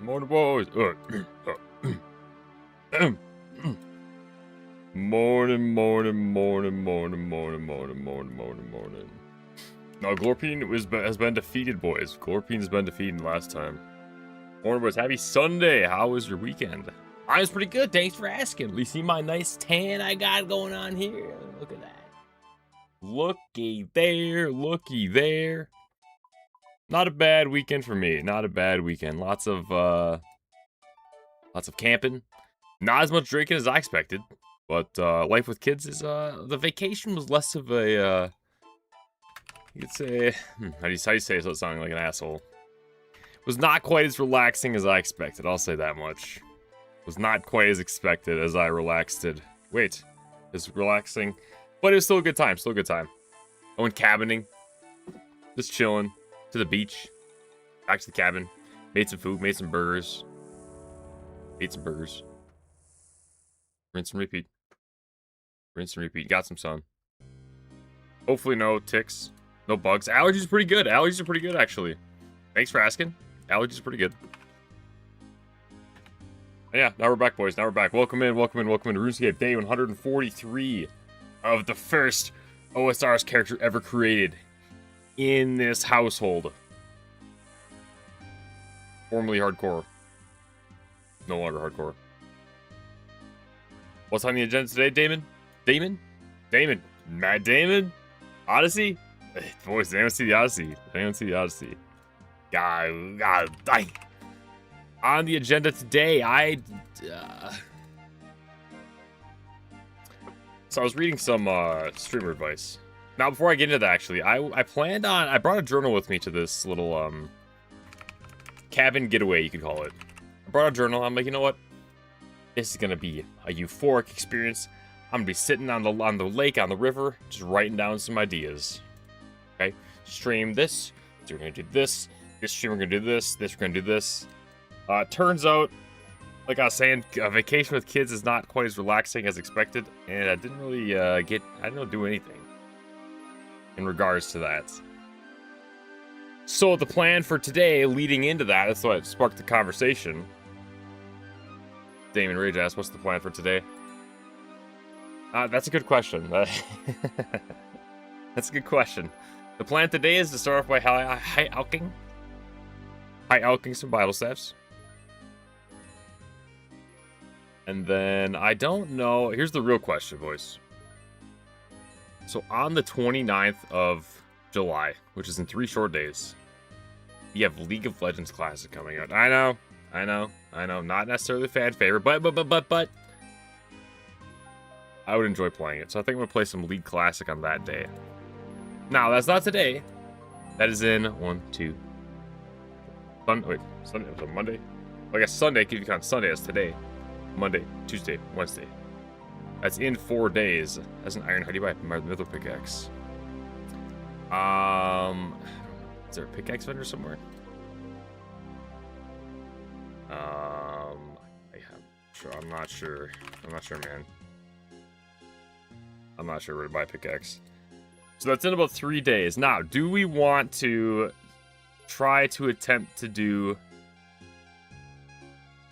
Morning, boys. Morning. No, Glorpine has been defeated, boys. Glorpine's been defeated last time. Morning, boys. Happy Sunday. How was your weekend? I was pretty good. Thanks for asking. You see my nice tan I got going on here? Look at that. Looky there. Not a bad weekend for me. Not a bad weekend. Lots of camping. Not as much drinking as I expected. But life with kids is the vacation was less of a you could say how do you say it so it's sounding like an asshole. Was not quite as relaxing as I expected. I'll say that much. Was not quite as expected as I relaxed it. Wait, it's relaxing, but it was still a good time. Still a good time. I went cabining, just chilling. To the beach, back to the cabin, made some food, made some burgers, rinse and repeat, got some sun. Hopefully no ticks, no bugs. Allergies are pretty good, actually. Thanks for asking. Allergies are pretty good. And yeah, now we're back, boys, Welcome in to RuneScape, day 143 of the first OSR's character ever created in this household. Formerly hardcore. No longer hardcore. What's on the agenda today, Damon? Mad Damon? Odyssey? Boys, anyone see the Odyssey? God, dang. On the agenda today, so I was reading some streamer advice. Now, before I get into that, actually, I brought a journal with me to this little, cabin getaway, you could call it. I brought a journal. I'm like, you know what? This is going to be a euphoric experience. I'm going to be sitting on the lake, on the river, just writing down some ideas. Okay? Stream this. So we're going to do this. This stream, we're going to do this. This, we're going to do this. Turns out, like I was saying, a vacation with kids is not quite as relaxing as expected. And I didn't really, I didn't do anything in regards to that. So the plan for today, leading into that, that's what sparked the conversation. Damon Rage asked, what's the plan for today? That's a good question. That's a good question. The plan today is to start off by high-alking some Bible steps. And then, I don't know, here's the real question, boys. So on the 29th of July, which is in 3 short days, we have League of Legends Classic coming out. I know. Not necessarily a fan favorite, but I would enjoy playing it. So I think I'm gonna play some League Classic on that day. Now, that's not today. That is in 1, 2. Sunday. Was it Monday? Well, I guess Sunday, if you count Sunday as today. Monday, Tuesday, Wednesday. That's in 4 days. That's an iron. How do you buy my mithril pickaxe? Is there a pickaxe vendor somewhere? I'm not sure, man. I'm not sure where to buy a pickaxe. So that's in about 3 days. Now, do we want to try to attempt to do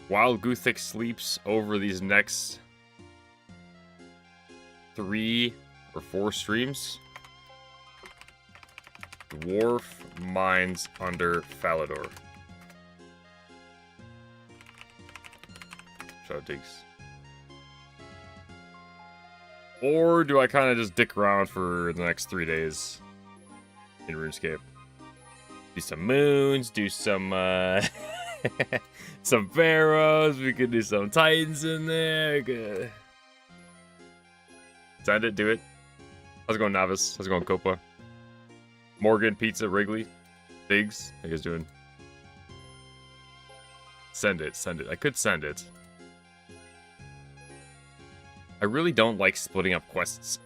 while Guthix sleeps over these next 3 or 4 streams? Dwarf Mines under Falador. Shout out Diggs. Or do I kind of just dick around for the next 3 days in RuneScape? Do some moons, do some, Some Pharaohs. We could do some Titans in there. Good. Send it. Do it. How's it going, Novice? How's it going, Copa? Morgan, Pizza, Wrigley, Biggs. How you guys doing? Send it. Send it. I could send it. I really don't like splitting up quests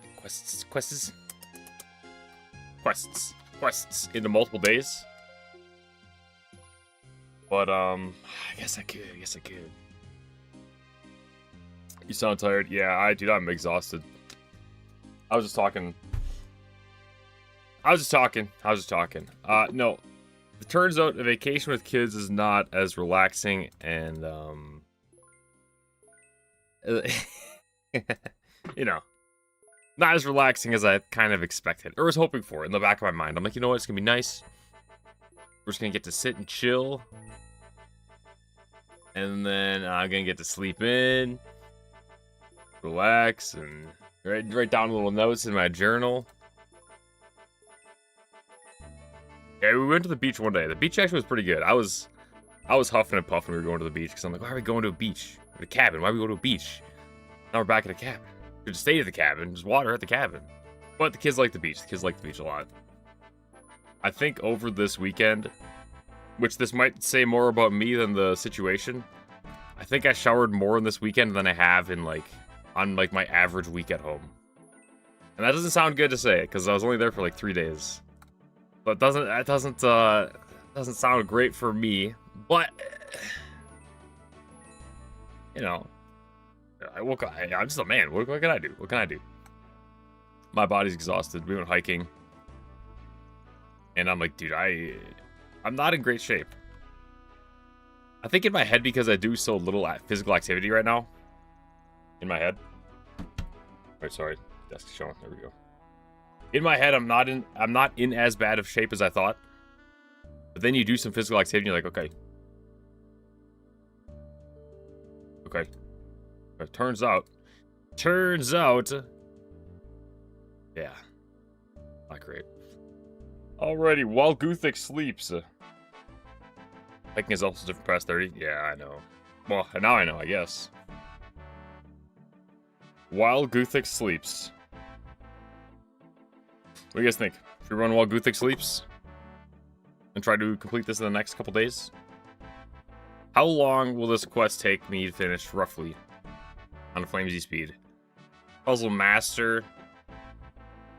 into multiple days. But, I guess I could. You sound tired. Yeah, dude, I'm exhausted. I was just talking. No. It turns out a vacation with kids is not as relaxing and, you know, not as relaxing as I kind of expected, or was hoping for in the back of my mind. I'm like, you know what, it's gonna be nice. We're just gonna get to sit and chill. And then I'm gonna get to sleep in, relax, and write down little notes in my journal. Yeah, we went to the beach one day. The beach actually was pretty good. I was huffing and puffing when we were going to the beach, because I'm like, why are we going to a beach? Or a cabin? Why are we going to a beach? Now we're back at a cabin. We could just stay at the cabin. There's water at the cabin. But the kids like the beach. The kids like the beach a lot. I think over this weekend, which this might say more about me than the situation, I think I showered more in this weekend than I have in, on my average week at home. And that doesn't sound good to say, because I was only there for 3 days. But that doesn't sound great for me. But, you know, I'm just a man. What can I do? What can I do? My body's exhausted. We went hiking. And I'm like, dude, I'm not in great shape. I think in my head, because I do so little physical activity right now. In my head. Wait, sorry. Desk showing. There we go. In my head, I'm not in as bad of shape as I thought. But then you do some physical activity, and you're like, okay. But turns out, yeah, not great. Alrighty, while Guthix sleeps. Hiking is also different past 30. Yeah, I know. Well, now I know, I guess. While Guthix sleeps. What do you guys think? Should we run while Guthix sleeps? And try to complete this in the next couple days? How long will this quest take me to finish, roughly? On a flamesy speed. Puzzle master.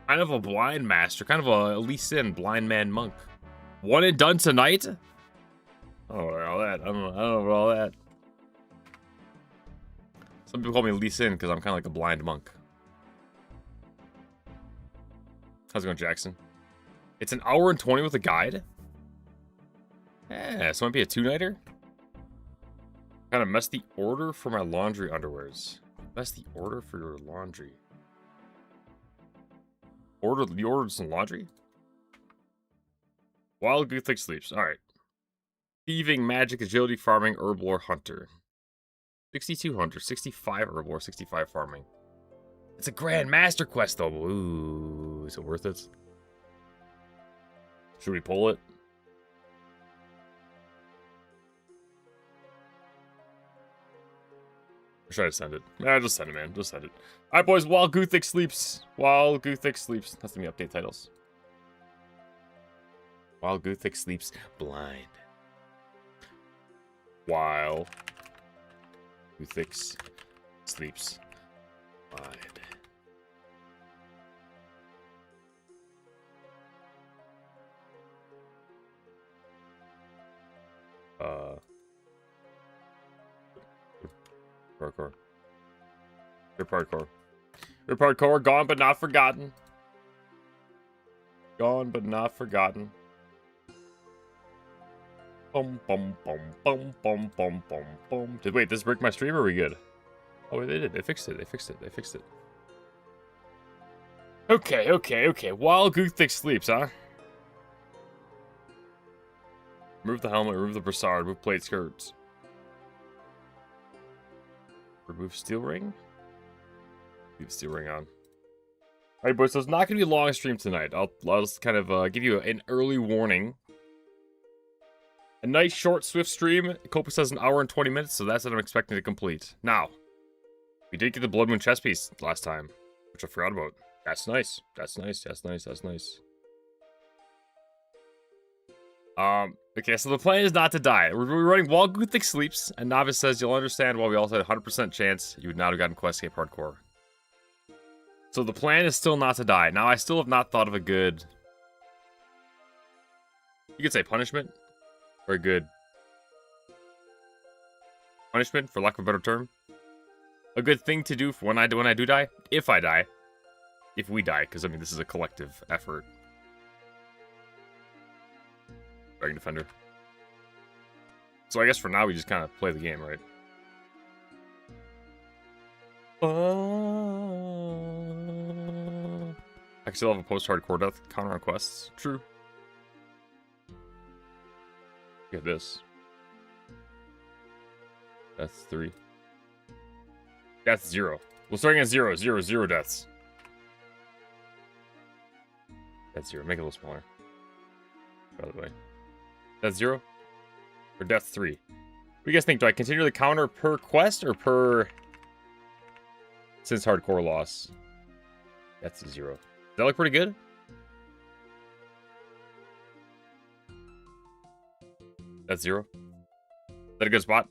Kind of a blind master. Kind of a Lee Sin blind man monk. One and done tonight? I don't know about all that. I don't know about all that. Some people call me Lee Sin because I'm kind of like a blind monk. How's it going, Jackson? It's an hour and 20 with a guide? Yeah, so it might be a two-nighter? Kind of messed the order for my laundry underwears. Messed the order for your laundry. You ordered some laundry? Wild Guthix sleeps. Alright. Thieving, magic, agility, farming, herblore, hunter. 62 hunter, 65 herblore, 65 farming. It's a grand master quest though. Ooh, is it worth it? Should we pull it? Or should I send it? Nah, just send it, man. Just send it. Alright, boys. While Guthix sleeps. While Guthix sleeps. That's the new update titles. While Guthix sleeps blind. While Guthix sleeps blind. Parkour. Your parkour. Your parkour, gone but not forgotten. Gone but not forgotten. Bum bum bum bum bum bum bum bum. Wait, this break my stream or are we good? Oh, they did. They fixed it. They fixed it. They fixed it. Okay, okay, okay. While Guthix sleeps, huh? Remove the helmet, remove the brassard, remove plate skirts. Remove steel ring? Leave the steel ring on. Alright, boys, so it's not going to be a long stream tonight. I'll just kind of give you an early warning. A nice, short, swift stream. Copa says an hour and 20 minutes, so that's what I'm expecting to complete. Now, we did get the Blood Moon chess piece last time, which I forgot about. That's nice. That's nice. That's nice. That's nice. Okay, so the plan is not to die. We're running while Guthix sleeps, and Novice says you'll understand why we also had a 100% chance you would not have gotten Questscape Hardcore. So the plan is still not to die. Now, I still have not thought of a good... You could say punishment, or a good... punishment, for lack of a better term. A good thing to do for when I do die, if I die. If we die, because, I mean, this is a collective effort. Dragon Defender. So I guess for now we just kind of play the game, right? I can still have a post-hardcore death counter on quests. True. Look at this. That's 3. That's 0. We're starting at 0. 0. 0 deaths. That's 0. Make it a little smaller. By the way. That's 0? Or death 3? What do you guys think? Do I continue the counter per quest or per... since hardcore loss? That's 0. Does that look pretty good? That's 0. Is that a good spot?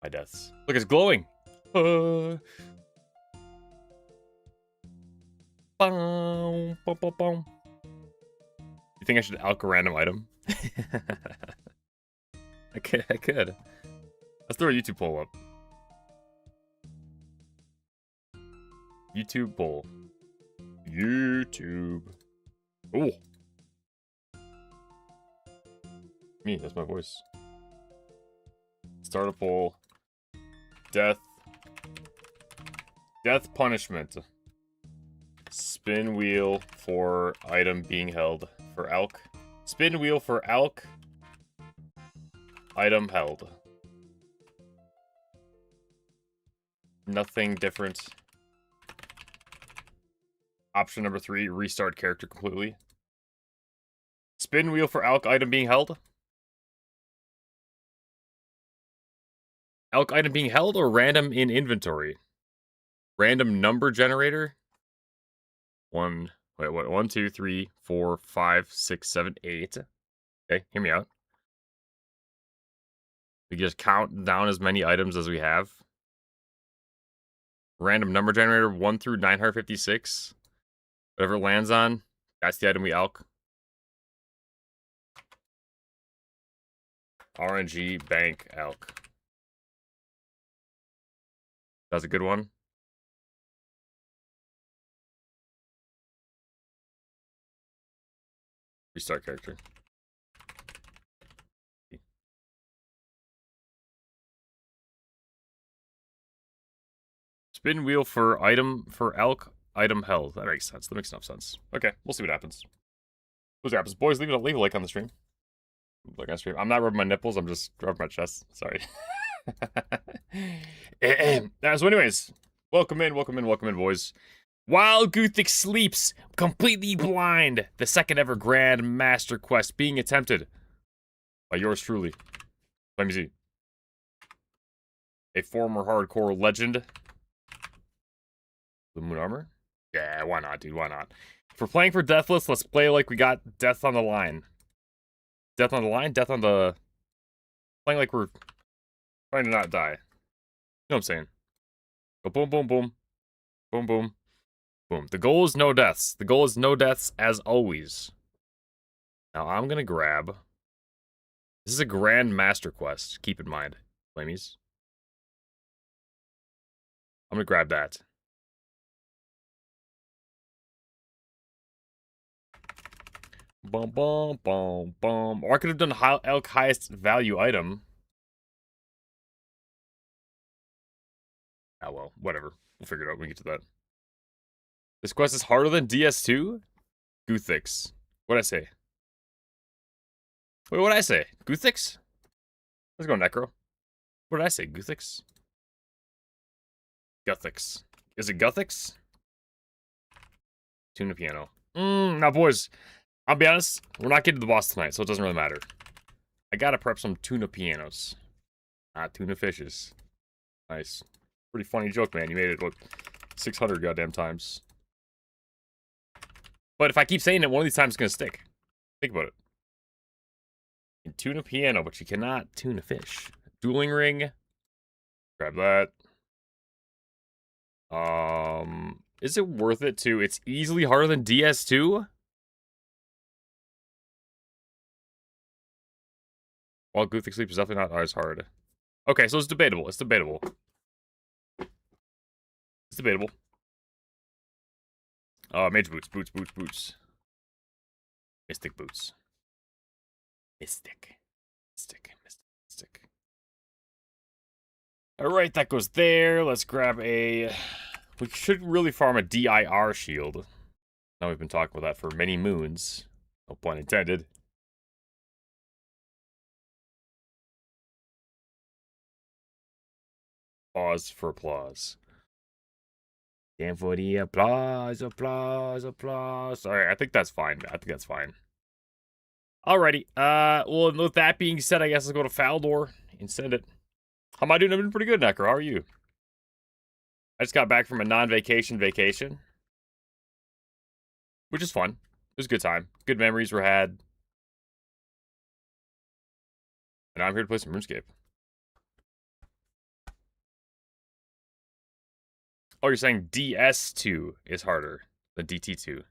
My deaths. Look, it's glowing! Boom, boom, boom, boom. You think I should alch a random item? I could. Let's throw a YouTube poll up. YouTube poll. YouTube. Oh. Me, that's my voice. Start a poll. Death. Death punishment. Spin wheel for item being held. For alch. Spin wheel for alch. Item held. Nothing different. Option number 3, restart character completely. Spin wheel for alch item being held. Alch item being held or random in inventory? Random number generator? 1, 2, 3, 4, 5, 6, 7, 8. Okay, hear me out. We just count down as many items as we have. Random number generator 1 through 956. Whatever it lands on, that's the item we alch. RNG bank alch. That's a good one. Restart character. Spin wheel for item for alch item held. That makes sense. That makes enough sense. Okay, we'll see what happens. We'll see what happens. Boys, leave a like on the stream. Like on stream. I'm not rubbing my nipples. I'm just rubbing my chest. Sorry. So anyways, welcome in, boys. While Guthix sleeps, completely blind, the second ever Grand Master Quest being attempted by yours truly. Let me see. A former hardcore legend. The Moon Armor? Yeah, why not, dude? Why not? If we're playing for Deathless, let's play like we got death on the line. Death on the line? Death on the... Playing like we're trying to not die. You know what I'm saying? Go boom, boom, boom. Boom, boom. Boom. The goal is no deaths. The goal is no deaths as always. Now I'm gonna grab... This is a Grand Master Quest. Keep in mind, flamies. I'm gonna grab that. Bum, bum, bum, bum. Or I could have done alch highest value item. Ah, well, whatever. We'll figure it out when we get to that. This quest is harder than DS2? Guthix. What'd I say? Wait, what'd I say? Guthix? Let's go, Necro. What did I say? Guthix? Guthix. Is it Guthix? Tune the piano. Now, boys, I'll be honest, we're not getting to the boss tonight, so it doesn't really matter. I gotta prep some tuna pianos. Not tuna fishes. Nice. Pretty funny joke, man. You made it look 600 goddamn times. But if I keep saying it, one of these times it's gonna stick. Think about it. You can tune a piano, but you cannot tune a fish. Dueling ring. Grab that. Is it worth it to? It's easily harder than DS2? While Guthix sleep is definitely not as hard. Okay, so it's debatable. It's debatable. It's debatable. Mage boots, boots. Mystic boots. Mystic. Alright, that goes there. Let's grab a... We should really farm a DIR shield. Now we've been talking about that for many moons. No pun intended. Pause for applause. And for the applause. Alright, I think that's fine. Alrighty. Well, with that being said, I guess let's go to Faldor and send it. How am I doing? I'm doing pretty good, Necro. How are you? I just got back from a non-vacation vacation. Which is fun. It was a good time. Good memories were had. And I'm here to play some Runescape. Oh, you're saying DS2 is harder than DT2.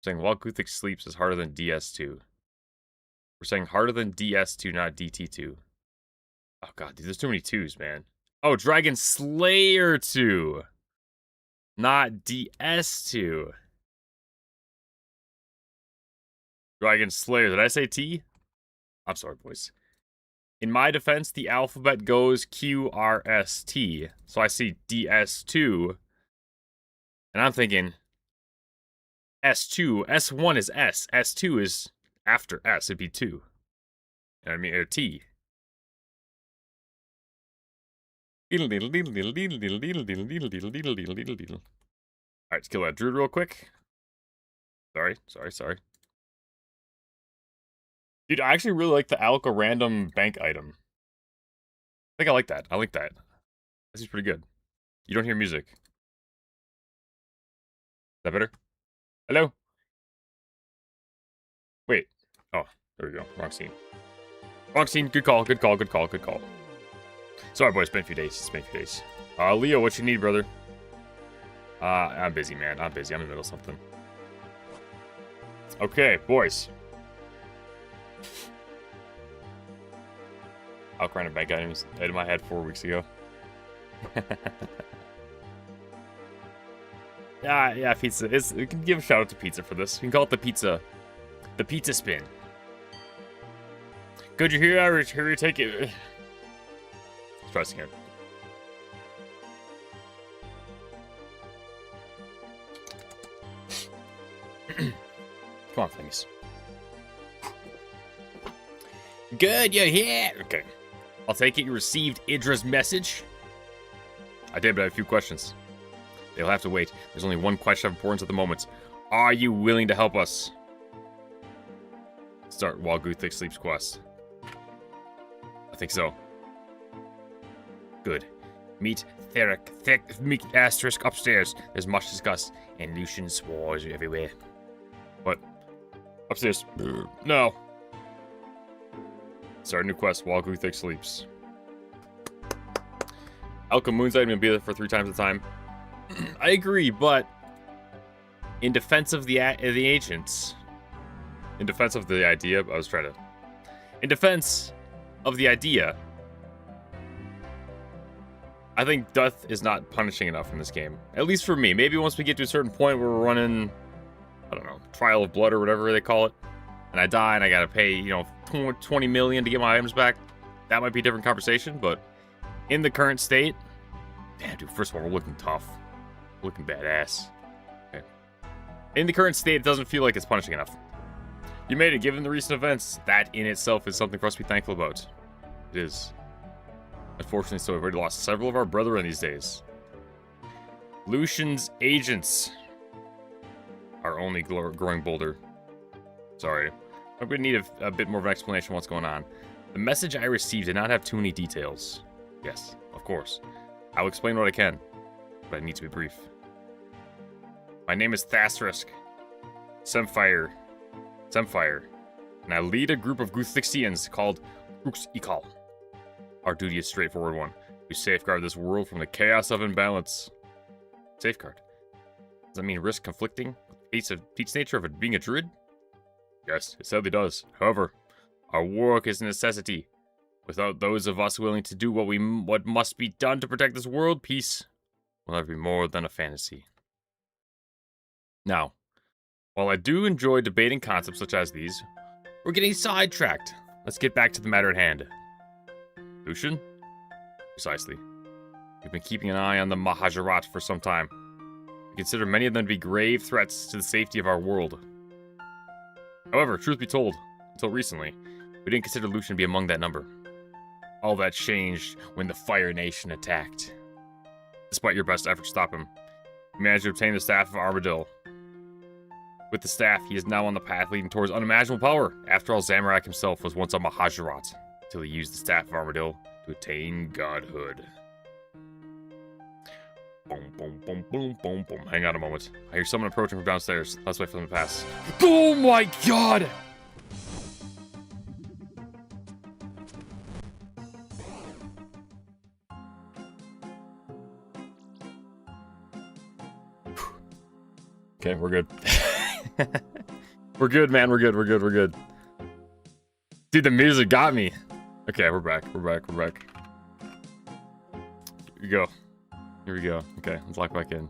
Saying while Guthix sleeps is harder than DS2. We're saying harder than DS2, not DT2. Oh god, dude, there's too many twos, man. Oh, Dragon Slayer 2. Not DS2. Dragon Slayer, did I say T? I'm sorry, boys. In my defense, the alphabet goes QRST. So I see DS2. And I'm thinking S2. S1 is S. S2 is after S. It'd be 2. You know what I mean? Or T. Alright, let's kill that druid real quick. Sorry. Dude, I actually really like the Alka random bank item. I think I like that. This is pretty good. You don't hear music. Is that better? Hello? Wait. Oh, there we go. Wrong scene. Good call. Sorry, boys. It's been a few days. Leo, what you need, brother? I'm busy, man. I'm in the middle of something. Okay, boys. I'll grind a bank items in my head 4 weeks ago. yeah, pizza. We can give a shout out to pizza for this. We can call it the pizza spin. Good, you hear? I hear you take it. Let's try this again. Come on, things. Good, you're here. Okay. I'll take it you received Idra's message. I did, but I have a few questions. They'll have to wait. There's only one question of importance at the moment. Are you willing to help us? Start while Guthix sleeps quest. I think so. Good. Meet Theric. Meet Asterisk upstairs. There's much discussed, and Lucian swords everywhere. What? Upstairs. No. Start a new quest while Guthix sleeps. Alka Moonside will be there for 3 times the time. I agree, but in defense of the ancients, in defense of the idea, in defense of the idea, I think death is not punishing enough in this game. At least for me. Maybe once we get to a certain point where we're running, I don't know, Trial of Blood or whatever they call it, and I die and I gotta pay, 20 million to get my items back, that might be a different conversation, but in the current state, damn, dude, first of all, we're looking tough. Looking badass. Okay. In the current state, it doesn't feel like it's punishing enough. You made it, given the recent events. That in itself is something for us to be thankful about. It is. Unfortunately, so we've already lost several of our brethren these days. Lucian's agents are only growing bolder. Sorry. I'm going to need a bit more of an explanation of what's going on. The message I received did not have too many details. Yes, of course. I'll explain what I can, but I need to be brief. My name is Thasrisk. Semfire, and I lead a group of Guthixians called Runescape. Our duty is straightforward one. We safeguard this world from the chaos of imbalance. Safeguard? Does that mean risk conflicting with the peace nature of being a druid? Yes, it sadly does. However, our work is a necessity. Without those of us willing to do what must be done to protect this world, peace will never be more than a fantasy. Now, while I do enjoy debating concepts such as these, we're getting sidetracked. Let's get back to the matter at hand. Lucian? Precisely. We've been keeping an eye on the Mahajarat for some time. We consider many of them to be grave threats to the safety of our world. However, truth be told, until recently, we didn't consider Lucian to be among that number. All that changed when the Fire Nation attacked. Despite your best effort to stop him, we managed to obtain the Staff of Armadil. With the staff, he is now on the path leading towards unimaginable power. After all, Zamorak himself was once a Mahajarat, until he used the Staff of Armadil to attain godhood. Boom, boom, boom, boom, boom, boom. Hang on a moment. I hear someone approaching from downstairs. Let's wait for them to pass. Oh my god! Okay, we're good. We're good, man. We're good. Dude, the music got me. Okay, we're back. Here we go. Okay, let's lock back in.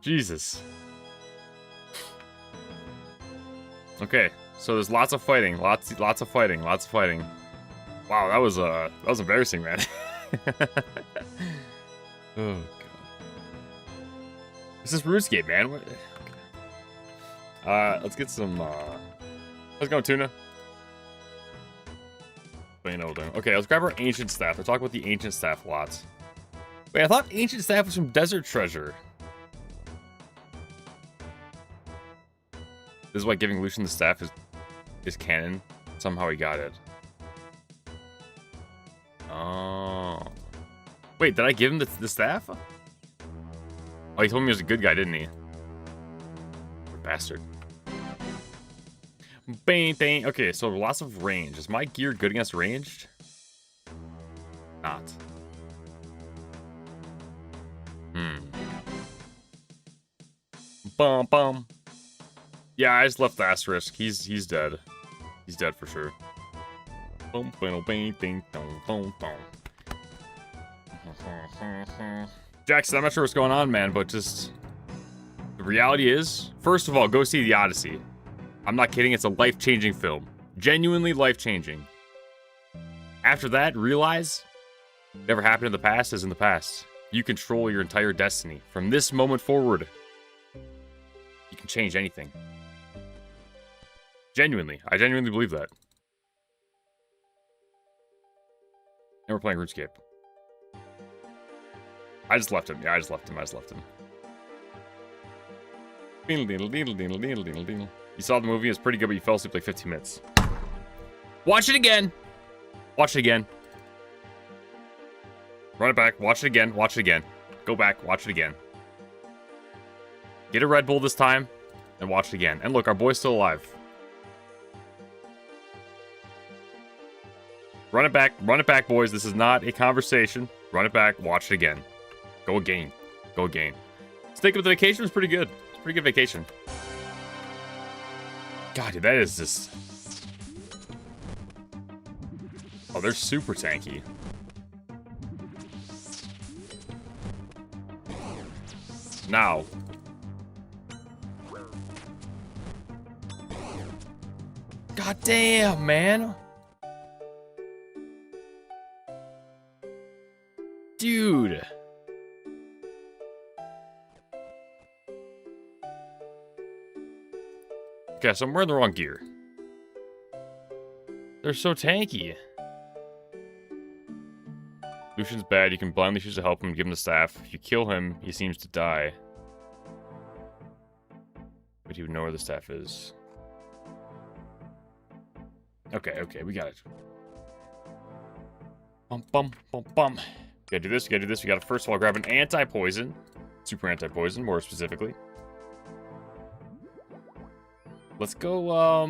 Jesus. Okay, so there's lots of fighting. Lots of fighting. Wow, that was embarrassing, man. Oh god. This is Runescape, man. What? Let's get some, let's go, Tuna. Okay, let's grab our Ancient Staff. Let's talk about the Ancient Staff lots. Wait, I thought Ancient Staff was from Desert Treasure. This is why giving Lucian the staff is canon. Somehow he got it. Oh. Wait, did I give him the staff? Oh, he told me he was a good guy, didn't he? Bastard. Bang, bang. Okay, so lots of range. Is my gear good against ranged? Not. Bum, bum. Yeah, I just left the asterisk. He's dead. He's dead for sure. Bum, bang, bang, bang, bum, bum. Jackson, I'm not sure what's going on, man, but just... The reality is, first of all, go see The Odyssey. I'm not kidding, it's a life-changing film. Genuinely life-changing. After that, realize, whatever happened in the past is in the past. You control your entire destiny. From this moment forward, you can change anything. Genuinely. I genuinely believe that. And we're playing RuneScape. I just left him. Yeah, I just left him. You saw the movie, it's pretty good, but you fell asleep like 15 minutes. Watch it again! Watch it again. Run it back, watch it again. Go back, watch it again. Get a Red Bull this time, and watch it again. And look, our boy's still alive. Run it back, boys. This is not a conversation. Run it back, watch it again. Go again. Sticking with the vacation was pretty good. It's a pretty good vacation. God, dude, that is just... Oh, they're super tanky. Now. God damn, man. Dude. Okay, so I'm wearing the wrong gear. They're so tanky. Lucian's bad. You can blindly choose to help him and give him the staff. If you kill him, he seems to die. But he would know where the staff is. Okay, we got it. Bum, bum, bum, bum. We gotta do this, we gotta do this. We gotta first of all grab an anti-poison. Super anti-poison, more specifically. Let's go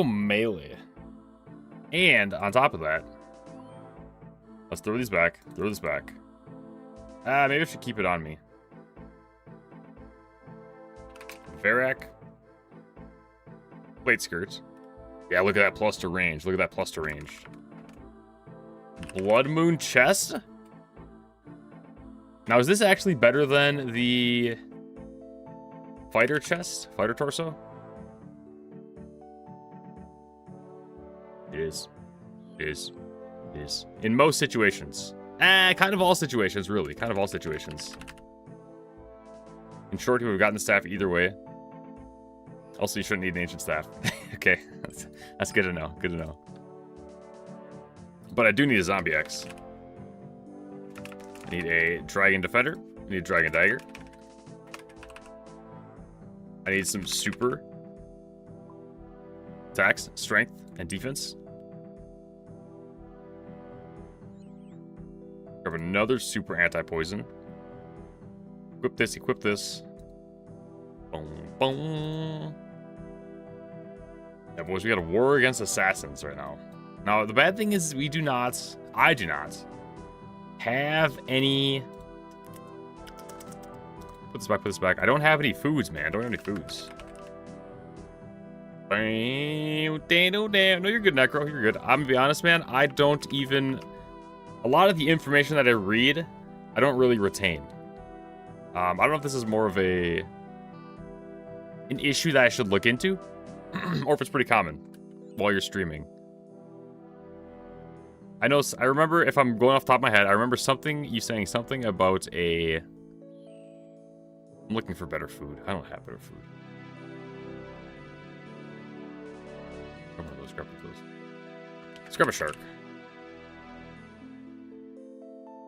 melee. And on top of that, let's throw these back. Throw this back. Maybe I should keep it on me. Varrock. Plate skirt. Yeah, look at that plus to range. Look at that plus to range. Blood Moon chest? Now, is this actually better than the fighter chest? Fighter torso? It is. It is. It is. In most situations. Kind of all situations, really. Kind of all situations. In short, we've gotten the staff either way. Also, you shouldn't need an ancient staff. Okay, that's good to know. Good to know. But I do need a zombie X. I need a dragon defender. I need a dragon dagger. I need some super attacks, strength, and defense. Grab another super anti-poison. Equip this, equip this. Boom, boom. Yeah, boys, we got a war against assassins right now. Now, the bad thing is I do not have any... Put this back. I don't have any foods, man. I don't have any foods. No, you're good, Necro. You're good. I'm gonna be honest, man. I don't even... A lot of the information that I read, I don't really retain. I don't know if this is more of an issue that I should look into, or if it's pretty common while you're streaming. I remember, if I'm going off the top of my head, I remember you saying something about I'm looking for better food. I don't have better food. Grab those. Let's grab a shark.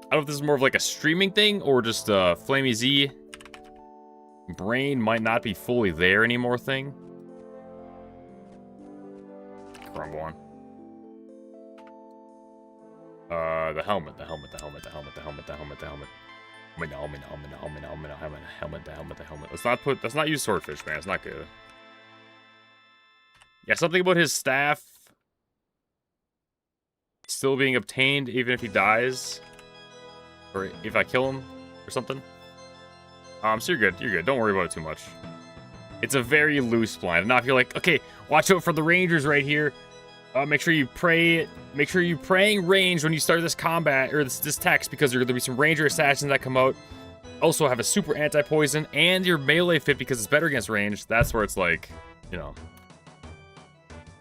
I don't know if this is more of like a streaming thing or just a Flamey Z brain might not be fully there anymore thing. Crumble on. The helmet. Let's not use swordfish, man. It's not good. Yeah, something about his staff still being obtained even if he dies. Or if I kill him or something. So you're good. Don't worry about it too much. It's a very loose blind. Now if you're like, okay, watch out for the rangers right here. Make sure you pray. Make sure you praying range when you start this combat or this text, because there'll be some ranger assassins that come out. Also have a super anti-poison and your melee fit because it's better against range. That's where it's like, you know.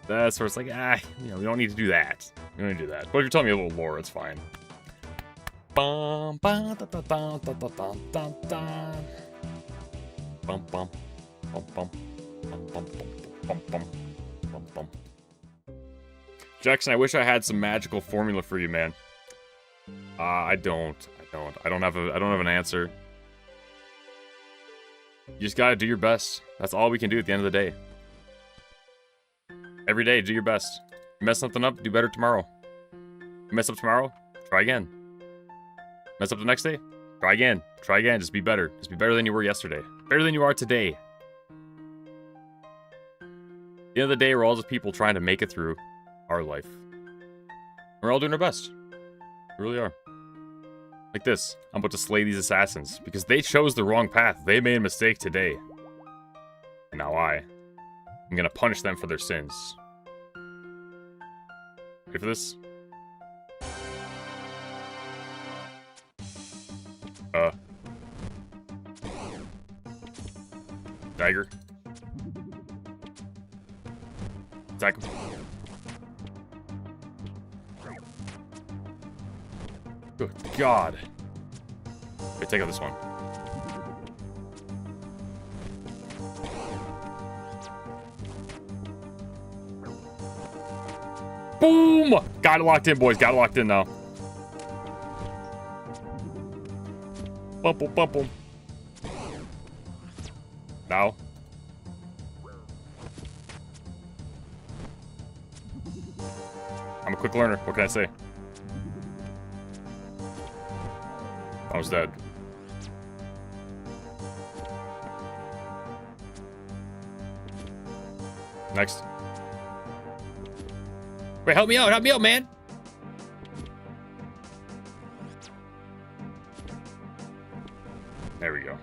That's where it's like, we don't need to do that. We don't need to do that. But if you're telling me a little lore, it's fine. Jackson, I wish I had some magical formula for you, man. I don't have an answer. You just gotta do your best. That's all we can do at the end of the day. Every day, do your best. You mess something up, do better tomorrow. You mess up tomorrow, try again. Mess up the next day, try again. Try again, just be better. Just be better than you were yesterday. Better than you are today. At the end of the day, we're all just people trying to make it through our life. We're all doing our best. We really are. Like this. I'm about to slay these assassins because they chose the wrong path. They made a mistake today. And now I'm gonna punish them for their sins. Ready for this? Dagger. Attack him. Good God. Okay, take out this one. Boom! Got it locked in, boys. Got it locked in now. Bump him, bump him. Now. I'm a quick learner. What can I say? I was dead. Next. Wait, help me out, man! There we go.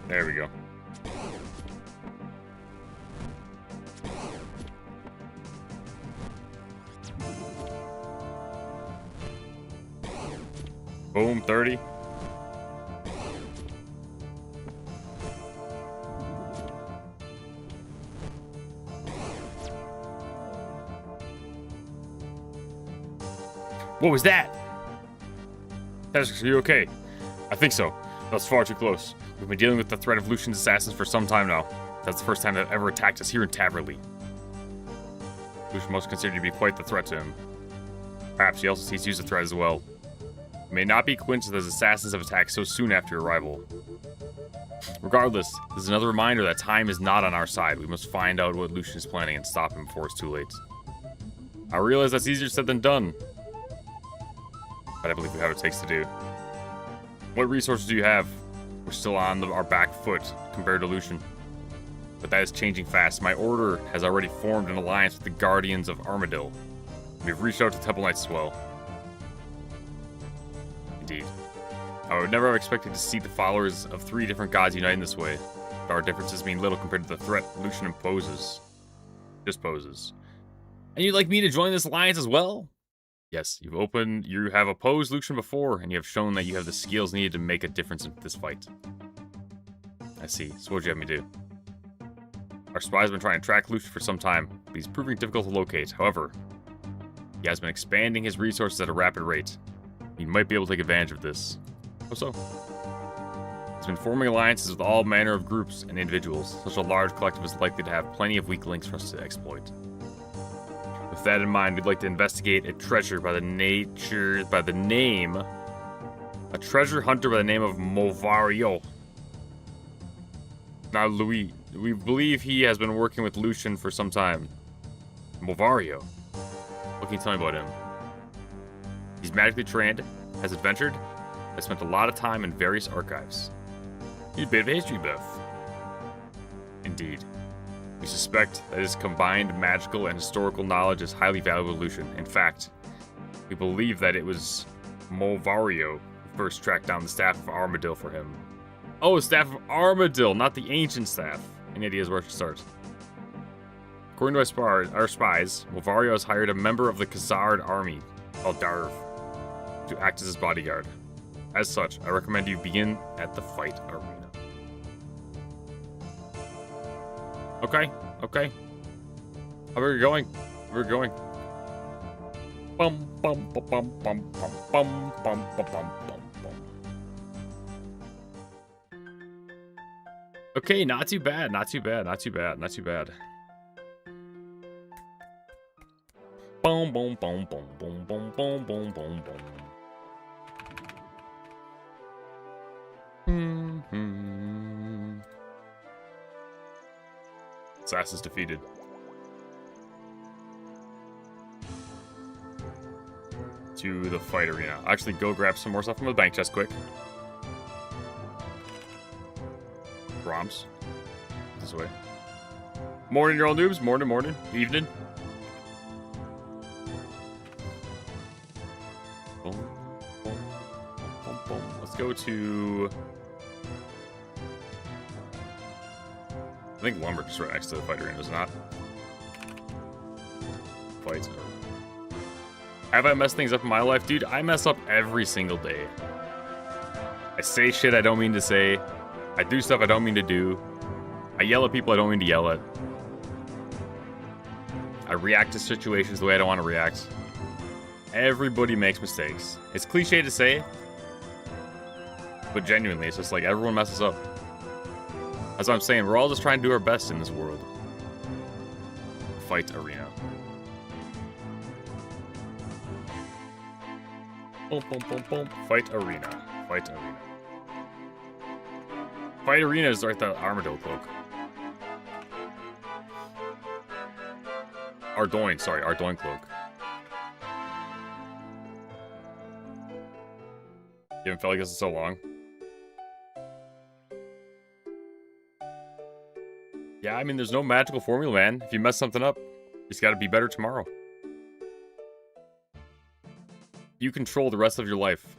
There we go. Boom, 30. What was that? Are you okay? I think so. That's far too close. We've been dealing with the threat of Lucian's assassins for some time now. That's the first time they've ever attacked us here in Taverley. Lucian must consider you to be quite the threat to him. Perhaps he also sees you as a threat as well. It may not be coincidence that assassins have attacked so soon after your arrival. Regardless, this is another reminder that time is not on our side. We must find out what Lucian is planning and stop him before it's too late. I realize that's easier said than done, but I believe we have what it takes to do. What resources do you have? We're still on our back foot compared to Lucian, but that is changing fast. My order has already formed an alliance with the Guardians of Armadillo. We've reached out to Temple Knights as well. Indeed. I would never have expected to see the followers of 3 different gods unite in this way. But our differences mean little compared to the threat Lucian imposes. Just poses. And you'd like me to join this alliance as well? Yes, you have opposed Lucian before, and you have shown that you have the skills needed to make a difference in this fight. I see. So what'd you have me do? Our spy has been trying to track Lucian for some time, but he's proving difficult to locate. However, he has been expanding his resources at a rapid rate. He might be able to take advantage of this. How so? He's been forming alliances with all manner of groups and individuals. Such a large collective is likely to have plenty of weak links for us to exploit. With that in mind, we'd like to investigate a treasure by the name... A treasure hunter by the name of Movario. Now, Louis, we believe he has been working with Lucian for some time. Movario? What can you tell me about him? He's magically trained, has adventured, has spent a lot of time in various archives. He's a bit of a history buff. Indeed. We suspect that his combined magical and historical knowledge is highly valuable to Lucian. In fact, we believe that it was Movario who first tracked down the Staff of Armadillo for him. Oh, Staff of Armadillo, not the ancient staff. Any ideas where to start? According to our spies, Movario has hired a member of the Khazard army, called Darv, to act as his bodyguard. As such, I recommend you begin at the fight arena. Okay. How are we going? We're going. Bum bum bum bum bum bum bum bum bum bum bum. Okay, not too bad, not too bad. Boom boom boom boom boom boom boom boom boom boom. Sass is defeated. To the fight arena. I'll actually go grab some more stuff from the bank chest quick. Roms. This way. Morning, you're all noobs. Morning. Evening. Boom. Let's go to... I think lumber just right next to the fight arena, does it not? Fights. Have I messed things up in my life? Dude, I mess up every single day. I say shit I don't mean to say. I do stuff I don't mean to do. I yell at people I don't mean to yell at. I react to situations the way I don't want to react. Everybody makes mistakes. It's cliche to say, but genuinely, it's just like everyone messes up. That's what I'm saying. We're all just trying to do our best in this world. Fight arena. Boom, boom, boom, boom. Fight arena. Fight arena. Fight arena is like the Armadillo cloak. Ardoin, sorry, Ardoin cloak. You haven't felt like this in so long. Yeah, I mean, there's no magical formula, man. If you mess something up, you just gotta be better tomorrow. You control the rest of your life.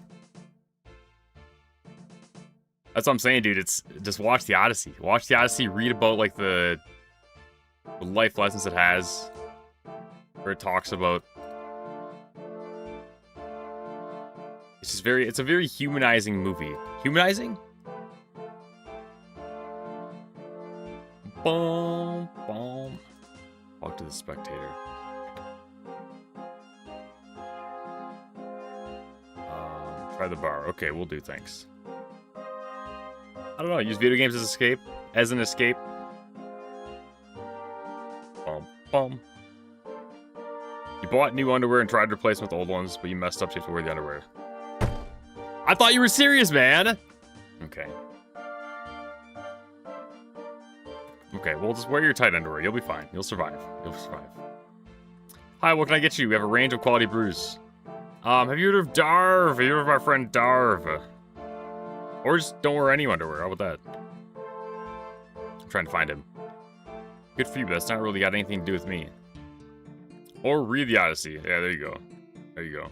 That's what I'm saying, dude. It's just watch the Odyssey. Watch the Odyssey, read about, like, the life lessons it has. Where it talks about... It's a very humanizing movie. Humanizing? Boom, boom. Talk to the spectator. Try the bar. Okay, we'll do, thanks. I don't know, use video games as an escape. Bum, bum. You bought new underwear and tried to replace them with old ones, but you messed up, so you have to wear the underwear. I thought you were serious, man! Okay. Okay, well, just wear your tight underwear. You'll be fine. You'll survive. You'll survive. Hi, what can I get you? We have a range of quality brews. Have you heard of Darv? Have you heard of our friend Darv? Or just don't wear any underwear. How about that? I'm trying to find him. Good for you, but that's not really got anything to do with me. Or read the Odyssey. Yeah, there you go. There you go.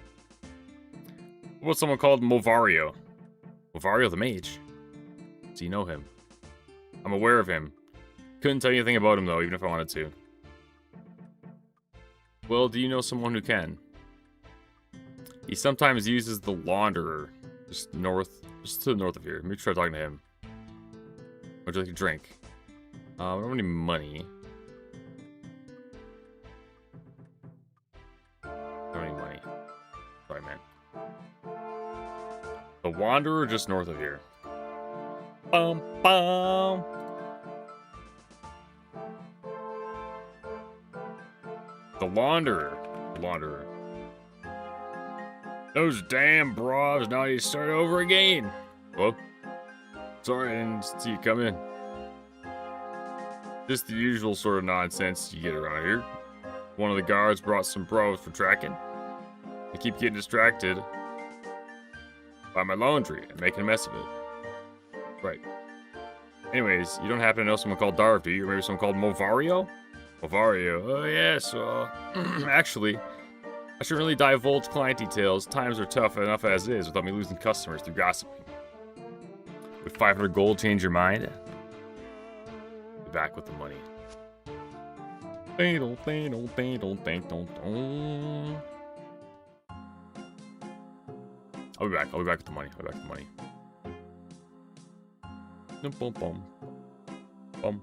What about someone called Movario? Movario the Mage. Do you know him? I'm aware of him. Couldn't tell you anything about him, though, even if I wanted to. Well, do you know someone who can? He sometimes uses the Launderer. Just to the north of here. Maybe try talking to him. Would you like to drink? I don't have any money. I don't have any money. Sorry, man. The Wanderer just north of here. Bum, bum. The Launderer. The Launderer. Those damn bras, now you start over again. Well, sorry, I didn't see you come in. Just the usual sort of nonsense you get around here. One of the guards brought some bras for tracking. I keep getting distracted by my laundry and making a mess of it. Right. Anyways, you don't happen to know someone called Darv, do you? Or maybe someone called Movario? Movario. Oh, yes. Actually, I shouldn't really divulge client details. Times are tough enough as is without me losing customers through gossiping. With 500 gold, change your mind? Be back with the money. I'll be back. I'll be back with the money. I'll be back with the money. Boom, boom, boom.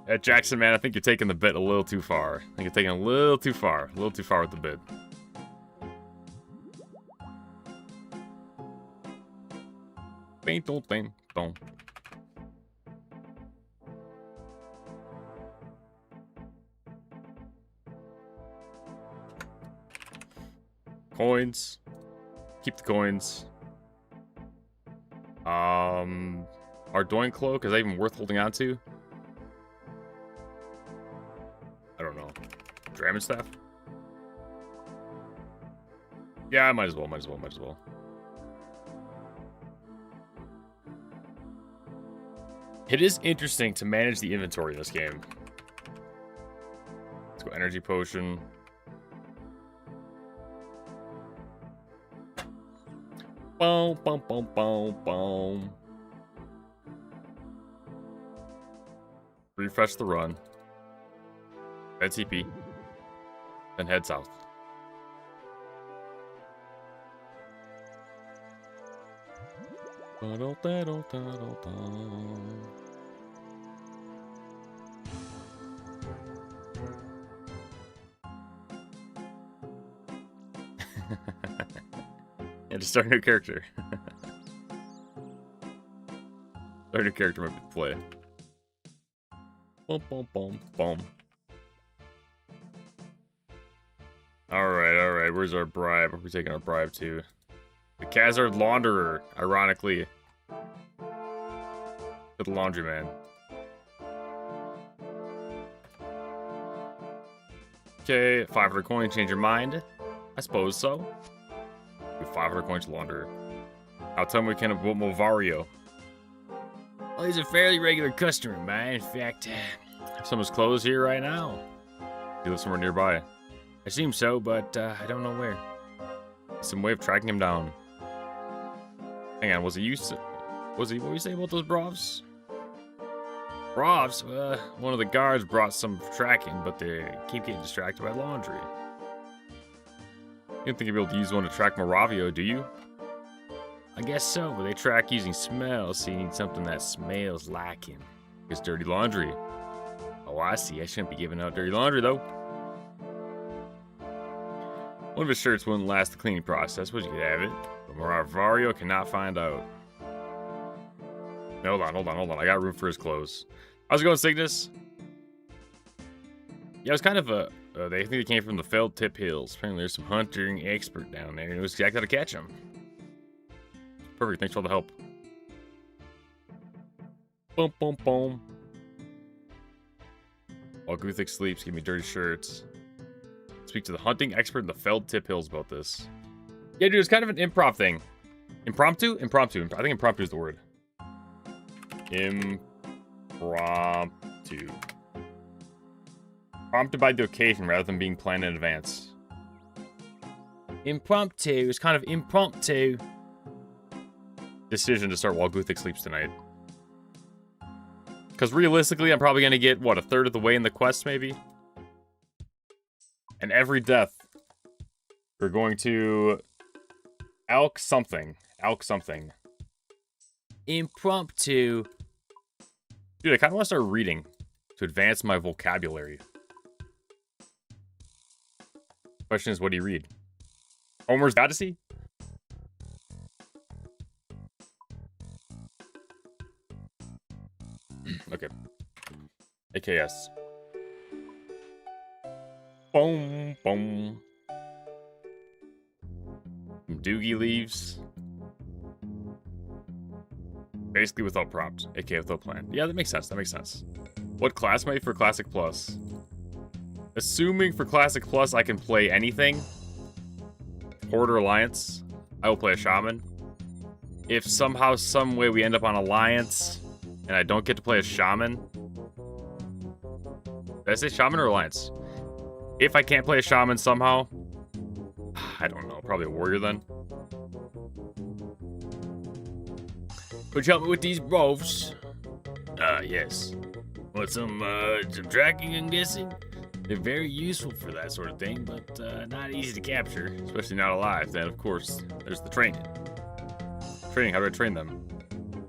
Yeah, Jackson, man, I think you're taking the bit a little too far. I think you're taking a little too far. A little too far with the bit. Bing, don't, bing, boom. Coins. Keep the coins. Ardoin cloak, is that even worth holding on to? I don't know. Dragon staff? Yeah, I might as well, might as well. It is interesting to manage the inventory in this game. Let's go energy potion. Boom, boom, boom, boom, boom. Refresh the run. Head TP. Then head south. Yeah, just start a new character. Start a new character might be the play. Boom, boom, boom, boom. Alright. Where's our bribe? Where are we taking our bribe to? The Khazard Launderer, ironically. To the laundryman. Okay, 500 coin, change your mind? I suppose so. 500 coins launder. I'll tell him we can about Movario. Well, he's a fairly regular customer of mine. In fact, someone's clothes here right now. He lives somewhere nearby. I assume so, but I don't know where. Some way of tracking him down. Hang on, what were you saying about those brovs? Brovs? One of the guards brought some tracking, but they keep getting distracted by laundry. You don't think you'll be able to use one to track Moravio, do you? I guess so, but they track using smell, so you need something that smells like him. It's dirty laundry. Oh, I see. I shouldn't be giving out dirty laundry, though. One of his shirts wouldn't last the cleaning process, but you could have it. But Moravio cannot find out. Hold on. I got room for his clothes. How's it going, Cygnus? Yeah, it was kind of a... they think they came from the Felled Tip Hills. Apparently there's some hunting expert down there, and it was exactly how to catch them. Perfect, thanks for all the help. Boom, boom, boom. While Guthix sleeps, give me dirty shirts. Speak to the hunting expert in the Felled Tip Hills about this. Yeah, dude, it's kind of an improv thing. Impromptu? Impromptu. I think impromptu is the word. Impromptu. Prompted by the occasion rather than being planned in advance. Impromptu is kind of impromptu. Decision to start while Guthix sleeps tonight. Because realistically, I'm probably going to get, what, a third of the way in the quest, maybe? And every death, we're going to... Elk something. Impromptu. Dude, I kind of want to start reading to advance my vocabulary. Question is, what do you read? Homer's Odyssey? Okay. AKS. Boom, boom. Some Doogie leaves. Basically without prompts, aka without plan. Yeah, that makes sense. What class am I for Classic Plus? Assuming for Classic Plus I can play anything. Horde or Alliance, I will play a Shaman. If somehow, some way we end up on Alliance, and I don't get to play a Shaman. Did I say Shaman or Alliance? If I can't play a Shaman somehow, I don't know, probably a Warrior then. Could you help me with these brovs? Yes. Want some tracking, I'm guessing? They're very useful for that sort of thing, but not easy to capture, especially not alive. Then, of course, there's the training. Training, how do I train them?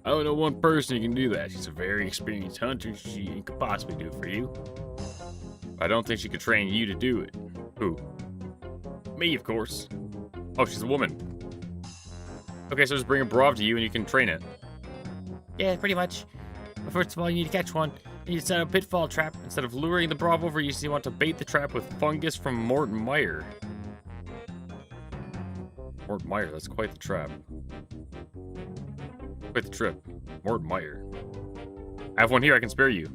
I don't know one person who can do that. She's a very experienced hunter. She could possibly do it for you. I don't think she could train you to do it. Who? Me, of course. Oh, she's a woman. Okay, so just bring a brov to you and you can train it. Yeah, pretty much. But first of all, you need to catch one. You need to set a pitfall trap. Instead of luring the brov over, you want to bait the trap with fungus from Mort Meyer. Mort Meyer, that's quite the trap. Quite the trip. Mort Meyer. I have one here I can spare you.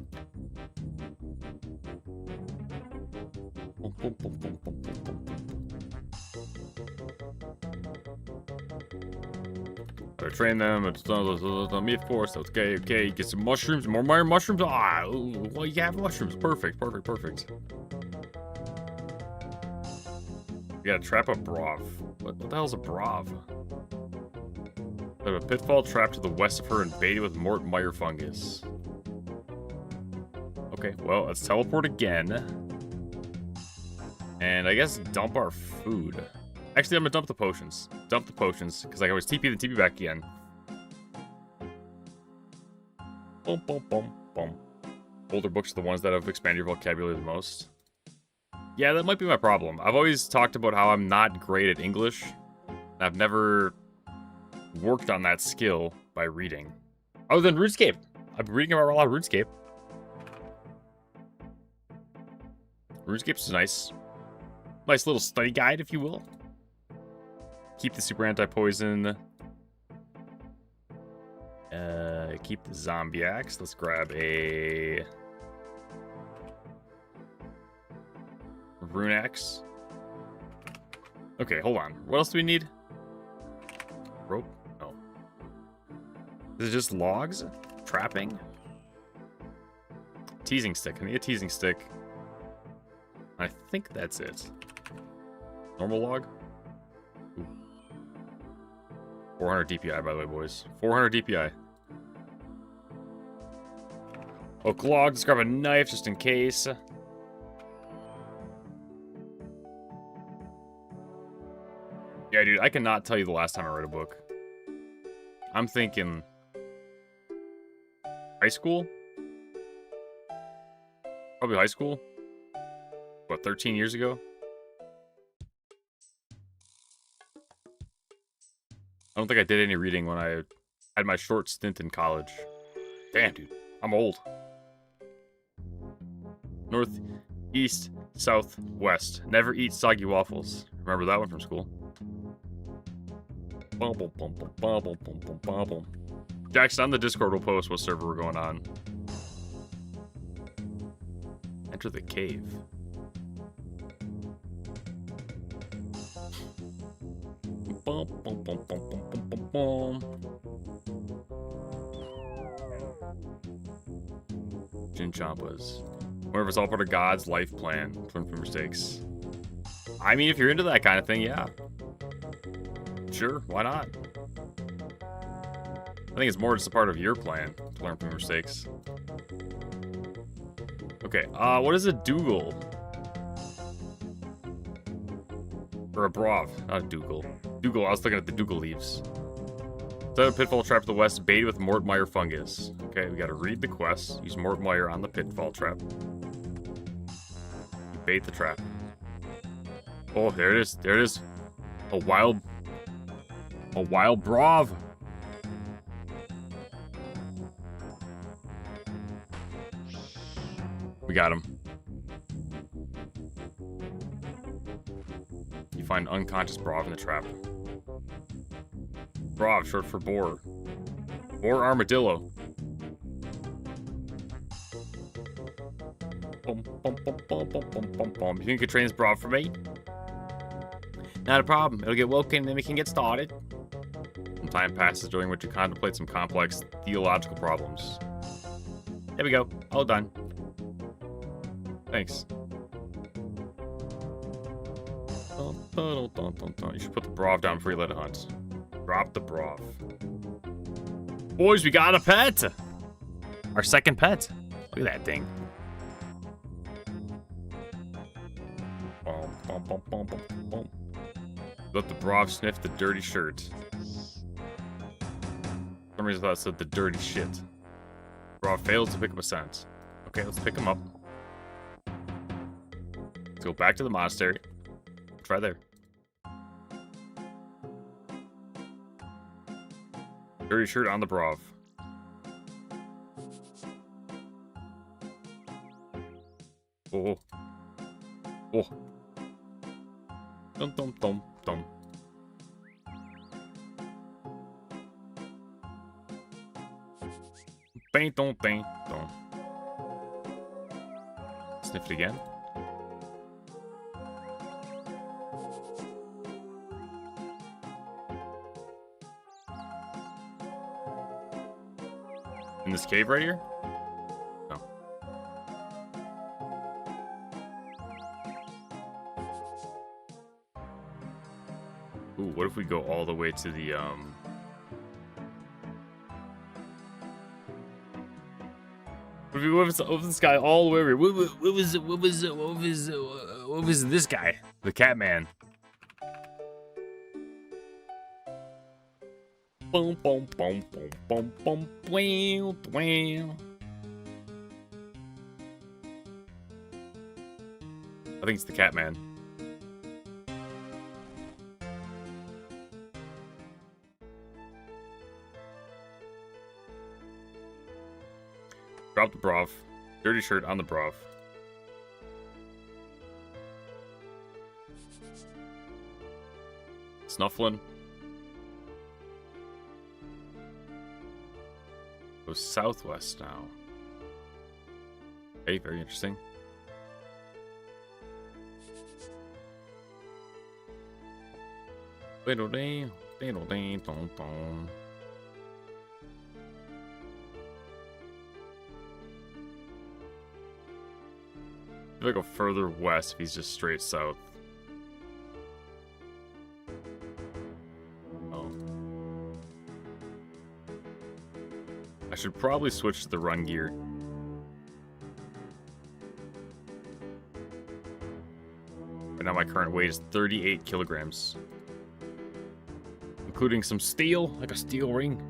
I train them. It's me, of course. Okay. Get some mushrooms. More Meyer mushrooms. Ah, well, you have mushrooms. Perfect. You gotta trap a brov. What the hell's a brov? I have a pitfall trap to the west of her and bait it with Mort Meyer fungus. Okay, well, let's teleport again. And I guess dump our food. Actually, I'm gonna dump the potions. Because I can always TP the TP back again. Boom. Older books are the ones that have expanded your vocabulary the most. Yeah, that might be my problem. I've always talked about how I'm not great at English. I've never worked on that skill by reading. Other than Runescape. I've been reading about a lot of Runescape. Runescape's nice. Nice little study guide, if you will. Keep the super anti-poison. Keep the zombie axe. Let's grab a Rune axe. Okay, hold on. What else do we need? Rope? No. Is it just logs? Trapping? Teasing stick. I need a teasing stick. I think that's it. Normal log? Ooh. 400 DPI, by the way, boys. 400 DPI. Oak log. Let's grab a knife just in case. Yeah, dude, I cannot tell you the last time I read a book. I'm thinking... high school? Probably high school? What, 13 years ago? I don't think I did any reading when I had my short stint in college. Damn, dude. I'm old. North, east, south, west. Never eat soggy waffles. Remember that one from school? Jackson, on the Discord will post what server we're going on. Enter the cave. Chinchompas. Wonder if it's all part of God's life plan. Learn from mistakes. I mean, if you're into that kind of thing, yeah. Sure, why not? I think it's more just a part of your plan to learn from your mistakes. Okay, what is a Dougal? Or a Brov, not a Dougal. Dougal, I was looking at the Dougal leaves. Set a pitfall trap to the west, baited with Mortmire fungus. Okay, we gotta read the quest. Use Mortmire on the pitfall trap. You bait the trap. Oh, there it is. There it is. A wild Brov. We got him. You find unconscious Brov in the trap. Brov, short for boar. Boar armadillo. Bum, bum, bum, bum, bum, bum, bum, bum. You think you could train this Brov for me? Not a problem. It'll get woken and then we can get started. Some time passes during which you contemplate some complex theological problems. There we go. All done. Thanks. You should put the Brov down before you let it hunt. Drop the Brov. Boys, we got a pet! Our second pet. Look at that thing. Let the Brov sniff the dirty shirt. For some reason I thought it said the dirty shit. Brov fails to pick up a scent. Okay, let's pick him up. Let's go back to the monastery. Try there. Dirty shirt on the Brov. Oh. Oh. Dum dum dum dum. Bang dum bang dum. Sniff it again. In this cave right here? No. Ooh, what if we go all the way to the, What if it's this guy all the way over here? What was this guy? The Catman. Boom, boom, boom, boom, boom, boom, bwam, bwam. I think it's the Catman. Drop the Brov. Dirty shirt on the Brov. Snufflin. Goes southwest now. Okay, very interesting. If I go further west, if he's just straight south. Oh. I should probably switch to the run gear. Right now my current weight is 38 kilograms. Including some steel, like a steel ring.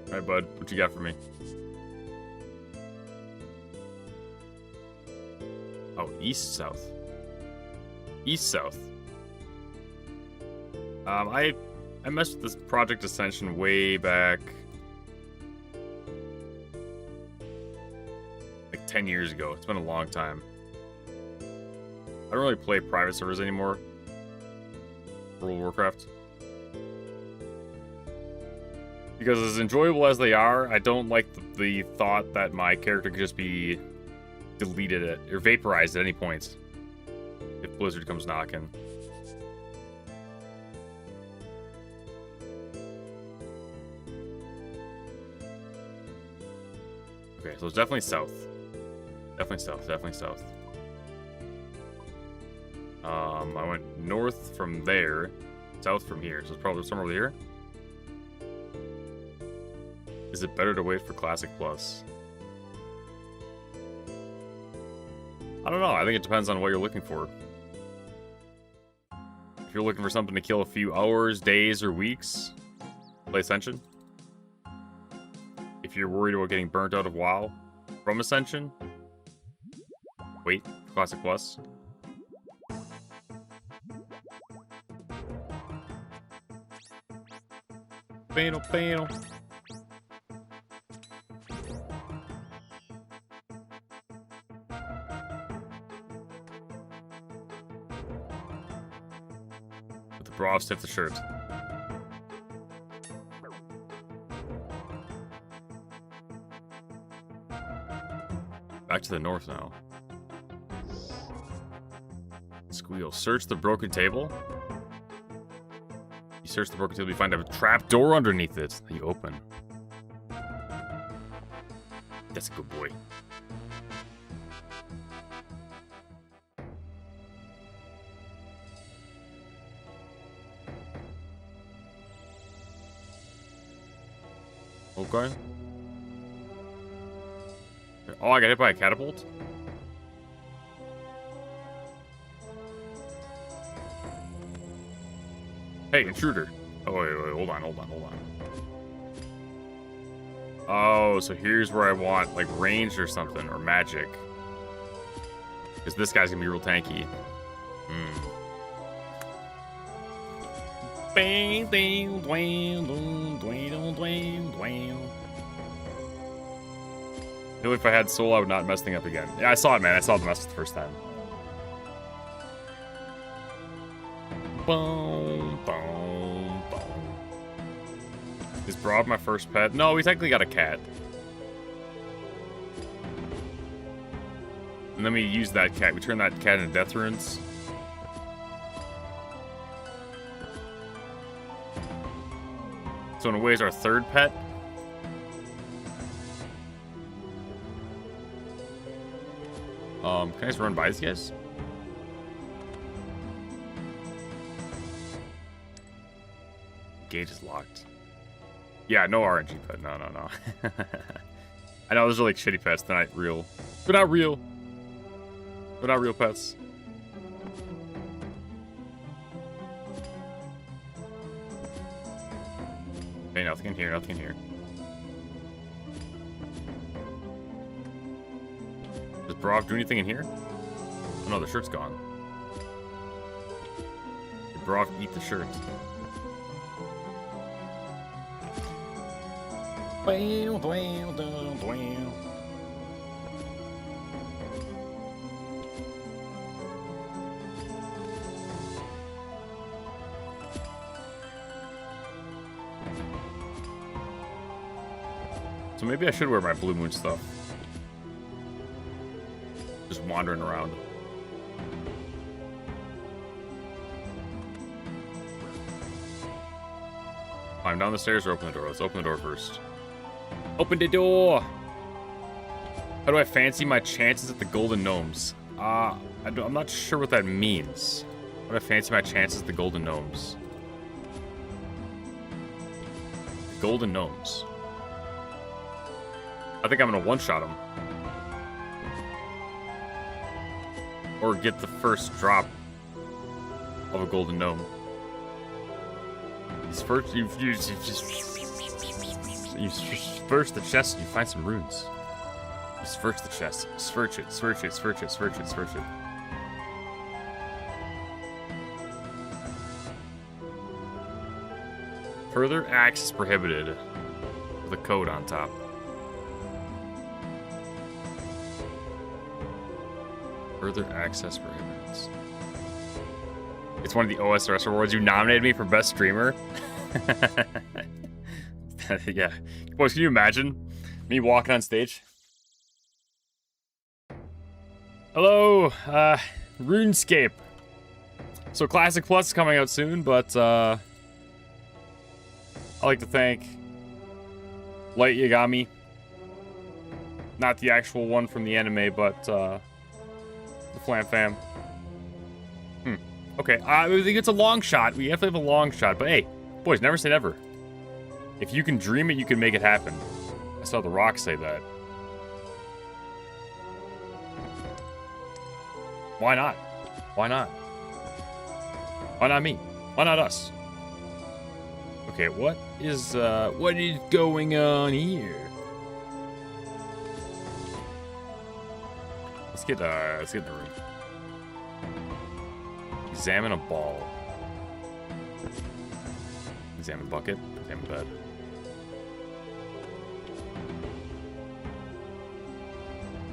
Alright, bud, what you got for me? Oh, east-south. East-south. I messed with this Project Ascension way back... like 10 years ago. It's been a long time. I don't really play private servers anymore. World of Warcraft. Because as enjoyable as they are, I don't like the thought that my character could just be deleted or vaporized at any point if Blizzard comes knocking. Okay, so it's definitely south. Definitely south, definitely south. I went north from there, south from here, so it's probably somewhere over here. Is it better to wait for Classic Plus? I don't know. I think it depends on what you're looking for. If you're looking for something to kill a few hours, days, or weeks, play Ascension. If you're worried about getting burnt out of WoW from Ascension, wait for Classic Plus. Panel. With the bra stiff the shirt. Back to the north now. Squeal. Search the broken table. You search the broken table, you find a trap door underneath it that you open. That's a good boy. Okay. Oh, I got hit by a catapult? Hey, intruder. Oh, wait, hold on. Oh, so here's where I want, like, ranged or something, or magic. Because this guy's gonna be real tanky. I feel if I had soul, I would not mess thing up again. Yeah, I saw it, man. I saw the mess the first time. Boom. Is Brob my first pet? No, we technically got a cat. And then we use that cat. We turn that cat into death runes. So in a way, is our third pet. Can I just run by these guys? Gate is locked. Yeah, no RNG pet. No. I know those are like shitty pets. They're not real. They're not real. They're not real pets. Okay, nothing in here. Does Brock do anything in here? Oh no, the shirt's gone. Did Brock eat the shirt? So maybe I should wear my Blue Moon stuff. Just just wandering around. Climb down the stairs or open the door? Let's open the door first. Open the door! How do I fancy my chances at the Golden Gnomes? I'm not sure what that means. How do I fancy my chances at the Golden Gnomes? The Golden Gnomes. I think I'm gonna one-shot them. Or get the first drop of a Golden Gnome. You first the chest and you find some runes. You search the chest. Search it. Further access prohibited. With a code on top. Further access prohibited. It's one of the OSRS awards. You nominated me for best streamer. Yeah. Boys, can you imagine me walking on stage? Hello, Runescape. So Classic Plus is coming out soon, but I'd like to thank Light Yagami. Not the actual one from the anime, but the Flam Fam. Okay, I think it's a long shot. We definitely have a long shot, but hey, boys, never say never. If you can dream it, you can make it happen. I saw The Rock say that. Why not? Why not? Why not me? Why not us? Okay, what is going on here? Let's get in the room. Examine a ball. Examine bucket. Examine bed.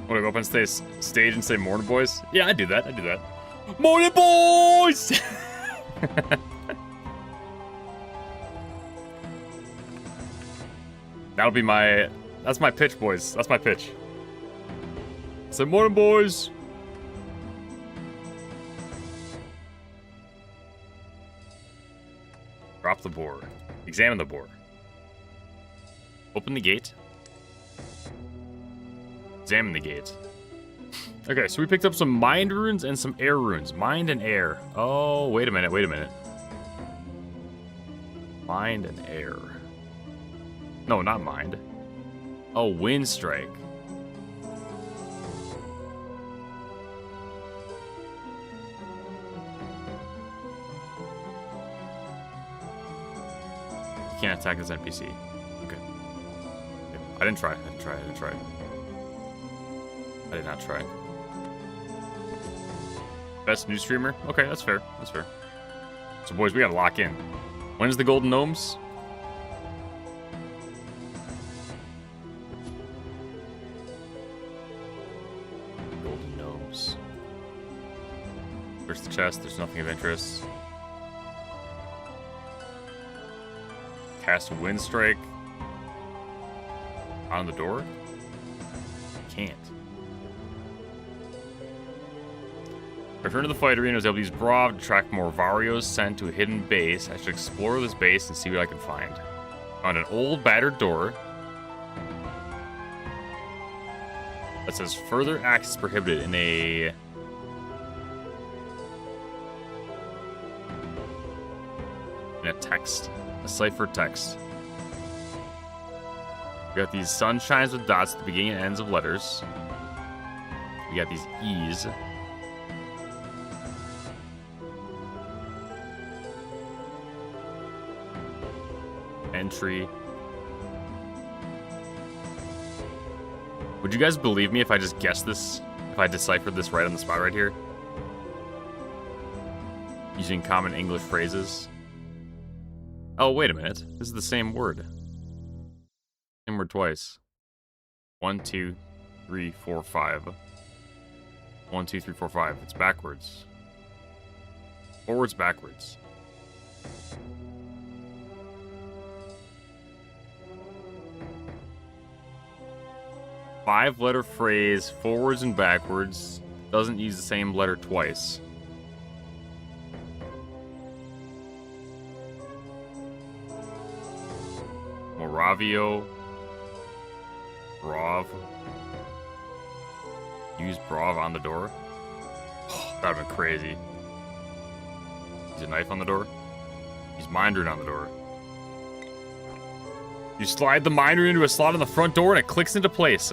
Want to go up on stage and say morning boys? Yeah, I do that. Morning boys! That'll be that's my pitch, boys. That's my pitch. Say morning boys! Drop the boar. Examine the boar. Open the gate. Examine the gate. Okay, so we picked up some mind runes and some air runes. Mind and air. Oh, wait a minute. Mind and air. No, not mind. Oh, wind strike. You can't attack this NPC. Okay. I didn't try. I did not try. Best new streamer? Okay, that's fair. So, boys, we gotta lock in. When's the Golden Gnomes? Golden Gnomes. There's the chest. There's nothing of interest. Cast Wind Strike on the door? Can't. Return to the fight arena. I was able to use Brav to track more Varios sent to a hidden base. I should explore this base and see what I can find. Found an old battered door that says further access prohibited in a text. A cipher text. We got these sunshines with dots at the beginning and ends of letters. We got these E's. Entry. Would you guys believe me if I just guessed this? If I deciphered this right on the spot right here? Using common English phrases. Oh, wait a minute. This is the same word. Same word twice. 1, 2, 3, 4, 5. 1, 2, 3, 4, 5. It's backwards. Forwards, backwards. Five-letter phrase, forwards and backwards. Doesn't use the same letter twice. Moravio. Brav. Use Brav on the door. That would have been crazy. Use a knife on the door. Use Mind Rune on the door. You slide the Mind Rune into a slot on the front door and it clicks into place.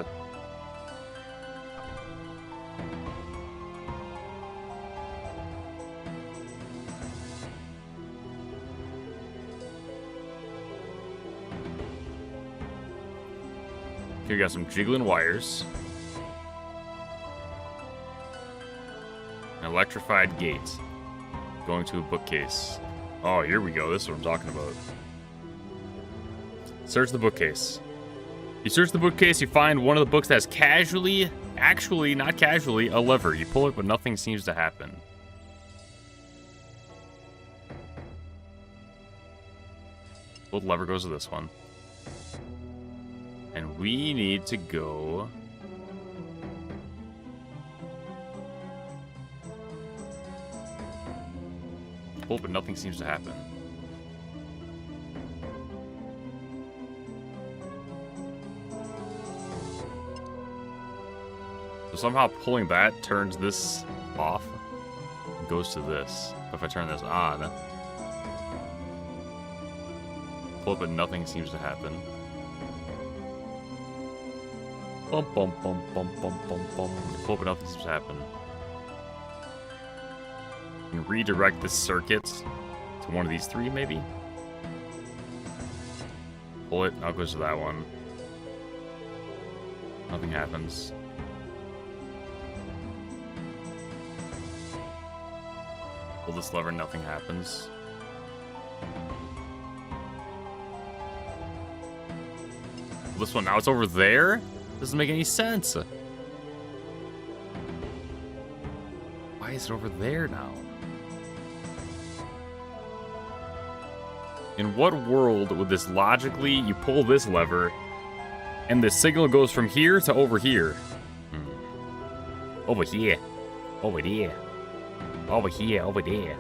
Here you got some jiggling wires. An electrified gate. Going to a bookcase. Oh, here we go. This is what I'm talking about. Search the bookcase. You search the bookcase, you find one of the books that's actually, not casually, a lever. You pull it, but nothing seems to happen. Pull the lever goes to this one. And we need to go... Pull, but nothing seems to happen. So somehow pulling that turns this off and goes to this. If I turn this on, pull it, but nothing seems to happen. Bum bum bum bum bum bum bum. Pull it, but nothing seems to happen. You can redirect the circuit to one of these three, maybe. Pull it, now it goes to that one. Nothing happens. Pull this lever, nothing happens. Pull this one, now it's over there? Doesn't make any sense. Why is it over there now? In what world would this logically, you pull this lever, and the signal goes from here to over here? Over here. Over there. Over here, over there.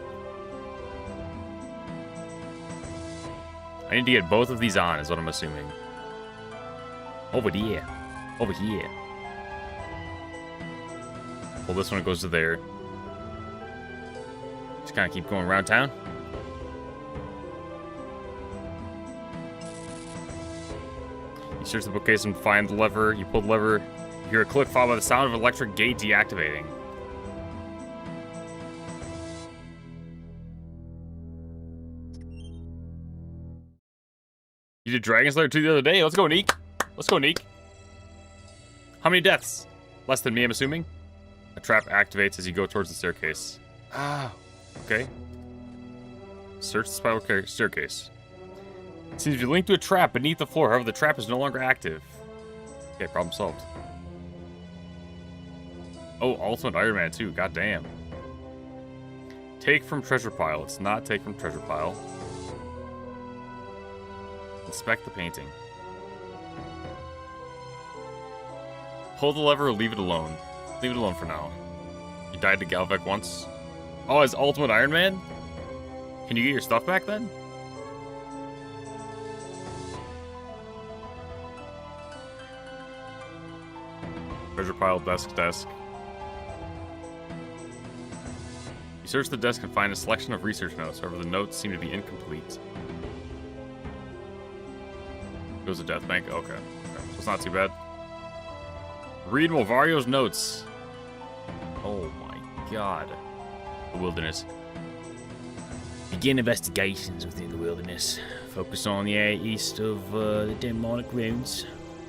I need to get both of these on, is what I'm assuming. Over there. Over here. Pull this one, it goes to there. Just kind of keep going around town. You search the bookcase and find the lever. You pull the lever. You hear a click followed by the sound of an electric gate deactivating. You did Dragon Slayer 2 the other day. Let's go, Neek. Let's go, Neek. How many deaths? Less than me, I'm assuming. A trap activates as you go towards the staircase. Ah, okay. Search the spiral staircase. It seems to be linked to a trap beneath the floor. However, the trap is no longer active. Okay, problem solved. Oh, Ultimate Iron Man 2. Goddamn. Take from treasure pile. It's not take from treasure pile. Inspect the painting. Pull the lever or leave it alone. Leave it alone for now. You died to Galvec once. Oh, as Ultimate Iron Man? Can you get your stuff back then? Treasure pile, desk. You search the desk and find a selection of research notes. However, the notes seem to be incomplete. Goes to Death Bank. Okay. So it's not too bad. Read Movario's notes. Oh my god. The wilderness. Begin investigations within the wilderness. Focus on the area east of the demonic ruins.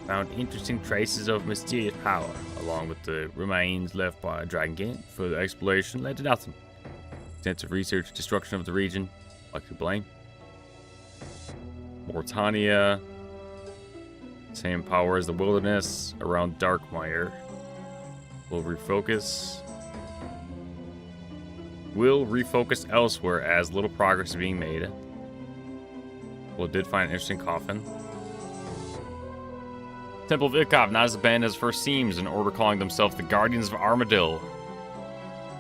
Found interesting traces of mysterious power, along with the remains left by a dragon king. Further exploration led to nothing. Extensive research, destruction of the region. Likely blame. Mortania. Same power as the wilderness around Darkmire. Will refocus elsewhere as little progress is being made. Well, it did find an interesting coffin. Temple of Ikov, not as abandoned as first seems, in order calling themselves the Guardians of Armadillo.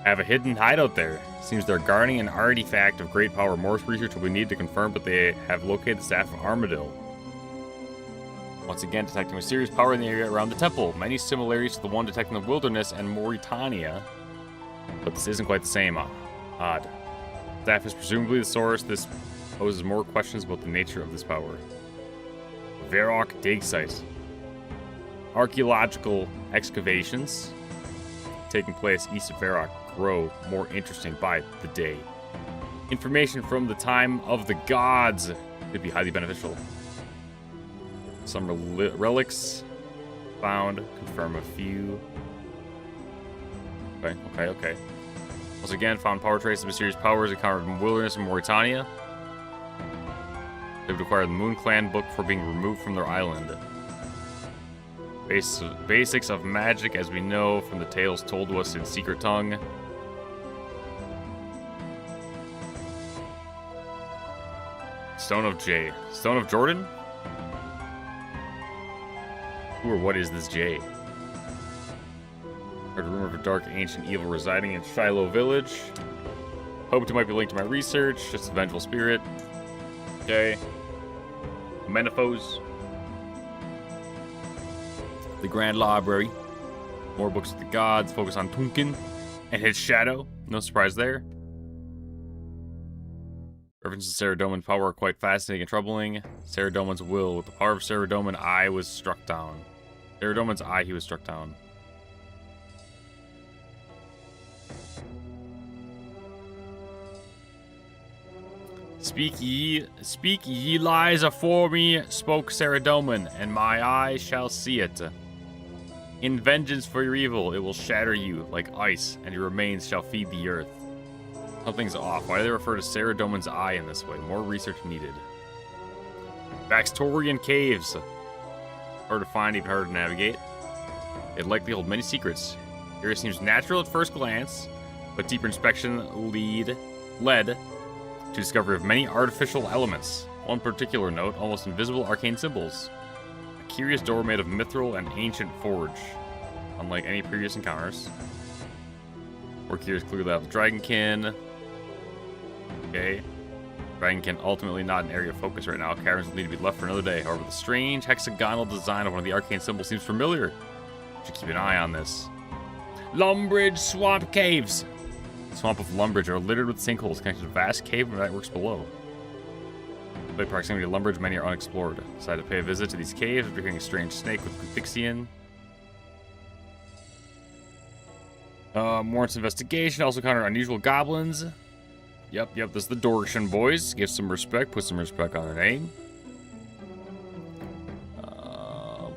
have a hidden hideout there. Seems they're guarding an artifact of great power. More research will be needed to confirm, but they have located the staff of Armadillo. Once again, detecting mysterious power in the area around the temple. Many similarities to the one detected in the wilderness and Mauritania. But this isn't quite the same. Odd. Staff is presumably the source. This poses more questions about the nature of this power. Varrock dig site. Archaeological excavations taking place east of Varrock grow more interesting by the day. Information from the time of the gods could be highly beneficial. Some relics found confirm a few. Okay. Once again, found power traces of mysterious powers encountered in wilderness in Mauritania. They would acquire the Moon Clan book for being removed from their island. Basics of magic as we know from the tales told to us in Secret Tongue. Stone of J. Stone of Jordan? Who or what is this J? Heard a rumor of a dark, ancient evil residing in Shiloh Village. Hoped it might be linked to my research. Just a vengeful spirit. Okay. Menaphos. The Grand Library. More books of the gods. Focus on Tunkin and his shadow. No surprise there. References to Saradomin's power are quite fascinating and troubling. Saradomin's will. With the power of Saradomin, I was struck down. Saradomin's eye, he was struck down. Speak ye lies afore me, spoke Saradomin, and my eye shall see it. In vengeance for your evil, it will shatter you like ice, and your remains shall feed the earth. Something's off. Why do they refer to Saradomin's eye in this way? More research needed. Baxtorian caves. Hard to find, even harder to navigate. It likely hold many secrets. The area seems natural at first glance, but deeper inspection led to discovery of many artificial elements. One particular note, almost invisible arcane symbols. A curious door made of mithril and ancient forge, unlike any previous encounters. Work here is clearly out of Dragonkin. Okay. Dragonkin ultimately not an area of focus right now. Caverns will need to be left for another day. However, the strange hexagonal design of one of the arcane symbols seems familiar. Should keep an eye on this. Lumbridge Swamp Caves. The swamp of Lumbridge are littered with sinkholes connected to vast cave networks below. By proximity to Lumbridge, many are unexplored. Decided to pay a visit to these caves after hearing a strange snake with Guthixian. Warrants investigation. Also encountered unusual goblins. Yep, this is the Dorshan boys. Give some respect. Put some respect on their name.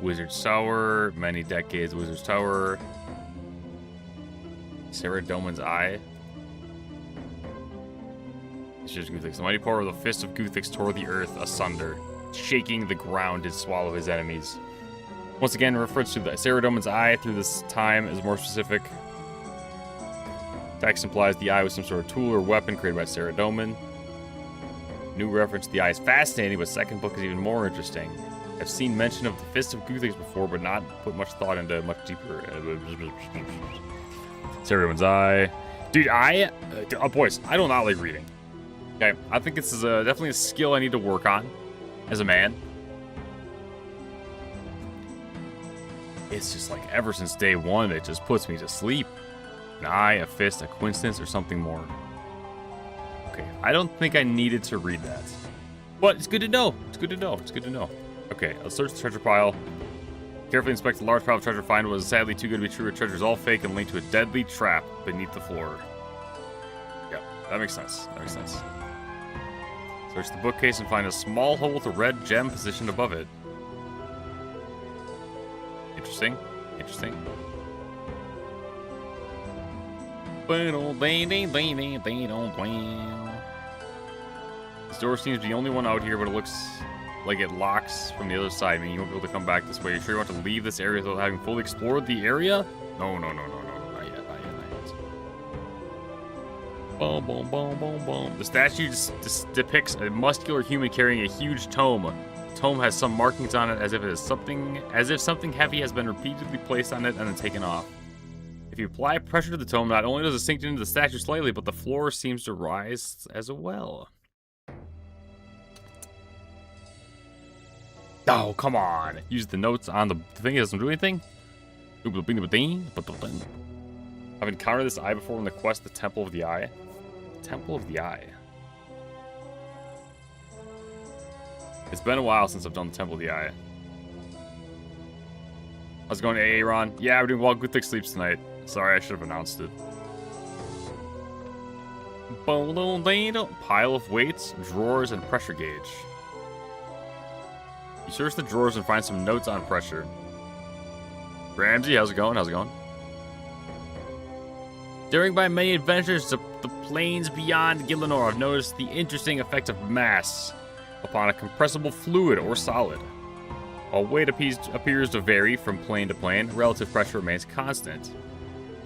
Wizard's Tower. Many decades. Wizard's Tower. Saradomin's eye. It's just Guthix. The mighty power of the fist of Guthix tore the earth asunder, shaking the ground to swallow his enemies. Once again, reference to the Saradomin's eye through this time is more specific. Text implies the eye was some sort of tool or weapon created by Saradomin. New reference to the eye is fascinating, but second book is even more interesting. I've seen mention of the Fist of Guthix before, but not put much thought into much deeper. Saradomin's eye. Dude, boys, I do not like reading. Okay, I think this is definitely a skill I need to work on as a man. It's just like ever since day one, it just puts me to sleep. An eye, a fist, a coincidence, or something more. Okay, I don't think I needed to read that. But it's good to know. It's good to know. It's good to know. Okay, let's search the treasure pile. Carefully inspect the large pile of treasure. Find what was sadly too good to be true. Treasure is all fake and linked to a deadly trap beneath the floor. Yeah, that makes sense. That makes sense. Search the bookcase and find a small hole with a red gem positioned above it. Interesting. Interesting. This door seems to be the only one out here, but it looks like it locks from the other side. I mean, you won't be able to come back this way. You sure you want to leave this area without having fully explored the area? No. Not yet. Boom, boom, boom, boom, boom. The statue just depicts a muscular human carrying a huge tome. The tome has some markings on it as if something heavy has been repeatedly placed on it and then taken off. If you apply pressure to the tome, not only does it sink into the statue slightly, but the floor seems to rise as well. Oh, come on. Use the notes on the thing. It doesn't do anything. I've encountered this eye before in the quest, the Temple of the Eye. Temple of the Eye. It's been a while since I've done the Temple of the Eye. How's it going, Aaron? Yeah, we're doing well. Guthix sleeps tonight. Sorry, I should have announced it. Pile of weights, drawers, and pressure gauge. You search the drawers and find some notes on pressure. Ramsey, how's it going? How's it going? During my many adventures to the plains beyond Gillinor, I've noticed the interesting effect of mass upon a compressible fluid or solid. While weight appears to vary from plane to plane, relative pressure remains constant.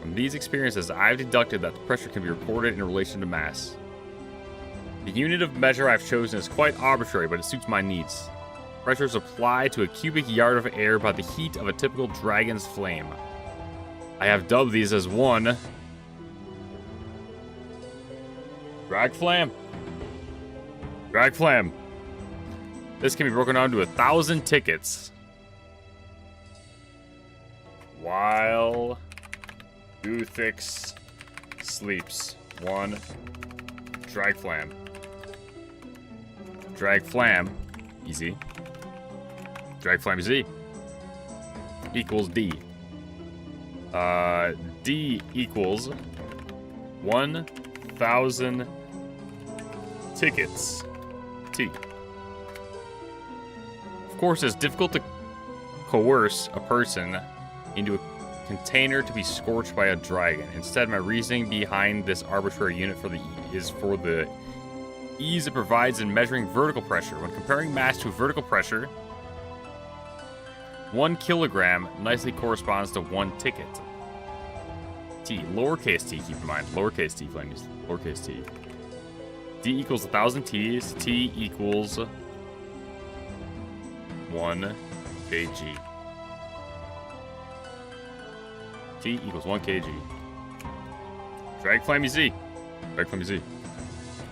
From these experiences, I've deducted that the pressure can be reported in relation to mass. The unit of measure I've chosen is quite arbitrary, but it suits my needs. Pressure is applied to a cubic yard of air by the heat of a typical dragon's flame. I have dubbed these as one drag flame. Drag flame. This can be broken down to 1,000 tickets. While Guthix sleeps. One drag flam. Drag flam. Easy. Drag flam Z equals D. D equals 1,000 tickets. T. Of course, it's difficult to coerce a person into a container to be scorched by a dragon. Instead, my reasoning behind this arbitrary unit is for the ease it provides in measuring vertical pressure. When comparing mass to vertical pressure, 1 kilogram nicely corresponds to 1 ticket. T, lowercase t, keep in mind. Lowercase t, flames. Lowercase t. D equals 1,000 T's. T equals 1 kg. T equals 1 kg. Drag Flammy Z. Drag Flammy Z.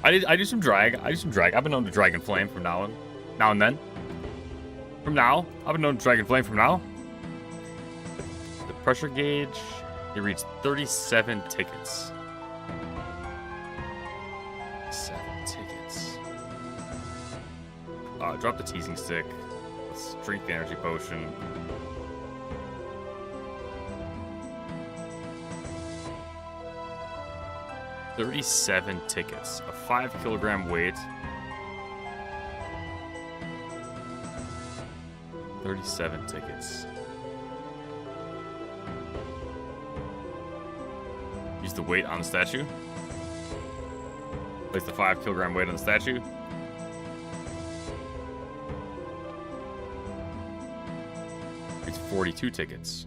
I do some drag. I've been known to drag and flame from now and then. I've been known to drag and flame from now. The pressure gauge, it reads 37 tickets. 7 tickets. Drop the teasing stick. Let's drink the energy potion. $37 tickets. A 5 kilogram weight. 37 tickets. Use the weight on the statue. Place the 5 kilogram weight on the statue. It's 42 tickets.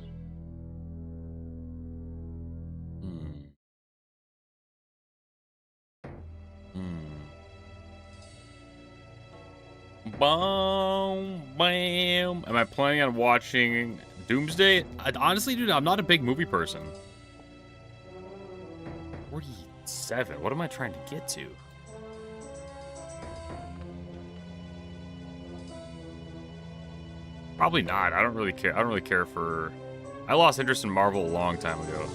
Boom, bam. Am I planning on watching Doomsday? Honestly, dude, I'm not a big movie person. 47. What am I trying to get to? Probably not. I don't really care. I don't really care for... I lost interest in Marvel a long time ago.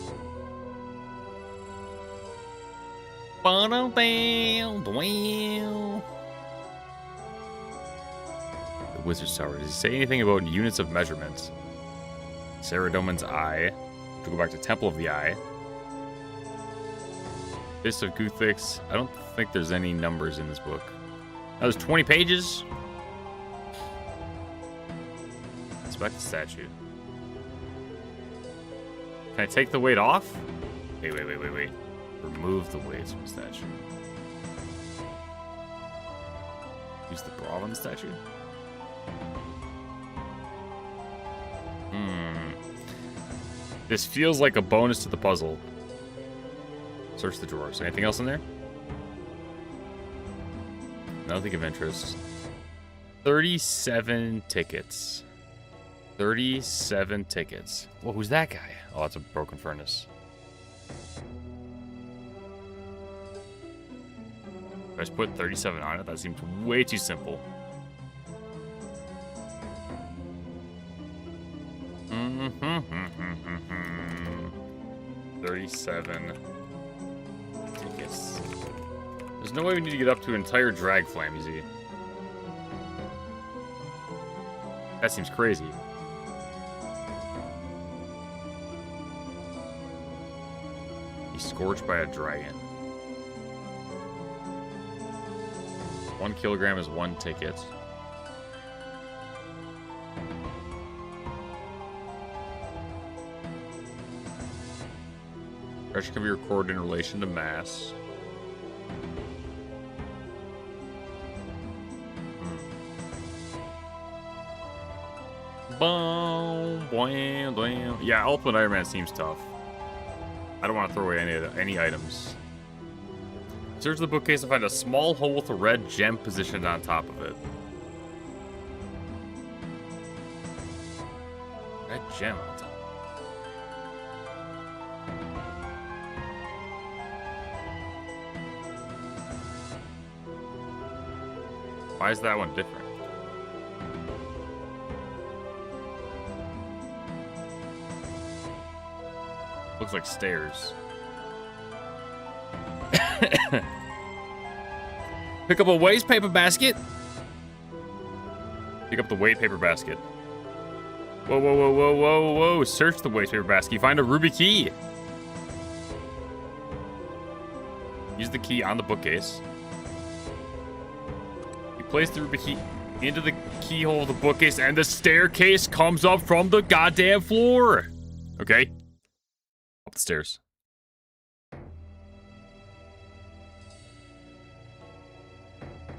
The Wizard's Tower. Does he say anything about units of measurement? Saradomin's Eye. To go back to Temple of the Eye. Fist of Guthix. I don't think there's any numbers in this book. Now, there's 20 pages. Inspect the statue. Can I take the weight off? Wait. Remove the weights from the statue. Use the bra on the statue? This feels like a bonus to the puzzle. Search the drawers. Anything else in there? Nothing of interest. 37 tickets. 37 tickets. Well, who's that guy? Oh, it's a broken furnace. I just put 37 on it. That seems way too simple. 37 tickets. There's no way we need to get up to an entire drag flamzy. That seems crazy. He's scorched by a dragon. 1 kilogram is 1 ticket. Pressure can be recorded in relation to mass. Boom, blam, blam. Yeah, Ultimate Iron Man seems tough. I don't want to throw away any items. Search the bookcase to find a small hole with a red gem positioned on top of it. Red gem on top. Why is that one different? Looks like stairs. Pick up a waste paper basket. Pick up the waste paper basket. Whoa, whoa, whoa, whoa, whoa, whoa. Search the waste paper basket. You find a ruby key. Use the key on the bookcase. You place the ruby key into the keyhole of the bookcase and the staircase comes up from the goddamn floor. Okay. Up the stairs.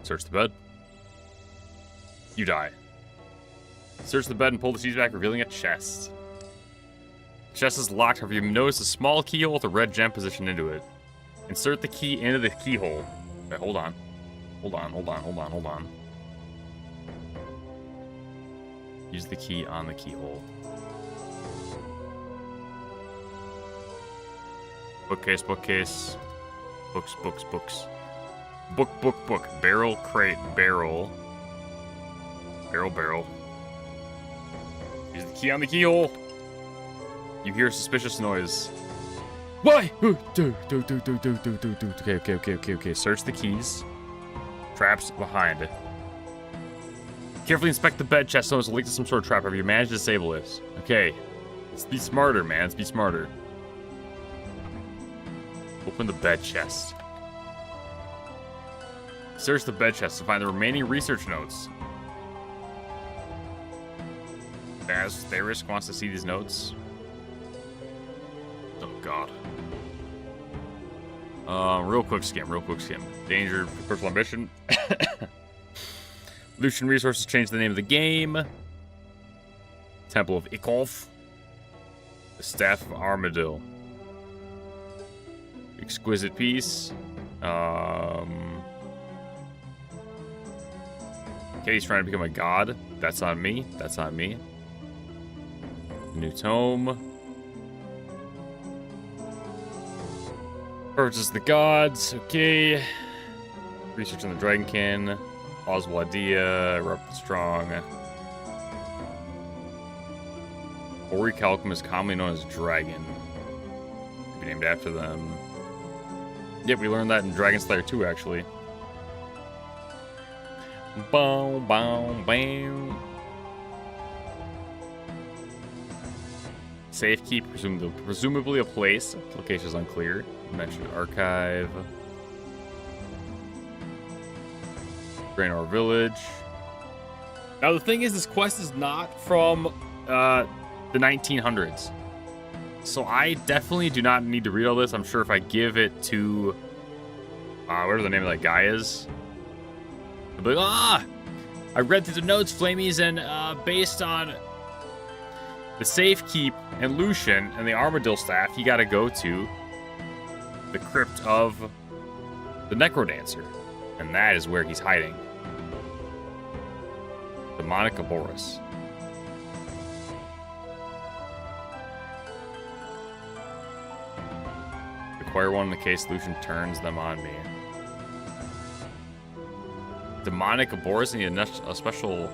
Search the bed. You die. Search the bed and pull the sheets back, revealing a chest. The chest is locked, however, you notice a small keyhole with a red gem positioned into it. Insert the key into the keyhole. Okay, hold on. Hold on, hold on, hold on, hold on. Use the key on the keyhole. Bookcase, bookcase. Books, books, books. Book, book, book. Barrel, crate, barrel. Barrel, barrel. Use the key on the keyhole. You hear a suspicious noise. Why? Okay. Search the keys. Traps behind. Carefully inspect the bed chest so it's linked to some sort of trap. Have you managed to disable this? Okay. Let's be smarter, man. Let's be smarter. Open the bed chest. Search the bed chest to find the remaining research notes. As Therisk wants to see these notes. Oh god. Real quick skim. Danger, personal ambition. Lucian resources change the name of the game. Temple of Ikov. The Staff of Armadillo. Exquisite piece. Okay, he's trying to become a god. That's on me. That's on me. New tome. Purchase the gods. Okay. Research on the Dragonkin. Oswaldia. Erupt Strong. Orichalcum is commonly known as Dragon. Be named after them. Yep, we learned that in Dragon Slayer 2, actually. Boom, boom, bam. Safe keep, presumably a place. Location is unclear. Mentioned archive. Graynor Village. Now the thing is, this quest is not from the 1900s. So I definitely do not need to read all this. I'm sure if I give it to whatever the name of that guy is, I'll be like, I read through the notes, Flamies, and based on the safe keep and Lucian and the Armadillo staff, you gotta go to the crypt of the Necrodancer. And that is where he's hiding. Demonic Aboris. Acquire one in case Lucian turns them on me. Demonic Boris need a special...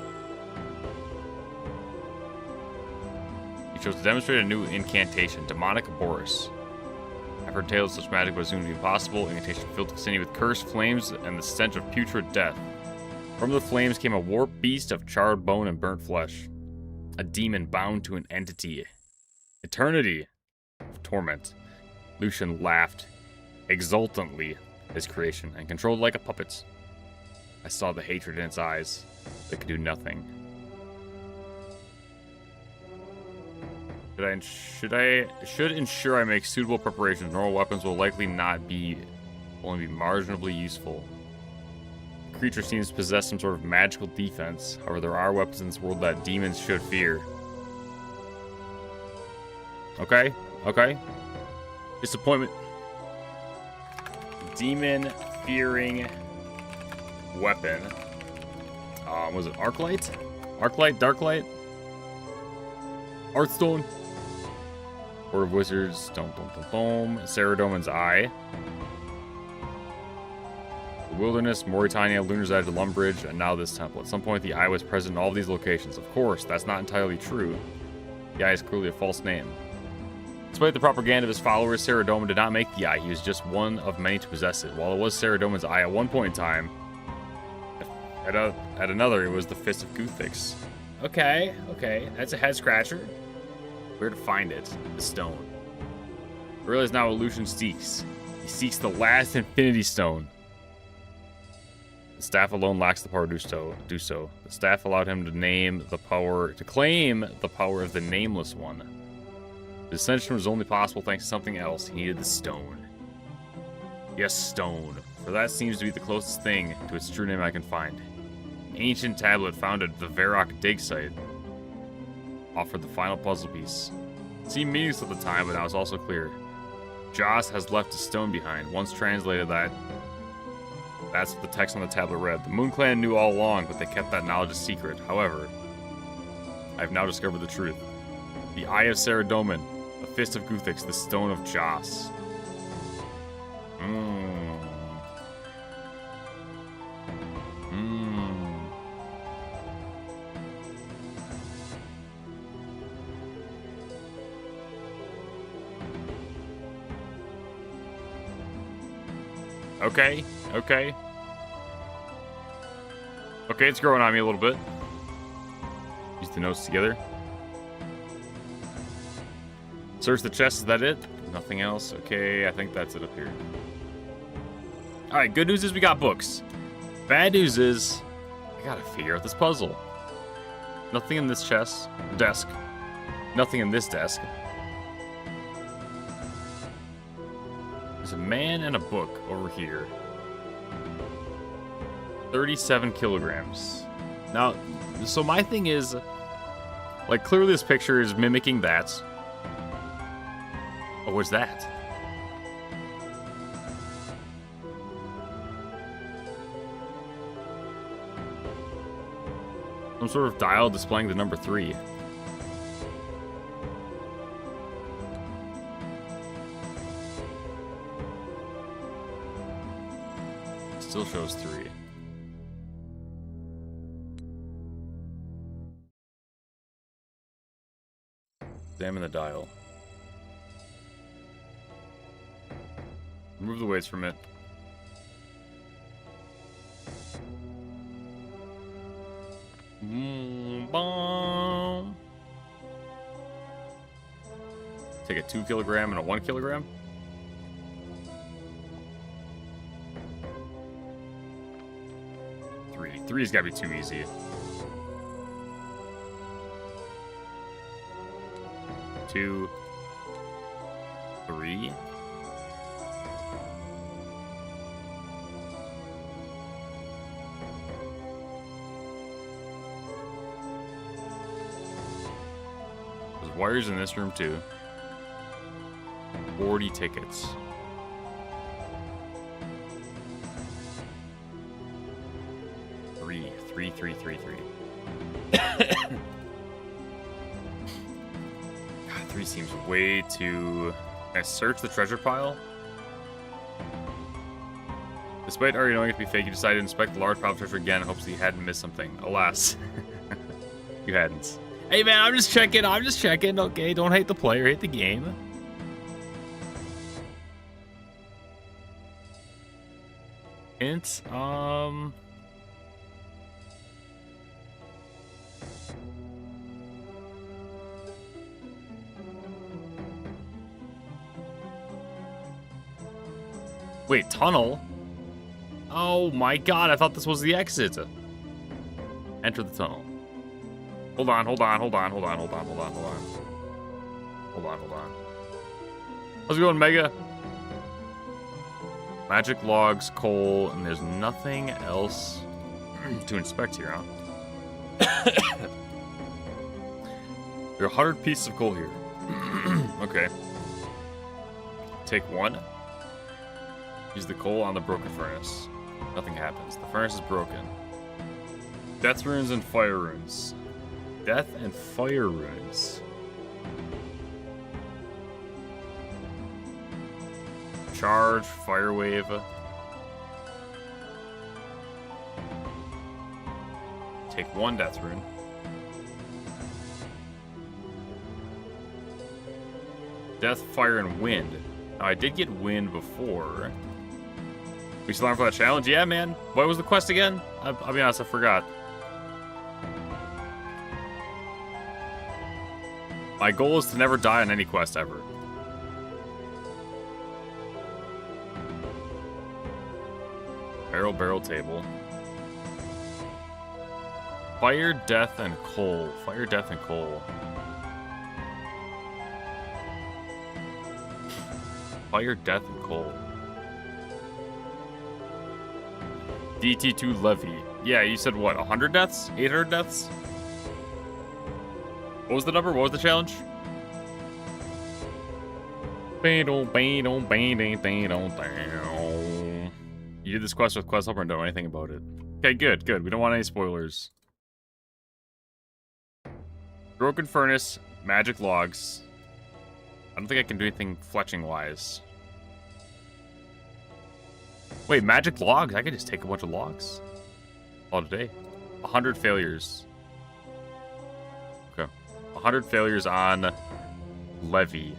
You chose to demonstrate a new incantation. Demonic Boris. I've heard tales of such magic was assumed to be possible. Incantation filled the vicinity with cursed flames and the stench of putrid death. From the flames came a warped beast of charred bone and burnt flesh. A demon bound to an entity. Eternity of torment. Lucian laughed exultantly at his creation and controlled like a puppet. I saw the hatred in its eyes, but could do nothing. Should ensure I make suitable preparations. Normal weapons will likely only be marginally useful. The creature seems to possess some sort of magical defense. However, there are weapons in this world that demons should fear. Okay. Disappointment. Demon fearing weapon. Was it Arclight? Arclight? Darklight? Hearthstone? Horde of Wizards. Saradomin's Eye. The Wilderness, Mauritania, Lunar's Edge, Lumbridge, and now this temple. At some point, the Eye was present in all of these locations. Of course, that's not entirely true. The Eye is clearly a false name. Despite the propaganda of his followers, Saradomin did not make the Eye. He was just one of many to possess it. While it was Saradomin's Eye at one point in time, at another, it was the Fist of Guthix. Okay. That's a head scratcher. Where to find it? The stone. I realize now what Lucian seeks. He seeks the last Infinity Stone. The staff alone lacks the power to do so. The staff allowed him to claim the power of the Nameless One. The ascension was only possible thanks to something else. He needed the stone. Yes, stone. For that seems to be the closest thing to its true name I can find. An ancient tablet found at the Varrock dig site offered the final puzzle piece. It seemed meaningless at the time, but now it's also clear. Joss has left a stone behind. Once translated that's what the text on the tablet read. The Moon Clan knew all along, but they kept that knowledge a secret. However, I have now discovered the truth. The Eye of Saradomin, the Fist of Guthix, the Stone of Joss. Okay. Okay, it's growing on me a little bit. Use the notes together. Search the chest, is that it? Nothing else? Okay, I think that's it up here. Alright, good news is we got books. Bad news is I gotta figure out this puzzle. Nothing in this desk. Nothing in this desk. There's a man and a book over here. 37 kilograms. Now, so my thing is, like, clearly this picture is mimicking that. Oh, what's that? Some sort of dial displaying the number 3. Still shows 3. Examine the dial. Remove the weights from it. Bomb. Take a 2 kilogram and a 1 kilogram. Three's gotta be too easy. 2, 3. There's wires in this room too. 40 tickets. Three. God, 3 seems way too... Can I search the treasure pile? Despite already knowing it to be fake, you decided to inspect the large pop treasure again in hopes that you hadn't missed something. Alas, you hadn't. Hey man, I'm just checking. Okay, don't hate the player, hate the game. Hint, wait, tunnel? Oh my god, I thought this was the exit. Enter the tunnel. Hold on. How's it going, Mega? Magic logs, coal, and there's nothing else to inspect here, huh? There are 100 pieces of coal here. Okay. Take one. Use the coal on the broken furnace. Nothing happens. The furnace is broken. Death runes and fire runes. Death and fire runes. Charge, fire wave. Take one death rune. Death, fire, and wind. Now, I did get wind before. We still on for that challenge? Yeah, man. What was the quest again? I'll be honest, I forgot. My goal is to never die on any quest ever. Barrel table. Fire, death, and coal. Fire, death, and coal. Fire, death, and coal. DT2 levy. Yeah, you said what? 100 deaths? 800 deaths? What was the number? What was the challenge? You did this quest with Quest Helper and don't know anything about it. Okay, good. We don't want any spoilers. Broken furnace, magic logs. I don't think I can do anything fletching-wise. Wait, magic logs? I could just take a bunch of logs. All today. 100 failures. Okay. 100 failures on levy.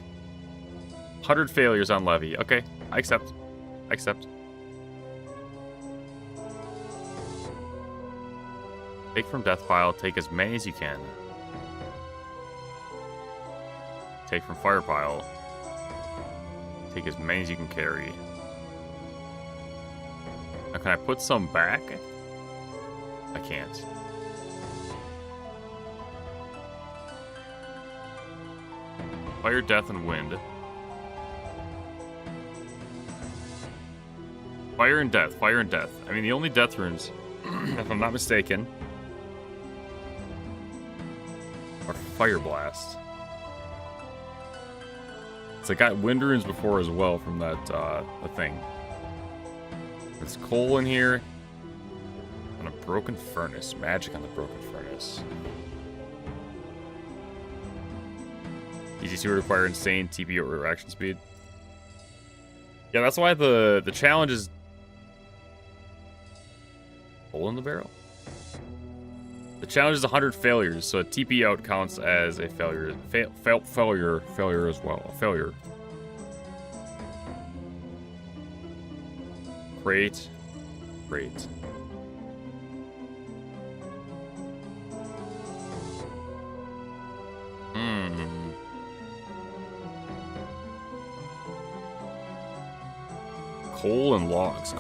100 failures on levy. Okay, I accept. Take from death pile. Take as many as you can. Take from fire pile. Take as many as you can carry. Now, can I put some back? I can't. Fire, death, and wind. Fire and death. I mean, the only death runes, if I'm not mistaken, are fire blast. So I got wind runes before as well from that the thing. There's coal in here. On a broken furnace. Magic on the broken furnace. EG2 require insane TP or reaction speed. Yeah, that's why the challenge is hole in the barrel. The challenge is 100 failures, so a TP out counts as a failure. Failure as well. A failure. Great. Coal and logs.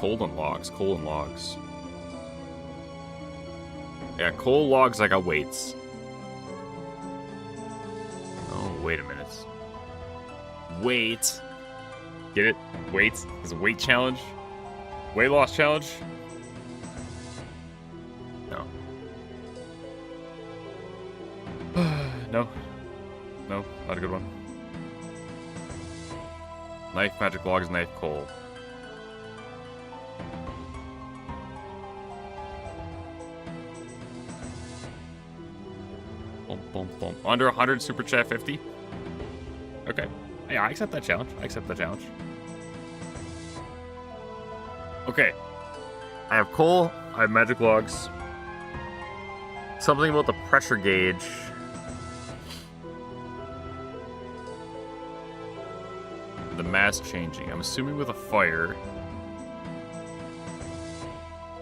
Yeah, coal logs, I got weights. Oh, wait a minute. Wait. Get it? Weights? It's a weight challenge? Weight loss challenge? No. No, not a good one. Knife, magic logs, knife, coal. Boom. Under 100 super chat 50. Okay. Yeah, I accept that challenge. Okay. I have coal. I have magic logs. Something about the pressure gauge. The mass changing. I'm assuming with a fire,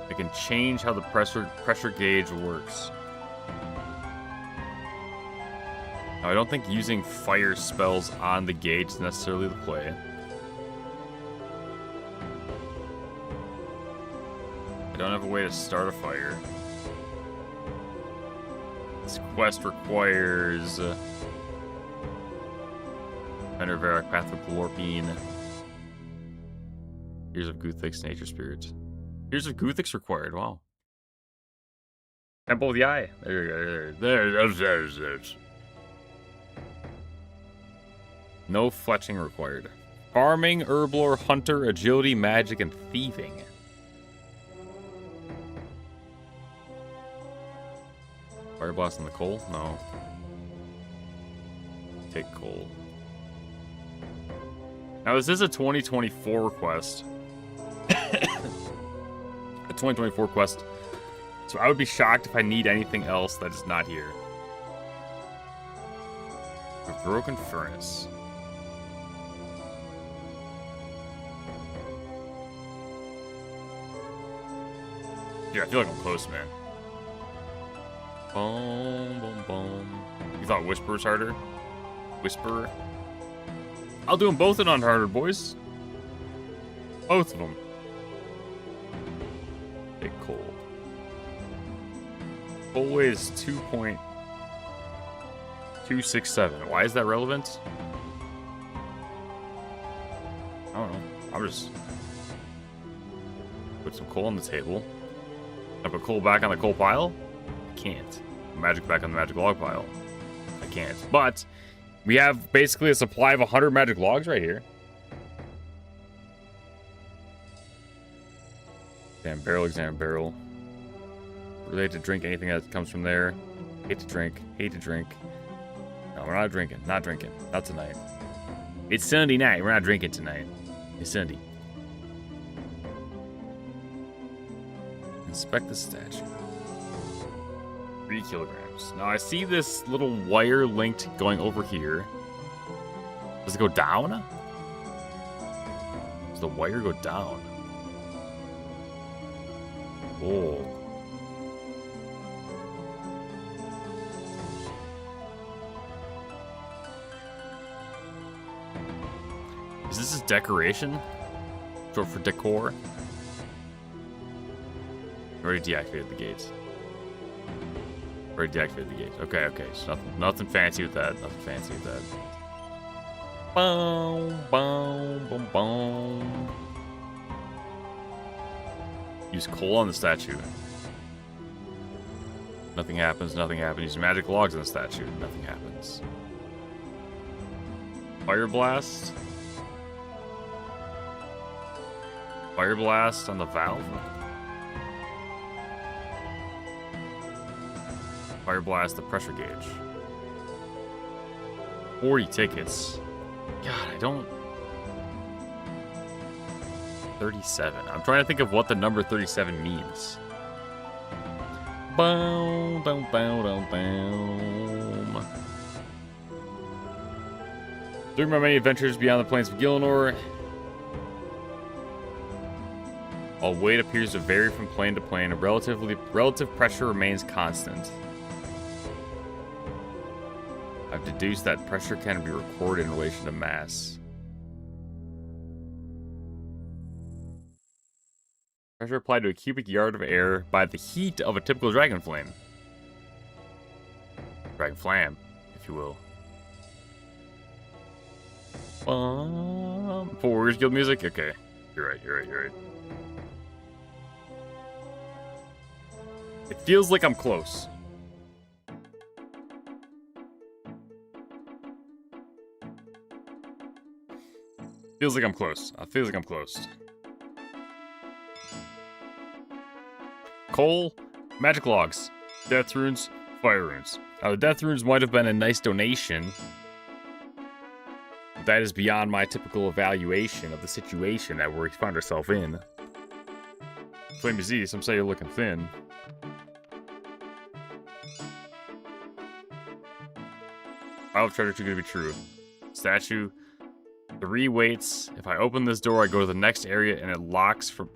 I can change how the pressure gauge works. Now, I don't think using fire spells on the gauge is necessarily the play. I don't have a way to start a fire. This quest requires Veneraveric Path of Glorpine. Tears of Guthix, Nature Spirit. Tears of Guthix required, wow. Temple of the Eye. There you go. There's. No fletching required. Farming, herblore, hunter, agility, magic, and thieving. Fire blast on the coal? No. Take coal. Now, this is a 2024 quest. A 2024 quest. So I would be shocked if I need anything else that is not here. A broken furnace. Dude, I feel like I'm close, man. Boom, boom, boom. You thought Whisperer's harder? Whisperer? I'll do them both and on harder, boys. Both of them. Big coal. Coal weighs 2.267. Why is that relevant? I don't know. I'm just put some coal on the table. I put coal back on the coal pile? I can't. Magic back on the magic log pile. I can't. But we have basically a supply of 100 magic logs right here. Examine barrel, examine barrel. Related to drink anything that comes from there. Hate to drink, hate to drink. No, we're not drinking. Not drinking. Not tonight. It's Sunday night. We're not drinking tonight. It's Sunday. Inspect the statue. 3 kilograms. Now I see this little wire linked going over here. Does it go down? Does the wire go down? Oh. Is this his decoration? Short for decor? Already deactivated the gates. Already deactivated the gates. Okay, okay. So nothing fancy with that. Nothing fancy with that. Boom, boom, boom, boom. Use coal on the statue. Nothing happens, nothing happens. Use magic logs on the statue. Nothing happens. Fire blast. Fire blast on the valve. Fire blast the pressure gauge. 40 tickets. God, I don't... 37. I'm trying to think of what the number 37 means. Boom, boom, boom, boom, boom. During my many adventures beyond the plains of Gielinor, while weight appears to vary from plane to plane, relative pressure remains constant. I've deduced that pressure can be recorded in relation to mass. Pressure applied to a cubic yard of air by the heat of a typical dragon flame. Dragon flam, if you will. For Warriors Guild music? Okay. You're right, you're right, you're right. It feels like I'm close. Feels like I'm close. Feels like I'm close. Coal, magic logs, death runes, fire runes. Now the death runes might have been a nice donation. But that is beyond my typical evaluation of the situation that we found ourselves in. Flamey Z, some say you're looking thin. Pile of treasure too good to be true. Statue. 3 waits. If I open this door, I go to the next area and it locks from...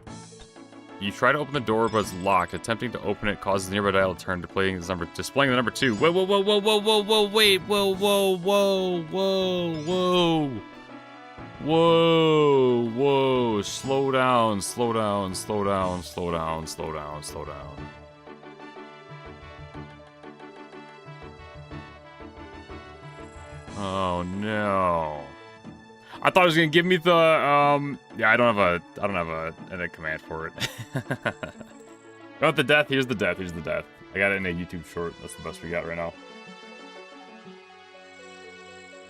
You try to open the door, but it's locked. Attempting to open it causes the nearby dial to turn, displaying the number 2. Whoa, whoa, whoa, whoa, whoa, whoa, whoa, wait, whoa, whoa, whoa, whoa, whoa. Whoa, whoa, slow down, slow down, slow down, slow down, slow down, slow down. Oh no. I thought it was gonna give me the yeah, I don't have a command for it. You want the death? Here's the death, here's the death. I got it in a YouTube short. That's the best we got right now.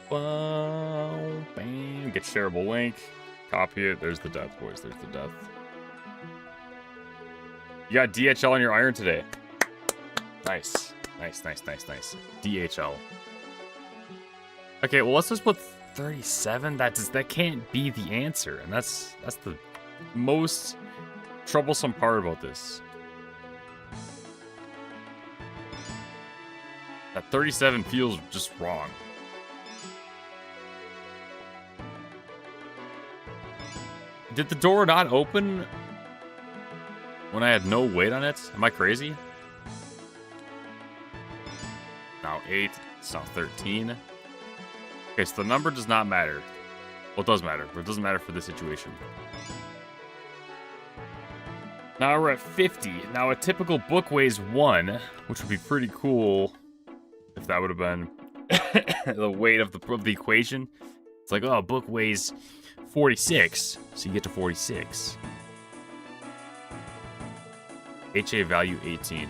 Wow, bam, get shareable link. Copy it. There's the death, boys. There's the death. You got DHL on your iron today. Nice. Nice, nice, nice, nice. DHL. Okay, well let's just put 37. That can't be the answer, and that's the most troublesome part about this. That 37 feels just wrong. Did the door not open when I had no weight on it? Am I crazy? Now 8, it's now 13. Okay, so the number does not matter. Well, it does matter, but it doesn't matter for this situation. Now we're at 50. Now a typical book weighs 1, which would be pretty cool if that would have been the weight of the equation. It's like, oh, a book weighs 46, so you get to 46. HA value 18.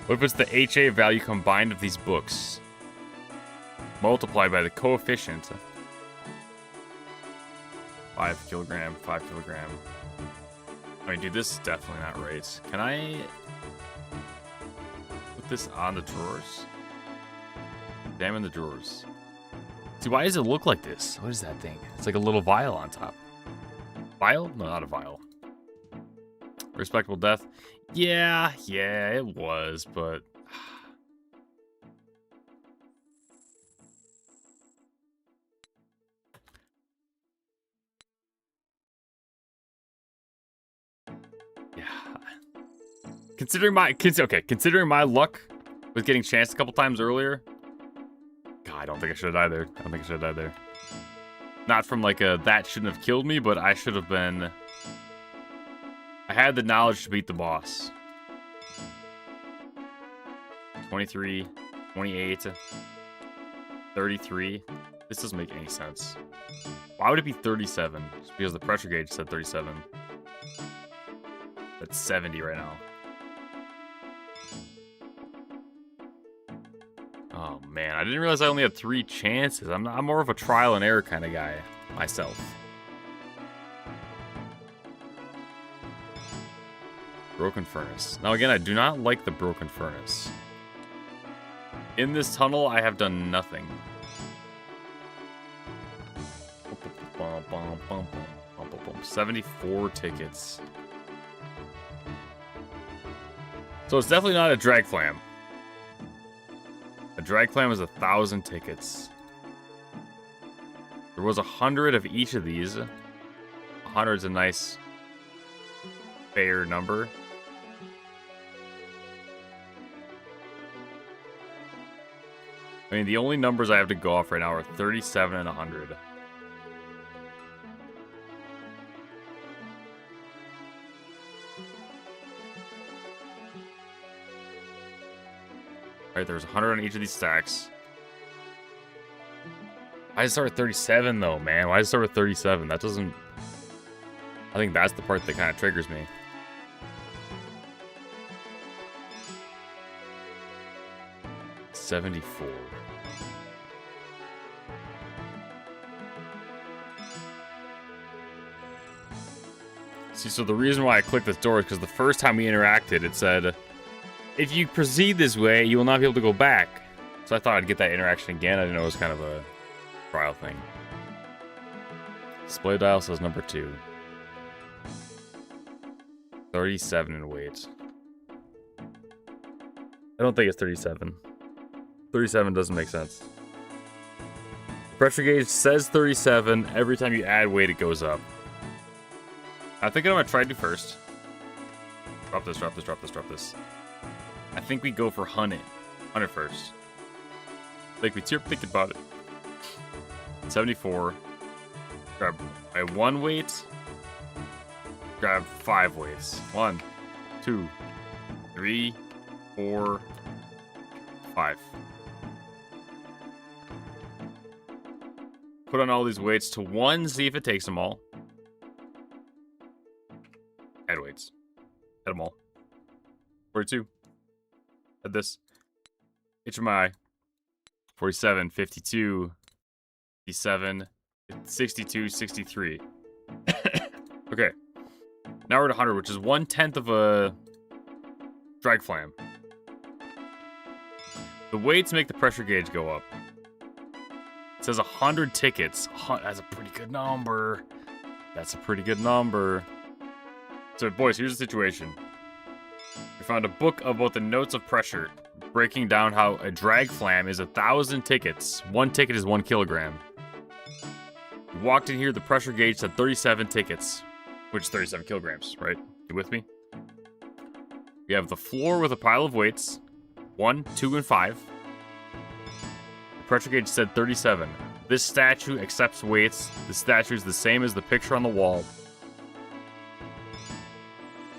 What if it's the HA value combined of these books multiplied by the coefficient? 5 kilogram, 5 kilogram. I mean, dude, this is definitely not right. Can I put this on the drawers? Examine the drawers. See, why does it look like this? What is that thing? It's like a little vial on top. Vial? No, not a vial. Respectable death? Yeah, it was, but... yeah. Considering my luck with getting chanced a couple times earlier... God, I don't think I should have died there. I don't think I should have died there. Not from like a that shouldn't have killed me, but I should have been... I had the knowledge to beat the boss. 23, 28, 33. This doesn't make any sense. Why would it be 37? Just because the pressure gauge said 37. That's 70 right now. Oh man, I didn't realize I only had 3 chances. I'm more of a trial and error kind of guy myself. Broken furnace. Now again, I do not like the broken furnace. In this tunnel, I have done nothing. 74 tickets. So it's definitely not a drag flam. A drag flam is 1,000 tickets. There was 100 of each of these. 100 is a nice, fair number. I mean, the only numbers I have to go off right now are 37 and 100. Alright, there's 100 on each of these stacks. Why did it start with 37 though, man? Why did it start with 37? That doesn't... I think that's the part that kind of triggers me. $74. See, so the reason why I clicked this door is because the first time we interacted, it said, if you proceed this way, you will not be able to go back. So I thought I'd get that interaction again. I didn't know it was kind of a trial thing. Display dial says number 2. 37 in weight. I don't think it's 37. 37 doesn't make sense. Pressure gauge says 37. Every time you add weight, it goes up. I think I'm gonna try to do first. Drop this, drop this, drop this, drop this. I think we go for 100. 100 first. Like we thinking about it. 74. Grab my 1 weight. Grab 5 weights. 1, 2, 3, 4, 5. Put on all these weights to 1, see if it takes them all. Add weights. Add them all. 42. Add this. HMI. 47, 52, 57, 62, 63. Okay. Now we're at 100, which is 1/10 of a drag flam. The weights make the pressure gauge go up. It says 100 tickets. That's a pretty good number. That's a pretty good number. So, boys, here's the situation. We found a book about the notes of pressure, breaking down how a drag flam is 1,000 tickets. 1 ticket is 1 kilogram. We walked in here, the pressure gauge said 37 tickets, which is 37 kilograms, right? You with me? We have the floor with a pile of weights, 1, 2, and 5. The pressure gauge said 37. This statue accepts weights. The statue is the same as the picture on the wall.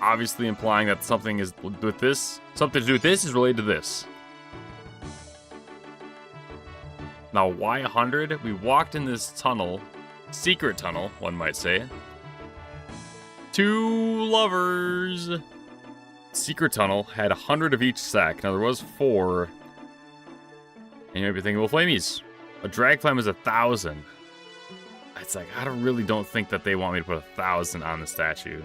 Obviously implying that something is with this. Something to do with this is related to this. Now, why 100? We walked in this tunnel. Secret tunnel, one might say. 2 lovers. Secret tunnel had 100 of each sack. Now, there was 4. And you might be thinking, well, flamies. A drag flam is 1,000. It's like, I don't think that they want me to put 1,000 on the statue.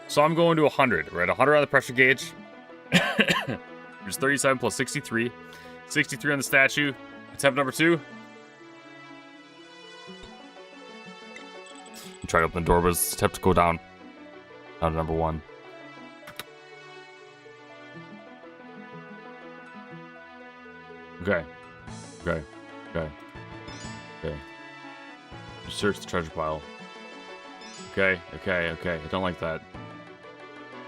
So I'm going to 100. We're at 100 on the pressure gauge. There's 37 plus 63. 63 on the statue. Attempt number 2. I'm trying to open the door, but it's attempt to go down. Down to number 1. Okay. Okay. Okay. Okay. Search the treasure pile. Okay. Okay. Okay. I don't like that.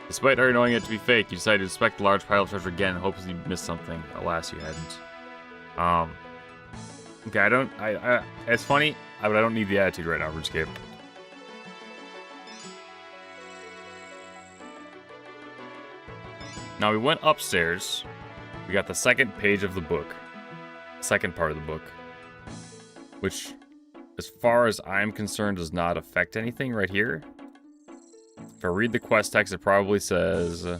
Despite her knowing it to be fake, you decided to inspect the large pile of treasure again and hopes you missed something. Alas, you hadn't. Okay, it's funny, but I don't need the attitude right now, Runescape. Now, we went upstairs. We got the second page of the book. Second part of the book. Which, as far as I'm concerned, does not affect anything right here. If I read the quest text, it probably says I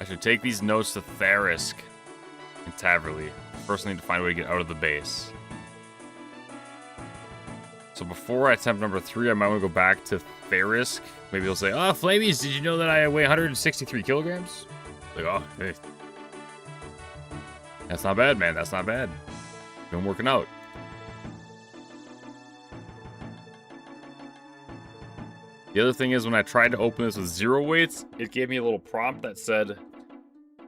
should take these notes to Tharisk in Taverley. First, I need to find a way to get out of the base. So before I attempt number 3, I might want to go back to Tharisk. Maybe he'll say, "Oh, Flamies, did you know that I weigh 163 kilograms?" Like, oh, hey. That's not bad, man. That's not bad. Been working out. The other thing is, when I tried to open this with 0 weights, it gave me a little prompt that said,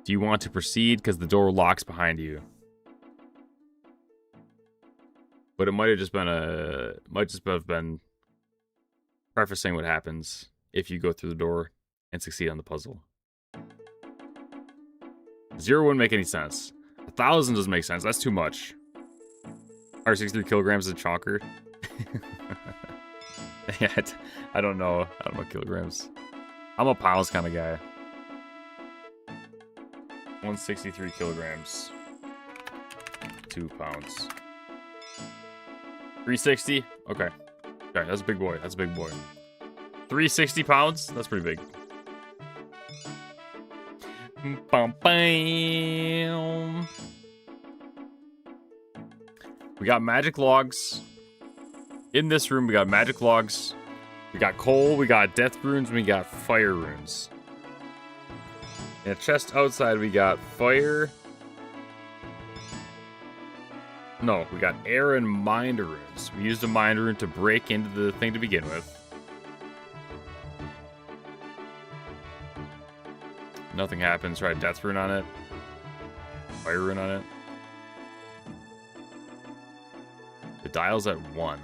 "Do you want to proceed? Because the door locks behind you." But it might have just been prefacing what happens if you go through the door and succeed on the puzzle. 0 wouldn't make any sense. 1,000 doesn't make sense. That's too much. 163 kilograms is a chonker. Yeah, I don't know. I don't know kilograms. I'm a pounds kind of guy. 163 kilograms. 2 pounds. 360? Okay. Okay, that's a big boy. That's a big boy. 360 pounds? That's pretty big. Bam. We got magic logs. In this room, we got magic logs. We got coal, we got death runes, we got fire runes. In a chest outside, we got fire. No, we got air and mind runes. We used a mind rune to break into the thing to begin with. Nothing happens. Try a death rune on it. Fire rune on it. The dial's at 1.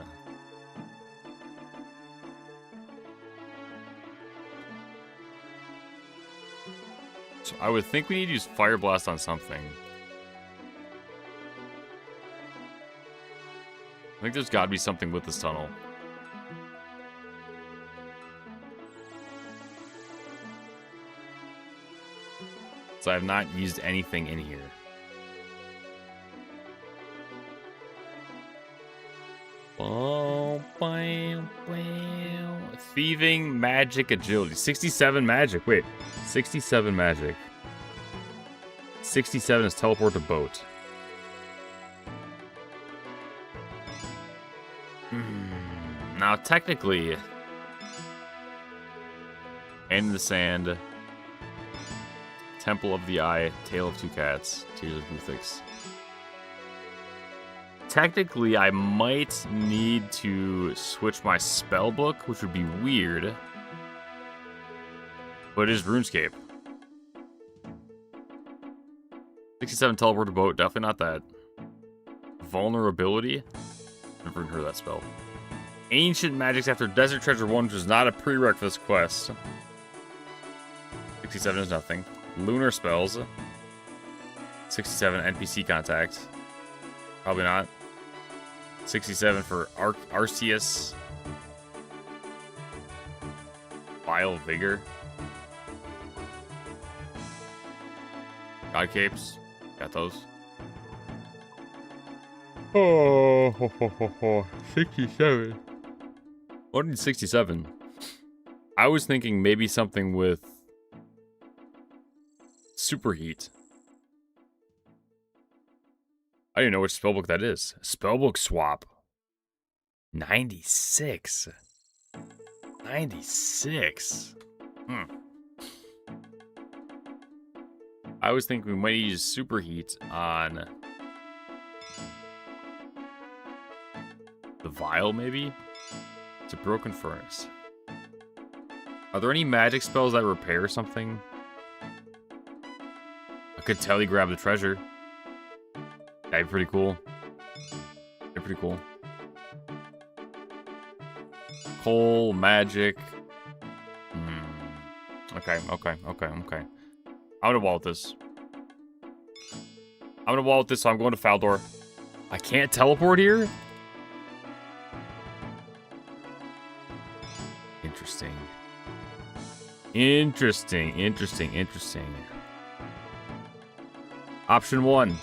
So I would think we need to use Fire Blast on something. I think there's got to be something with this tunnel. So I have not used anything in here. Thieving, magic, agility. 67 magic. Wait. 67 magic. 67 is teleport to boat. Now, technically, Hand in the Sand, Temple of the Eye, Tale of Two Cats, Tears of Guthix. Technically, I might need to switch my spell book, which would be weird. But it is RuneScape. 67 teleport to boat, definitely not that. Vulnerability? Never even heard of that spell. Ancient magics after Desert Treasure 1, which is not a prereq for this quest. 67 is nothing. Lunar spells. 67 NPC contact. Probably not. 67 for Arceus. Vile Vigor. God Capes. Got those. Oh, 67. What did 67? I was thinking maybe something with Superheat. I don't even know which spellbook that is. Spellbook swap. 96. 96. I was thinking we might use Superheat on the Vial, maybe? It's a Broken Furnace. Are there any magic spells that repair something? I could telegrab the treasure. That'd be pretty cool. That'd be pretty cool. Coal, magic. Okay. I'm gonna wall with this. So I'm going to Faldor. I can't teleport here? Interesting. Option 1.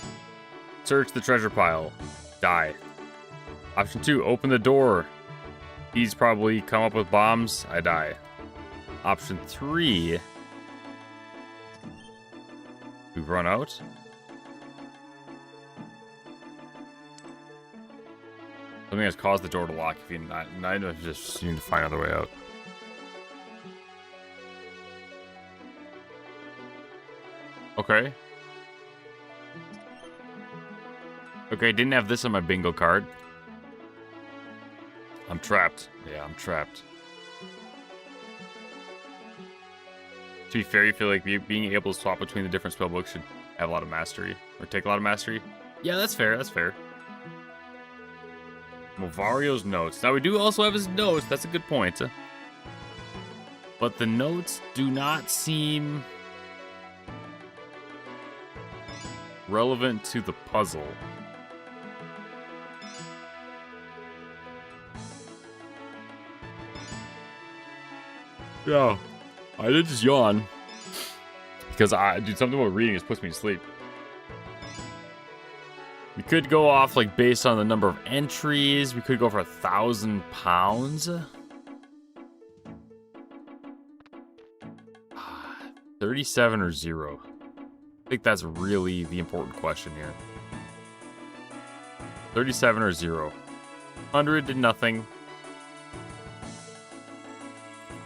Search the treasure pile. Die. Option 2. Open the door. He's probably come up with bombs. I die. Option 3. We've run out. Something has caused the door to lock. If you not just you need to find another way out. Okay. Okay, didn't have this on my bingo card. I'm trapped. Yeah, I'm trapped. To be fair, you feel like being able to swap between the different spellbooks should have a lot of mastery. Or take a lot of mastery. Yeah, that's fair, that's fair. Movario's notes. Now, we do also have his notes. That's a good point. But the notes do not seem relevant to the puzzle. Yeah, I did just yawn. Because something about reading just puts me to sleep. We could go off, like, based on the number of entries. We could go for 1,000 pounds. 37 or 0. I think that's really the important question here. 37 or 0. 100 did nothing.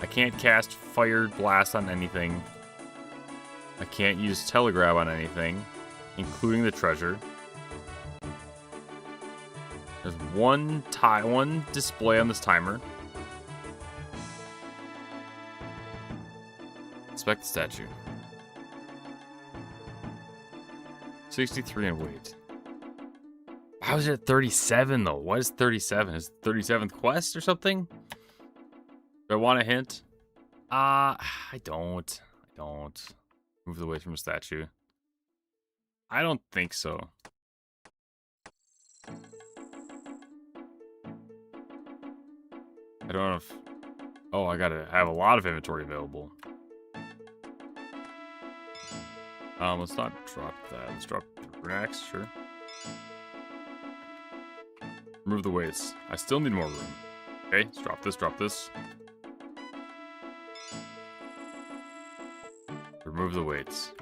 I can't cast Fire Blast on anything. I can't use Telegrab on anything, including the treasure. one display on this timer. Inspect the statue. 63 in weight. How is it at 37 though? What is 37? Is it 37th quest or something? Do I want a hint? I don't. Move away from the statue. I don't think so. I don't know if... Oh, I gotta have a lot of inventory available. Let's not drop that. Let's drop Runex, sure. Remove the weights. I still need more room. Okay, let's drop this. Remove the weights.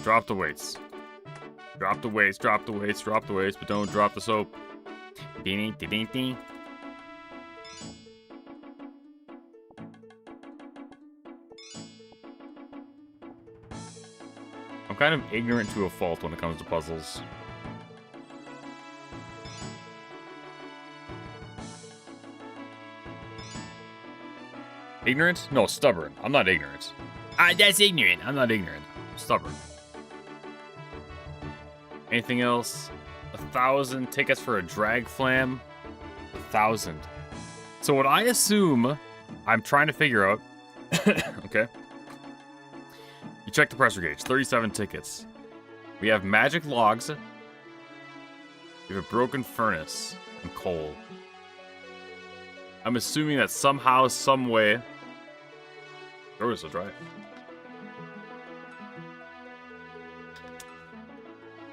Drop the weights. Drop the weights, but don't drop the soap. Ding, ding, ding, ding. I'm kind of ignorant to a fault when it comes to puzzles. Ignorant? No, stubborn. I'm not ignorant. That's ignorant. I'm not ignorant. I'm stubborn. Anything else? 1,000 tickets for a drag flam. 1,000. So what I assume, I'm trying to figure out. Okay. You check the pressure gauge. 37 tickets. We have magic logs. We have a broken furnace and coal. I'm assuming that somehow, some way. Oh, this is right.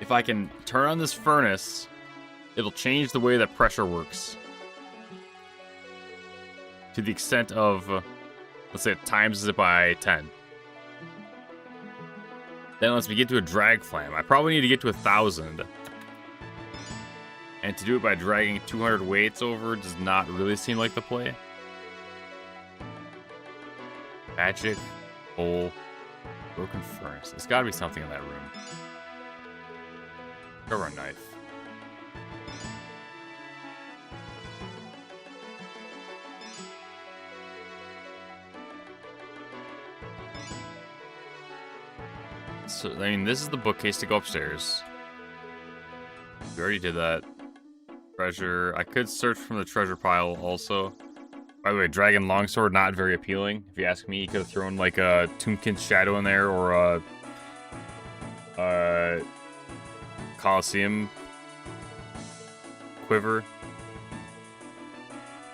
If I can turn on this furnace, it'll change the way that pressure works. To the extent of, let's say it times it by 10. Then once we get to a drag flam, I probably need to get to 1,000. And to do it by dragging 200 weights over does not really seem like the play. Magic, hole, broken furnace. There's gotta be something in that room. Cover a knife. So, I mean, this is the bookcase to go upstairs. We already did that. Treasure. I could search from the treasure pile also. By the way, Dragon Longsword, not very appealing. If you ask me, you could have thrown like a Tombkin's Shadow in there or a Colosseum Quiver.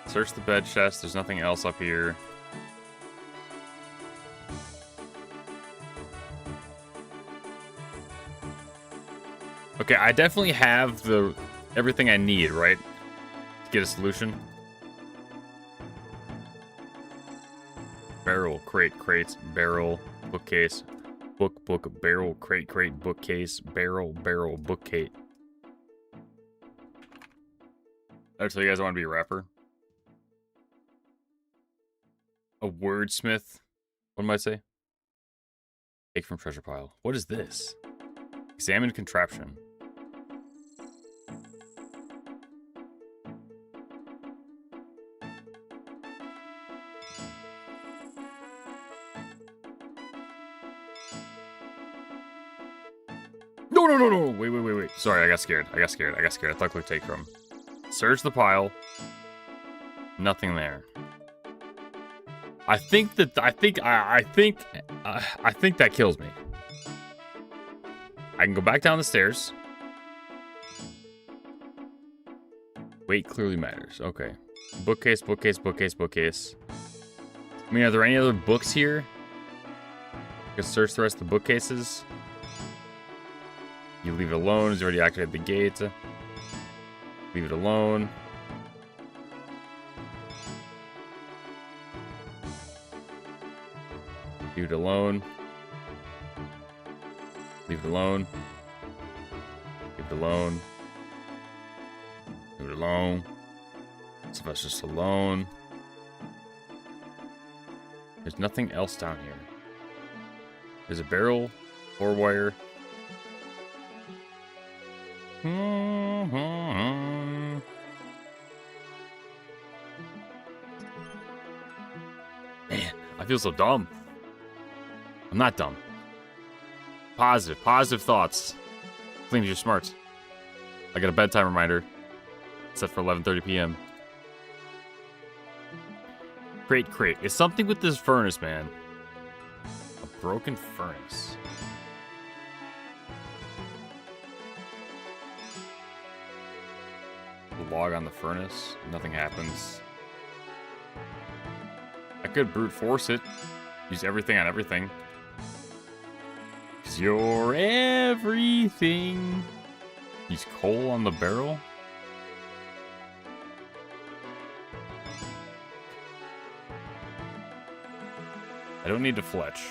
Search the bed chest. There's nothing else up here. Okay, I definitely have everything I need, right? To get a solution. Barrel, crate, barrel, bookcase, book, barrel, crate, bookcase, barrel, bookcase. I tell you guys I want to be a rapper. A wordsmith. What am I say? Take from treasure pile. What is this? Examine contraption. No. Wait. Sorry, I got scared. I thought click take from. Search the pile. Nothing there. I think that kills me. I can go back down the stairs. Weight clearly matters. Okay. Bookcase. I mean, are there any other books here? I can search the rest of the bookcases. You leave it alone. He's already activated the gate. Leave it alone. Leave it alone. Leave it alone. Leave it alone. Leave it alone. So that's just alone. There's nothing else down here. There's a barrel, 4-wire. I feel so dumb. I'm not dumb. Positive thoughts. Claims you're smart. I got a bedtime reminder set for 11:30 p.m. Crate. It's something with this furnace, man. A broken furnace. Log on the furnace. Nothing happens. I could brute force it. Use everything on everything. 'Cause you're everything. Use coal on the barrel. I don't need to fletch.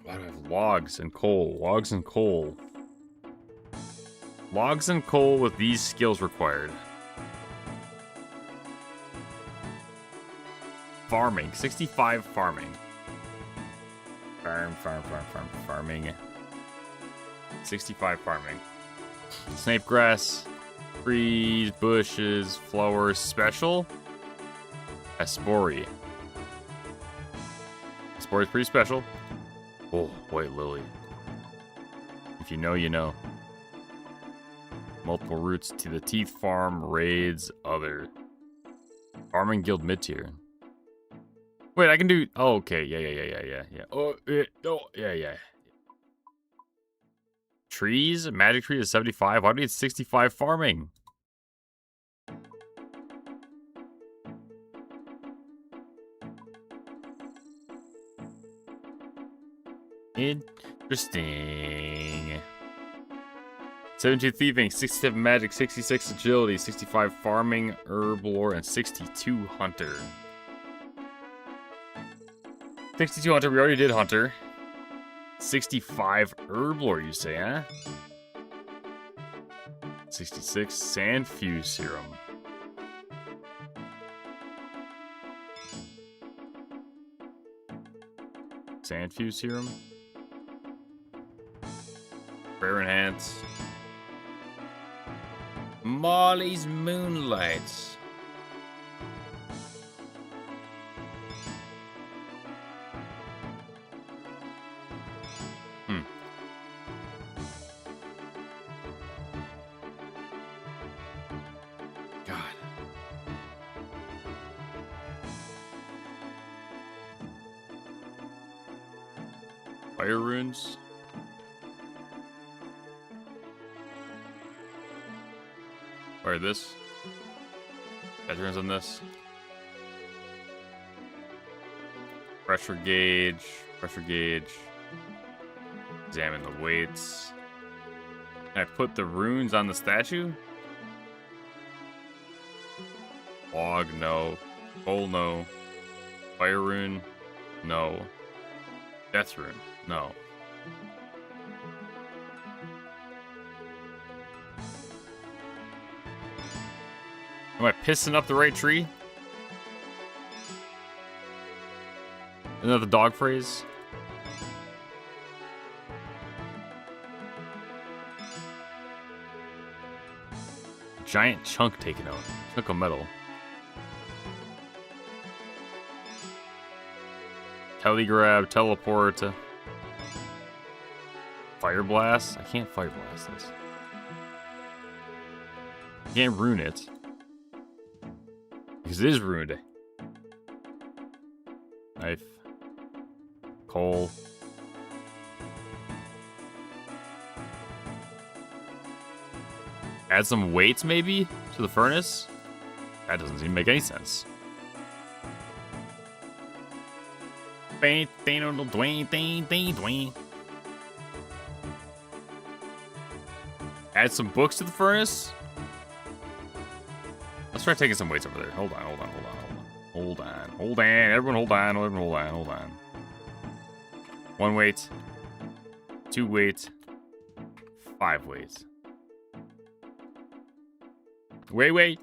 Why do I have logs and coal? Logs and coal. Logs and coal with these skills required. Farming. 65 farming. Farming. 65 farming. Snape grass. Trees, bushes, flowers, special. Aspori. Aspori is pretty special. Oh, white lily. If you know, you know. Multiple routes to the Teeth Farm, raids, other. Farming Guild mid-tier. Wait, I can do... Oh, okay. Yeah. Oh, yeah. Trees? Magic tree is 75. Why do we need 65 farming? Interesting. 72 thieving, 67 magic, 66 agility, 65 farming, herb lore, and 62 hunter. 62 hunter, we already did hunter. 65 herb lore, you say, huh? 66 sand fuse serum. Sand fuse serum. Prayer enhance. Molly's Moonlight. God. Fire runes. Or this. Veterans on this. Pressure gauge. Examine the weights. Can I put the runes on the statue? Log, no. Coal, no. Fire rune, no. Death rune, no. Am I pissing up the right tree? Isn't that the dog phrase? Giant chunk taken out. Chunk of metal. Telegrab, teleport. Fire blast? I can't fire blast this. I can't rune it. Because it is ruined. Knife. Coal. Add some weights, maybe, to the furnace? That doesn't even make any sense. Add some books to the furnace? Let's try taking some weights over there. Hold on. Everyone hold on. 1 weight. 2 weight. 5 weights. Wait.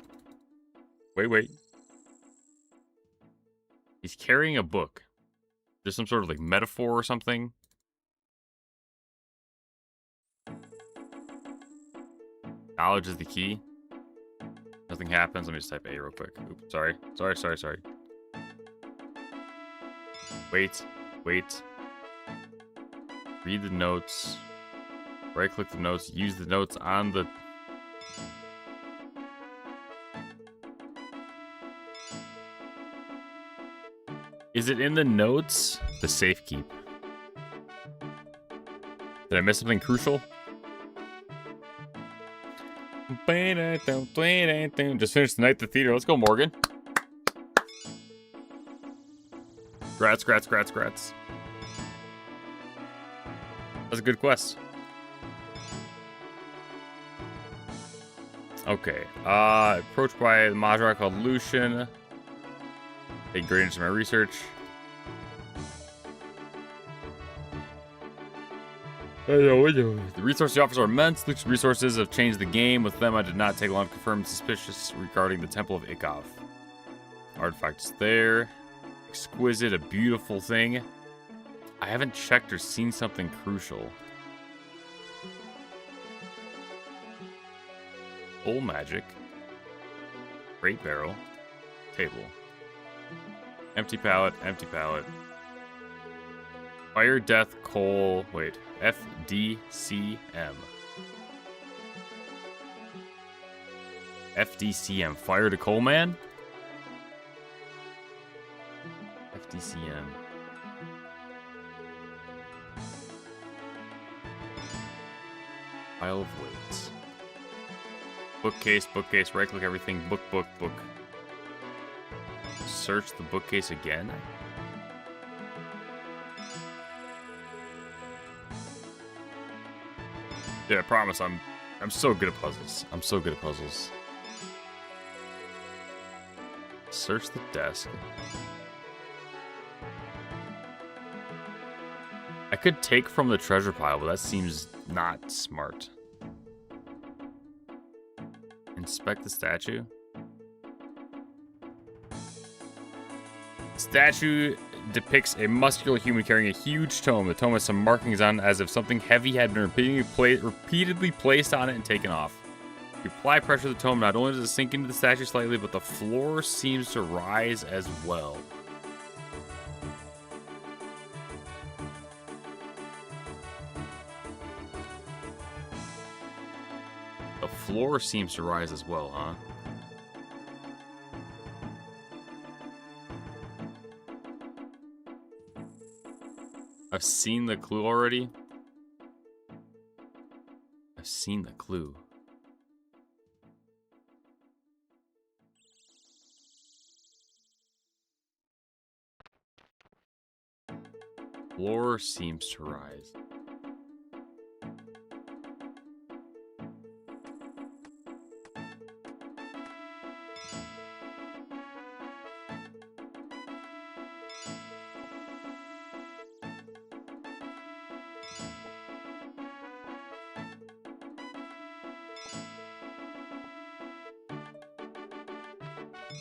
He's carrying a book. There's some sort of like metaphor or something. Knowledge is the key. nothing happens. Let me just type A real quick. Oops, sorry. Wait. Read the notes. Right-click the notes. Use the notes on the... Is it in the notes? The safe keep. Did I miss something crucial? Just finished the night at the theater. Let's go, Morgan. Grats. That's a good quest. Okay. Approached by the Majra called Lucian. Take great into my research. The resources offers are immense. Lucian's resources have changed the game. With them, I did not take long to confirm suspicious regarding the Temple of Ikov. Artifacts there. Exquisite, a beautiful thing. I haven't checked or seen something crucial. Old magic. Great barrel. Table. Empty pallet. Fire, death, coal. Wait. FDCM. FDCM. Fire to coal man? FDCM. Pile of weights. Bookcase. Right click everything. Book. Search the bookcase again. Dude, I promise I'm so good at puzzles. Search the desk. I could take from the treasure pile, but that seems not smart. Inspect the statue. Statue depicts a muscular human carrying a huge tome. The tome has some markings on it as if something heavy had been repeatedly placed on it and taken off. If you apply pressure to the tome, not only does it sink into the statue slightly, but the floor seems to rise as well. The floor seems to rise as well, huh? I've seen the clue already. Floor seems to rise.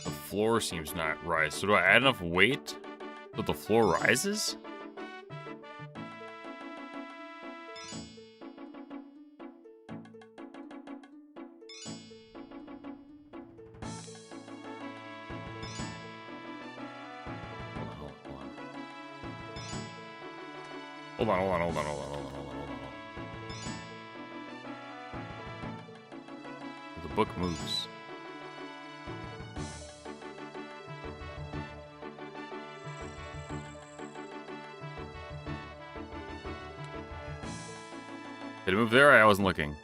The floor seems not rise. So do I add enough weight so the floor rises? Hold on. The book moves. Did it move there? I wasn't looking.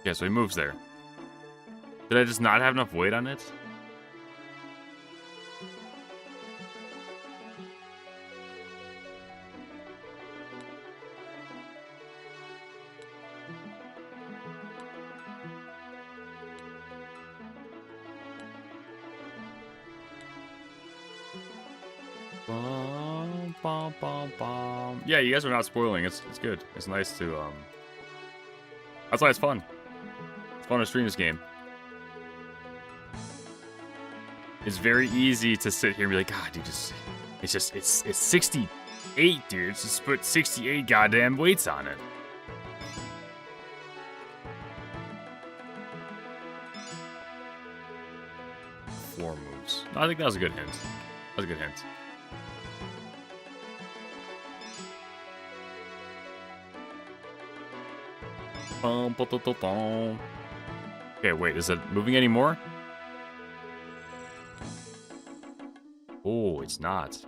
Yeah, so he moves there. Did I just not have enough weight on it? Yeah, you guys are not spoiling. It's good. It's nice to that's why it's fun. It's fun to stream this game. It's very easy to sit here and be like, God, dude, it's 68, dude. Just put 68 goddamn weights on it. I think that was a good hint. That was a good hint. Okay, wait, is it moving anymore? Oh, it's not.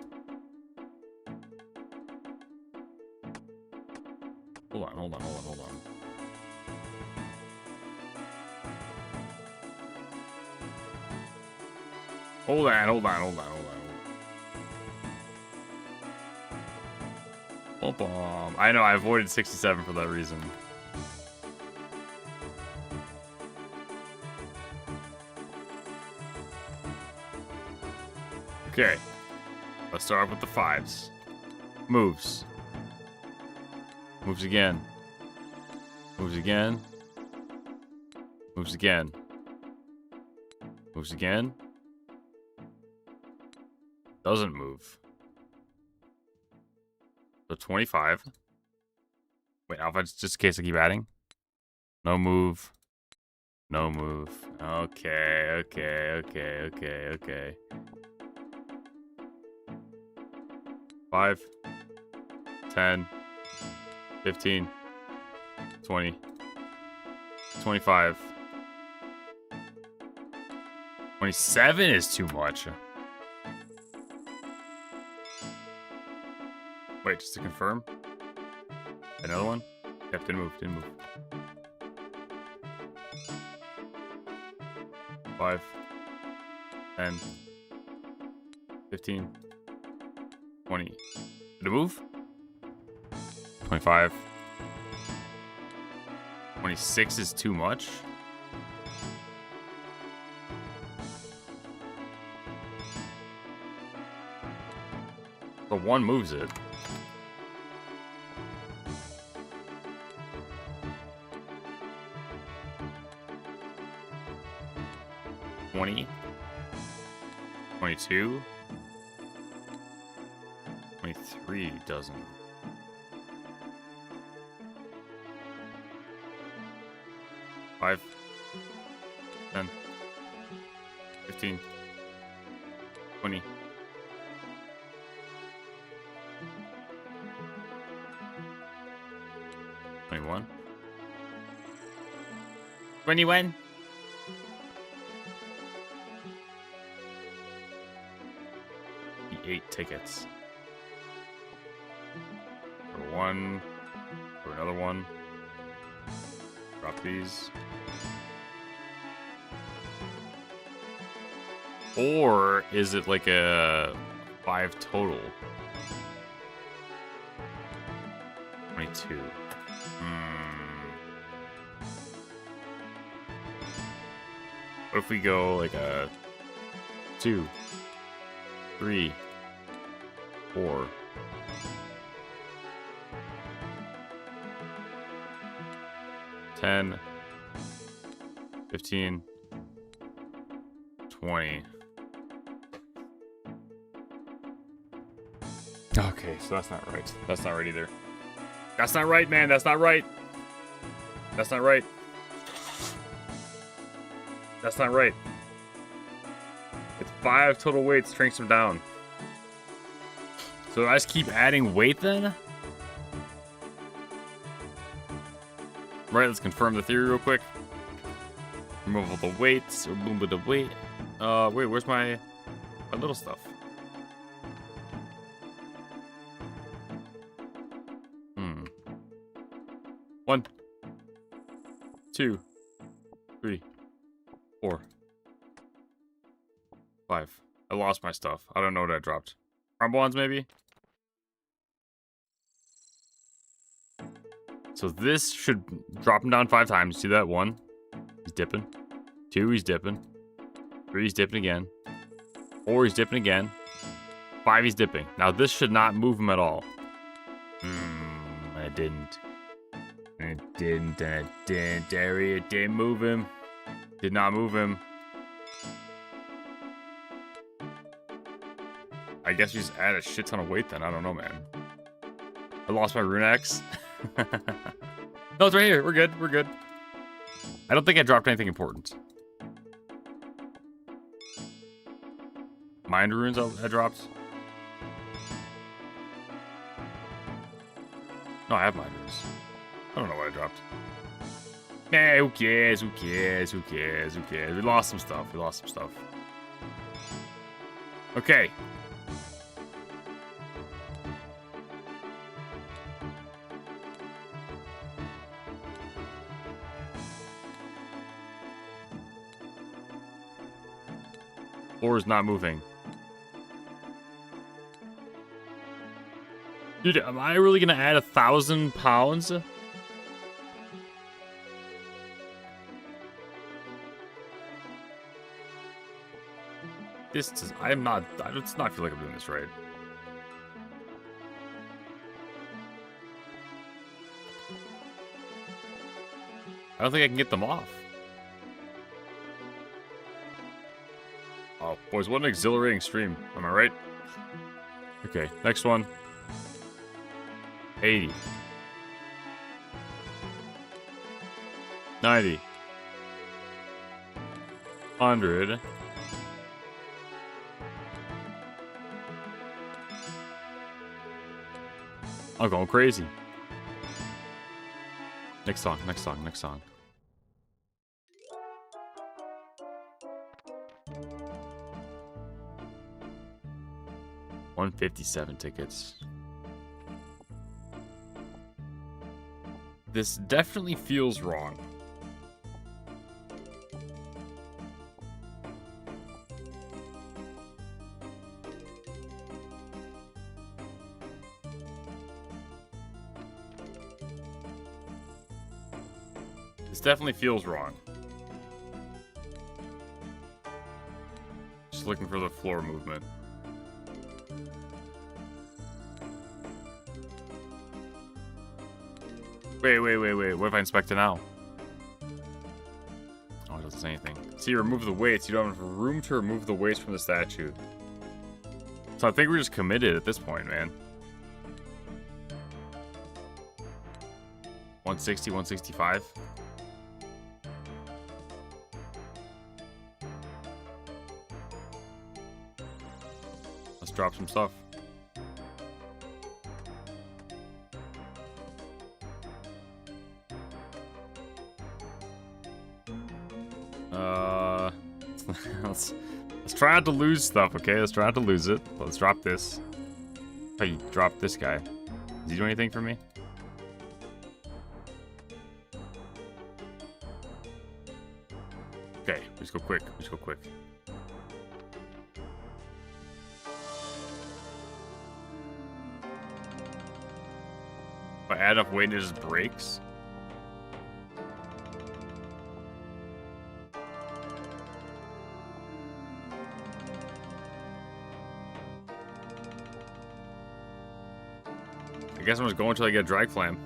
Hold on. Hold on. Bum. I know, I avoided 67 for that reason. Okay. Let's start off with the 5s. Moves. Moves again. Moves again. Moves again. Moves again. Doesn't move. So 25. Wait, alpha, just in case I keep adding. No move. No move. Okay. 5, 10, 15, 20, 25. 27 is too much. Wait, just to confirm. Another one? Yep, didn't move. 5, 10, 15, 20. Did it move? 25. 26 is too much. But one moves it. $20, 22, 23 doesn't. $5, 10, 15, 20. 21. 21. The 8 tickets. For one. For another one. Drop these. Or is it like a 5 total? 22. What if we go like a 2, 3, 4? 10, 15, 20. Okay, so that's not right. That's not right either. That's not right, man. That's not right. That's not right. That's not right. It's 5 total weights, shrinks them down. So I just keep adding weight then? Right, let's confirm the theory real quick. Remove all the weights, remove the weight. Wait, where's my little stuff? 1, 2, 3, 4, 5. I lost my stuff. I don't know what I dropped. Trombons, maybe? So this should drop him down 5 times. See that? 1, he's dipping. 2, he's dipping. 3, he's dipping again. 4, he's dipping again. 5, he's dipping. Now this should not move him at all. I didn't. Area didn't move him. Did not move him. I guess we just add a shit ton of weight then. I don't know, man. I lost my rune axe. No, it's right here. We're good. We're good. I don't think I dropped anything important. Mind runes I dropped? No, I have mind runes. I don't know what I dropped. Nah, who cares? Who cares? Who cares? Who cares? We lost some stuff. We lost some stuff. Okay. Floor is not moving. Dude, am I really gonna add 1,000 pounds? This does, I does not feel like I'm doing this right. I don't think I can get them off. Oh, boys, what an exhilarating stream. Am I right? Okay, next one. 80. 90. 100. I'm going crazy. Next song, next song, next song. $157 tickets. This definitely feels wrong. This definitely feels wrong. Just looking for the floor movement. Wait. What if I inspect it now? Oh, it doesn't say anything. See, remove the weights. You don't have room to remove the weights from the statue. So I think we're just committed at this point, man. 160, 165. Let's drop some stuff. Let's try not to lose stuff, okay? Let's try not to lose it. Let's drop this. Oh, you dropped this guy. Does he do anything for me? Okay, let's go quick. Let's go quick. If I add enough weight, it just breaks. I guess I'm just going until I get a drag flam.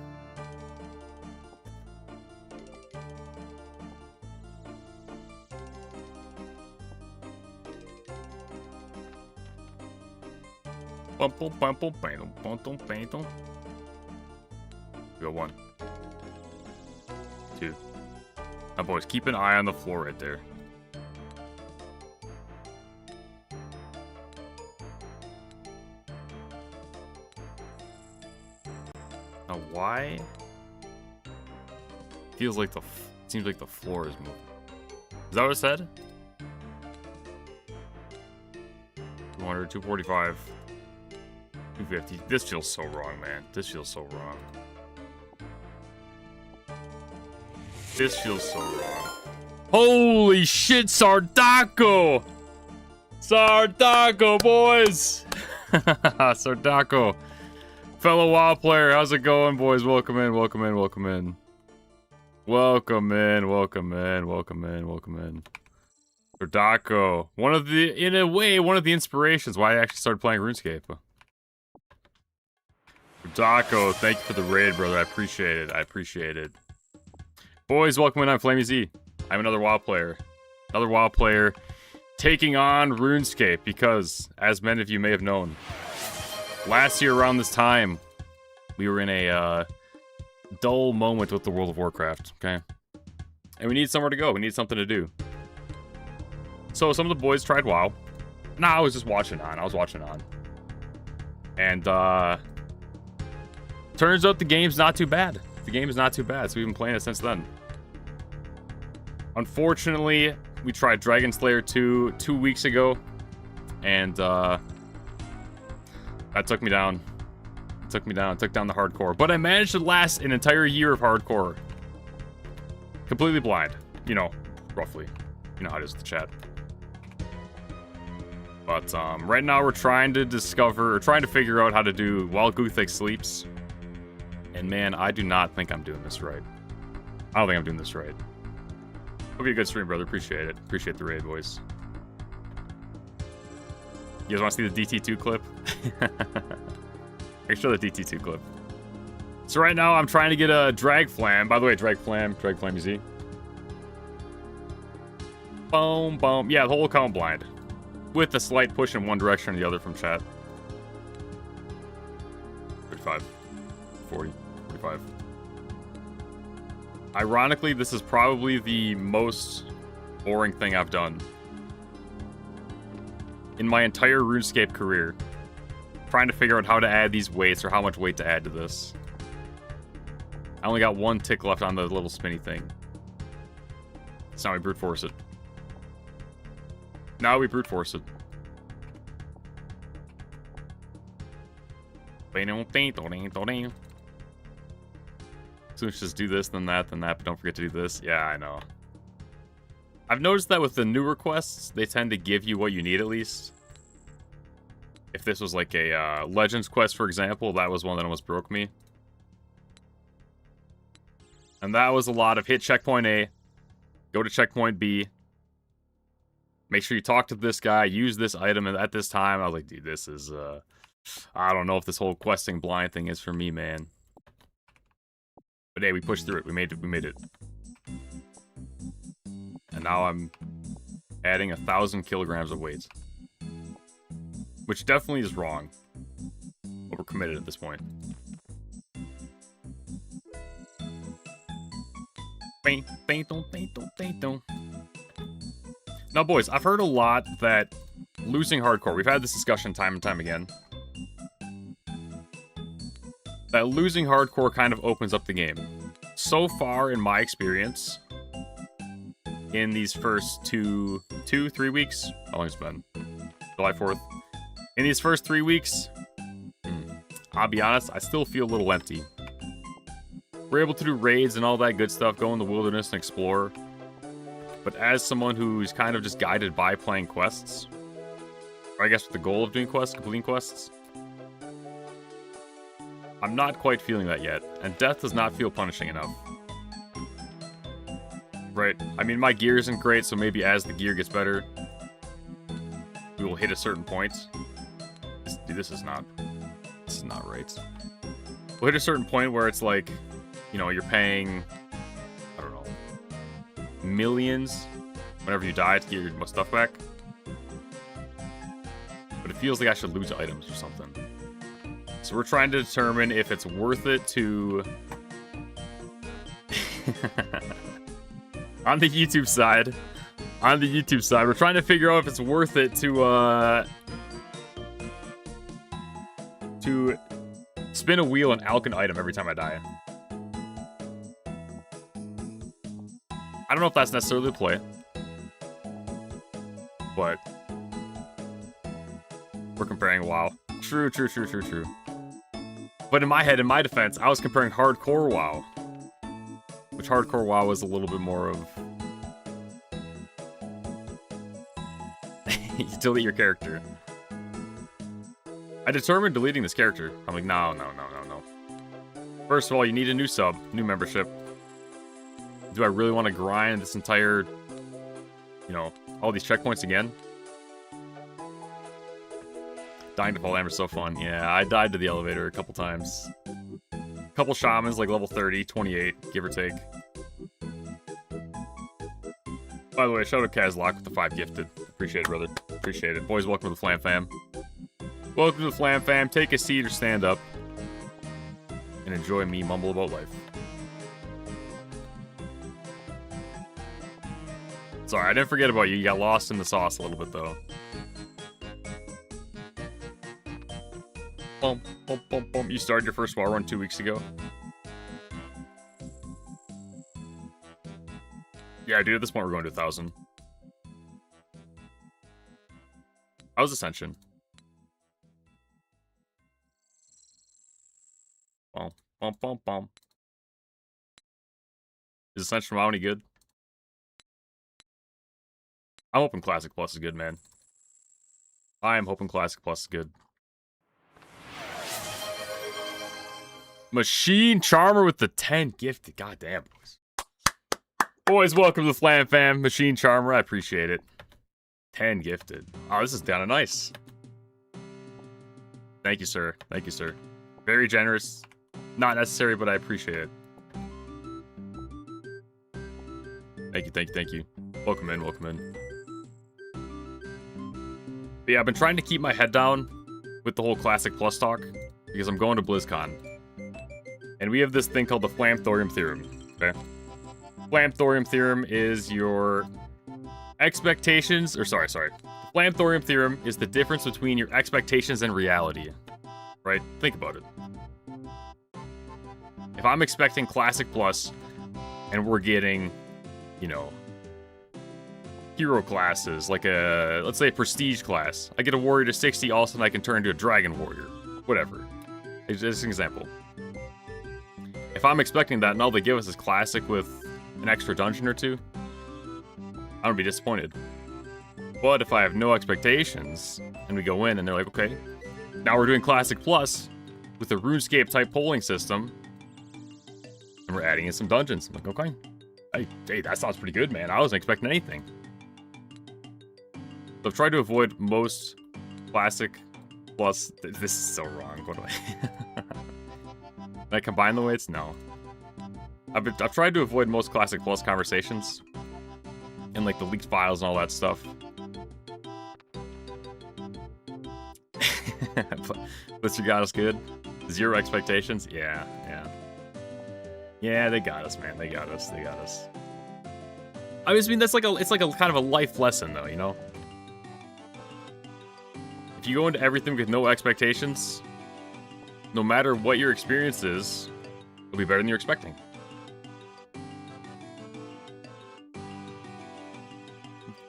Go 1. 2. Now, boys, keep an eye on the floor right there. Now, why? Feels like seems like the floor is moving. Is that what it said? 200, 245, 250. This feels so wrong, man. This feels so wrong. This feels so wrong. Holy shit, Sardaco! Sardaco, boys! Sardaco. Fellow WoW player, how's it going, boys? Welcome in, welcome in, welcome in. Welcome in, welcome in, welcome in, welcome in. Sardaco. In a way, one of the inspirations why I actually started playing RuneScape. Sardaco, thank you for the raid, brother. I appreciate it. I appreciate it. Boys, welcome in. I'm Flamey Z. I'm another WoW player. Another WoW player taking on RuneScape because, as many of you may have known, last year around this time, we were in a dull moment with the World of Warcraft, okay? And we need somewhere to go. We need something to do. So some of the boys tried WoW. Nah, I was just watching on. I was watching on. And, turns out the game's not too bad. The game is not too bad, so we've been playing it since then. Unfortunately, we tried Dragon Slayer 2 2 weeks ago, and, that took me down. It took me down. It took down the hardcore. But I managed to last an entire year of hardcore. Completely blind. You know, roughly. You know how it is with the chat. But, right now we're trying to figure out how to do while Guthix sleeps. And man, I do not think I'm doing this right. I don't think I'm doing this right. Hope you a good stream, brother. Appreciate it. Appreciate the raid, boys. You guys want to see the DT2 clip? I can show the DT2 clip. So right now I'm trying to get a Drag Flam. By the way, Drag Flam easy. Boom, boom. Yeah, the whole account blind. With a slight push in one direction or the other from chat. 35. 40. 45. Ironically, this is probably the most boring thing I've done in my entire RuneScape career. Trying to figure out how to add these weights or how much weight to add to this. I only got one tick left on the little spinny thing. So now we brute force it. Now we brute force it. So let's just do this, then that, but don't forget to do this. Yeah, I know. I've noticed that with the newer quests, they tend to give you what you need at least. If this was like a Legends quest, for example, that was one that almost broke me. And that was a lot of hit checkpoint A, go to checkpoint B, make sure you talk to this guy, use this item at this time. I was like, dude, this is, I don't know if this whole questing blind thing is for me, man. But hey, we pushed through it. We made it. And now I'm adding 1,000 kilograms of weight. Which definitely is wrong. But we're committed at this point. Now, boys, I've heard a lot that losing hardcore, we've had this discussion time and time again, that losing hardcore kind of opens up the game. So far, in my experience, in these first 3 weeks, how long has it been? July 4th. In these first 3 weeks, I'll be honest, I still feel a little empty. We're able to do raids and all that good stuff, go in the wilderness and explore. But as someone who's kind of just guided by playing quests, or I guess with the goal of doing quests, completing quests, I'm not quite feeling that yet, and death does not feel punishing enough. Right? I mean, my gear isn't great, so maybe as the gear gets better, we will hit a certain point. Dude, this is not right. We'll hit a certain point where it's like, you know, you're paying, I don't know, millions whenever you die to get your stuff back. But it feels like I should lose items or something. So we're trying to determine if it's worth it to... on the YouTube side, we're trying to figure out if it's worth it to spin a wheel and alch an item every time I die. I don't know if that's necessarily the play, but we're comparing WoW. True. But in my head, in my defense, I was comparing hardcore WoW, which hardcore WoW was a little bit more of you delete your character. I determined deleting this character. I'm like, no. First of all, you need a new sub, new membership. Do I really want to grind this entire, you know, all these checkpoints again? Dying to fall damage is so fun. Yeah, I died to the elevator a couple times. A couple shamans, like level 30, 28, give or take. By the way, shout out Kazlock with the 5 gifted. Appreciate it, brother. Appreciate it. Boys, welcome to the Flam Fam. Welcome to the Flam Fam. Take a seat or stand up and enjoy me mumble about life. Sorry, I didn't forget about you. You got lost in the sauce a little bit, though. Bum, bum, bum, bum. You started your first wall run 2 weeks ago. Yeah, dude, at this point we're going to 1,000. How's Ascension? Bum, bum, bum, bum. Is Ascension WoW any good? I'm hoping Classic Plus is good, man. I am hoping Classic Plus is good. Machine Charmer with the 10 gifted. Goddamn, boys. Boys, welcome to the Flam Fam. Machine Charmer, I appreciate it. 10 gifted. Oh, this is kind of nice. Thank you, sir. Thank you, sir. Very generous. Not necessary, but I appreciate it. Thank you, thank you, thank you. Welcome in, welcome in. But yeah, I've been trying to keep my head down with the whole Classic Plus talk because I'm going to BlizzCon. And we have this thing called the Flamthorium Theorem, okay? Flamthorium Theorem is your expectations, or sorry. The Flamthorium Theorem is the difference between your expectations and reality, right? Think about it. If I'm expecting Classic Plus and we're getting, you know, hero classes, like a, let's say a prestige class. I get a warrior to 60, all of a sudden I can turn into a dragon warrior. Whatever. It's just an example. If I'm expecting that and all they give us is Classic with an extra dungeon or two, I'm gonna be disappointed. But if I have no expectations, and we go in and they're like, okay, now we're doing Classic Plus with a RuneScape type polling system, and we're adding in some dungeons. I'm like, okay. Hey, that sounds pretty good, man. I wasn't expecting anything. So I've tried to avoid most Classic Plus. This is so wrong. What do I? Can I combine the weights? No. I've tried to avoid most Classic Plus conversations. And like the leaked files and all that stuff. Blister got us good. 0 expectations? Yeah. Yeah, they got us, man. They got us. I mean, that's like it's like a kind of a life lesson, though, you know? If you go into everything with no expectations, no matter what your experience is, it'll be better than you're expecting.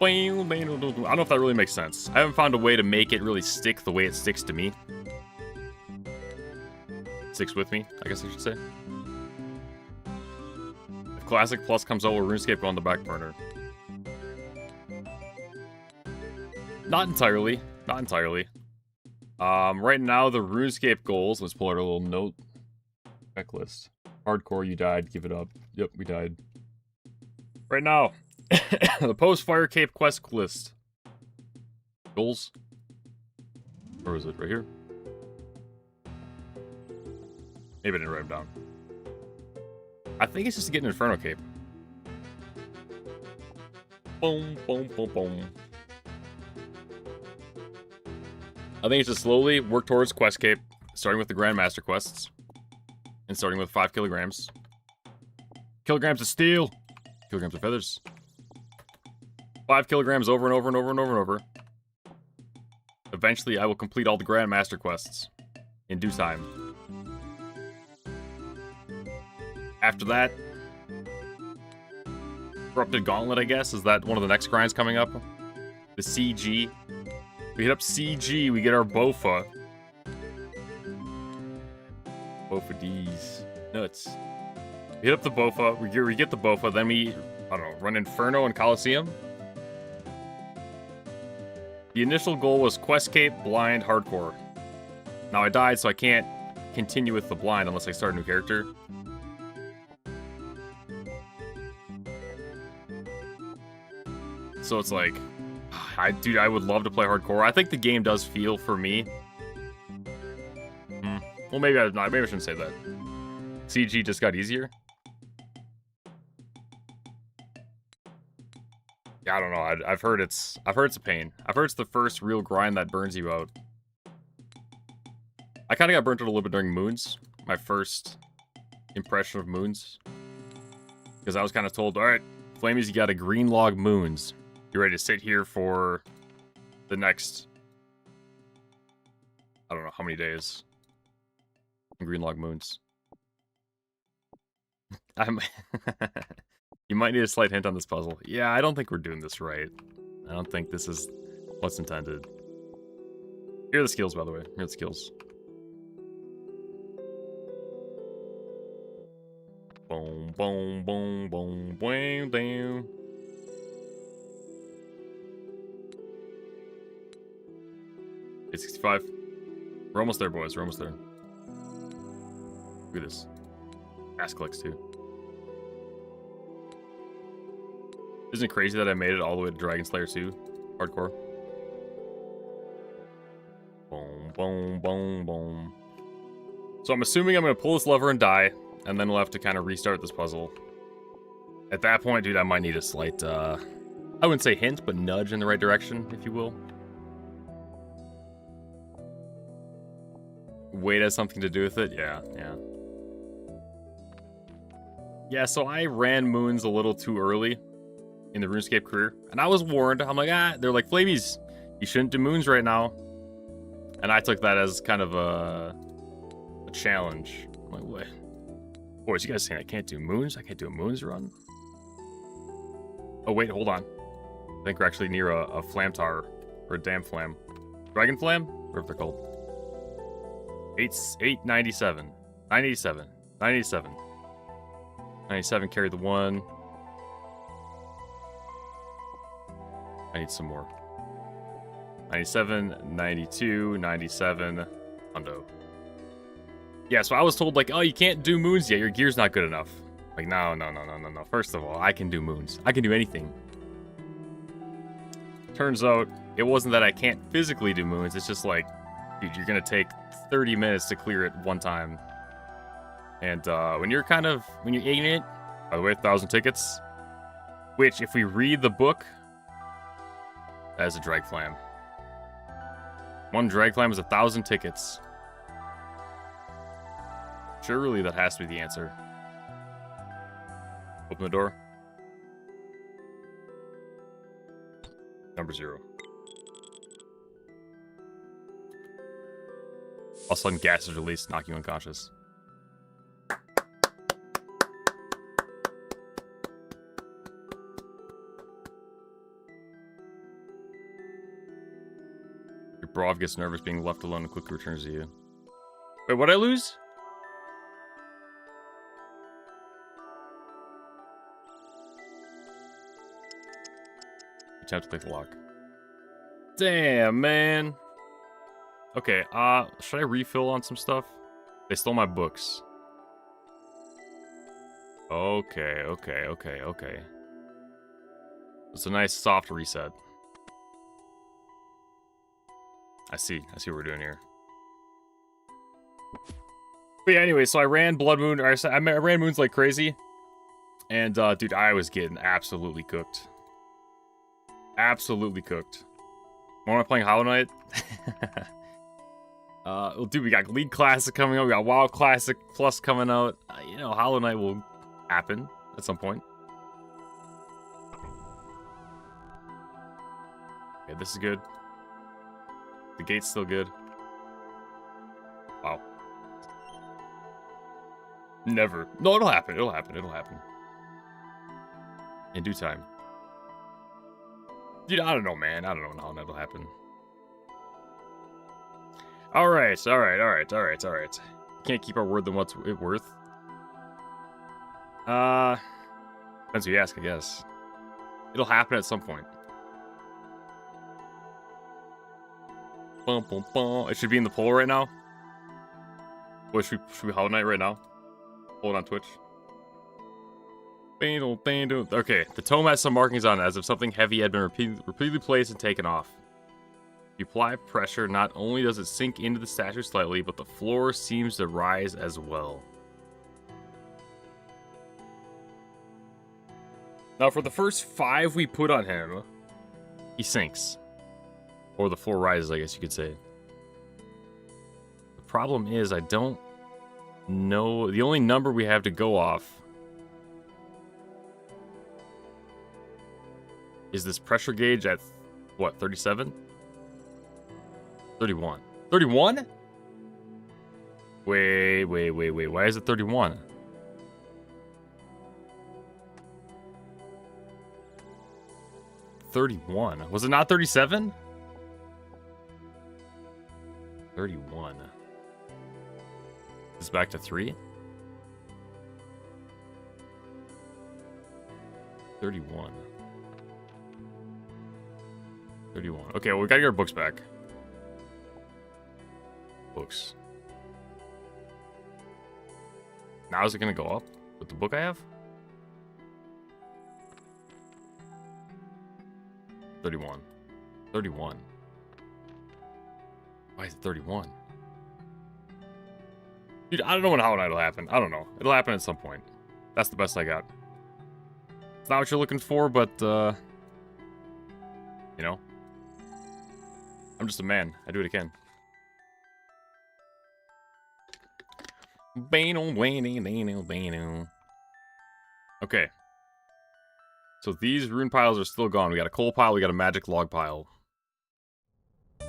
I don't know if that really makes sense. I haven't found a way to make it really stick the way it sticks to me. Sticks with me, I guess I should say. If Classic Plus comes out, will RuneScape go on the back burner? Not entirely. Right now, the RuneScape goals, let's pull out our little note checklist. Hardcore, you died, give it up. Yep, we died. Right now, the post-Fire Cape quest list. Goals? Or is it right here? Maybe I didn't write them down. I think it's just to get an Inferno Cape. Boom, boom, boom, boom. I think it's just slowly work towards Quest Cape, starting with the Grandmaster quests, and starting with 5 kilograms. Kilograms of steel! Kilograms of feathers. 5 kilograms over and over and over and over and over. Eventually, I will complete all the Grandmaster quests in due time. After that, Corrupted Gauntlet, I guess, is that one of the next grinds coming up? The CG. We hit up CG, we get our Bofa. Bofa D's. Nuts. We hit up the Bofa, we get the Bofa, then we, I don't know, run Inferno and Coliseum. The initial goal was Quest Cape, Blind, Hardcore. Now I died, so I can't continue with the Blind unless I start a new character. So it's like, dude, I would love to play Hardcore. I think the game does feel for me. Well, maybe I shouldn't say that. CG just got easier. Yeah, I don't know. I've heard it's a pain. I've heard it's the first real grind that burns you out. I kind of got burnt out a little bit during Moons. My first impression of Moons. Because I was kind of told, alright, Flamies, you got a green log Moons. You're ready to sit here for the next, I don't know how many days. green log moons. You might need a slight hint on this puzzle. Yeah, I don't think we're doing this right. I don't think this is what's intended. Here are the skills, by the way. Here are the skills. Boom, boom, boom, boom, boom, down. It's 65. We're almost there, boys. We're almost there. Look at this. Ass clicks, too. Isn't it crazy that I made it all the way to Dragon Slayer 2? Hardcore. Boom, boom, boom, boom. So I'm assuming I'm going to pull this lever and die, and then we'll have to kind of restart this puzzle. At that point, dude, I might need a slight, I wouldn't say hint, but nudge in the right direction, if you will. Weight has something to do with it? Yeah, yeah. Yeah, so I ran moons a little too early in the RuneScape career, and I was warned. I'm like, they're like, Flavies, you shouldn't do moons right now. And I took that as kind of a challenge. I'm like, what? Boys, you guys saying I can't do moons? I can't do a moons run? Oh, wait, hold on. I think we're actually near a flam tower, or a damn flam. Dragon flam? Whatever they're called. 897. 987. 987. 97 carried the one. I need some more. 97, 92, 97, hundo. Yeah, so I was told, like, oh, you can't do moons yet. Your gear's not good enough. Like, no. First of all, I can do moons. I can do anything. Turns out, it wasn't that I can't physically do moons. It's just like, dude, you're going to take 30 minutes to clear it one time. And when you're ignorant, by the way, 1,000 tickets, which, if we read the book, that is a drag flam. One drag flam is 1,000 tickets. Surely that has to be the answer. Open the door. Number 0. All of a sudden, gas is released, knock you unconscious. Your Brav gets nervous being left alone and quickly returns to you. Wait, what'd I lose? Attempt to click the lock. Damn, man. Okay, should I refill on some stuff? They stole my books. Okay. It's a nice soft reset. I see what we're doing here. But yeah, anyway, so I ran Blood Moon, or I ran moons like crazy. And, dude, I was getting absolutely cooked. Absolutely cooked. When am I playing Hollow Knight? Well, dude, we got League Classic coming out. We got WoW Classic Plus coming out. You know, Hollow Knight will happen at some point. Okay, this is good. The gate's still good. Wow. Never. No, it'll happen. It'll happen. In due time. Dude, I don't know, man. I don't know how that'll happen. Alright. Can't keep our word than what's it worth. Depends who you ask, I guess. It'll happen at some point. Bum, bum, bum. It should be in the poll right now. Or should we Hollow Knight right now? Hold on Twitch. Okay, the tome has some markings on it as if something heavy had been repeatedly placed and taken off. If you apply pressure, not only does it sink into the statue slightly, but the floor seems to rise as well. Now, for the first 5 we put on him, he sinks. Or the floor rises, I guess you could say. The problem is, I don't know. The only number we have to go off is this pressure gauge at, what, 37? 31. 31? Wait. Why is it 31? $31. Was it not 37? 31. Is back to 3? 31. 31. Okay, well, we gotta get our books back. Books. Now is it gonna go up with the book I have? 31. 31. Why is it 31? Dude, I don't know how it'll happen. I don't know. It'll happen at some point. That's the best I got. It's not what you're looking for, but, you know. I'm just a man. I do it again. Okay. So these rune piles are still gone. We got a coal pile, we got a magic log pile. We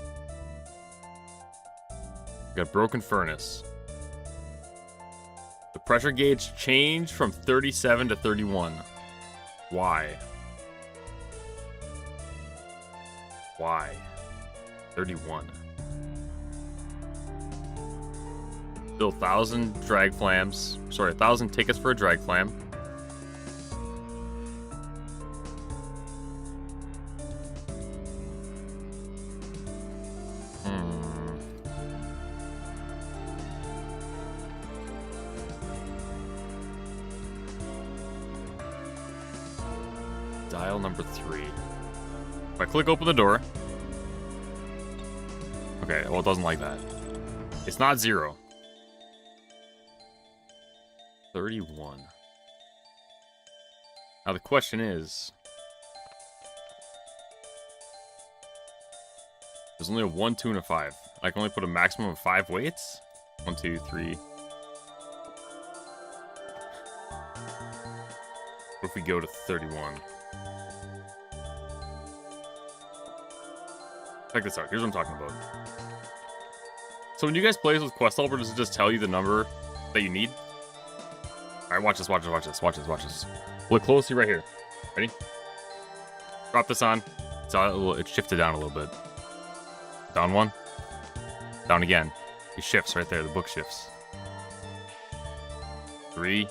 got a broken furnace. The pressure gauge changed from 37 to 31. Why? Why? 31. Still 1,000 drag flams. Sorry, 1,000 tickets for a drag flam. Dial number 3. If I click open the door. Okay, well, it doesn't like that. It's not 0. 31. Now the question is, there's only a 1, 2, and a 5. I can only put a maximum of 5 weights. 1, 2, 3. What if we go to 31? Check this out. Here's what I'm talking about. So when you guys play this with Quest Helper, does it just tell you the number that you need? Alright, watch this. Look closely right here. Ready? Drop this on. It's shifted down a little bit. Down 1. Down again. He shifts right there. The book shifts. 3.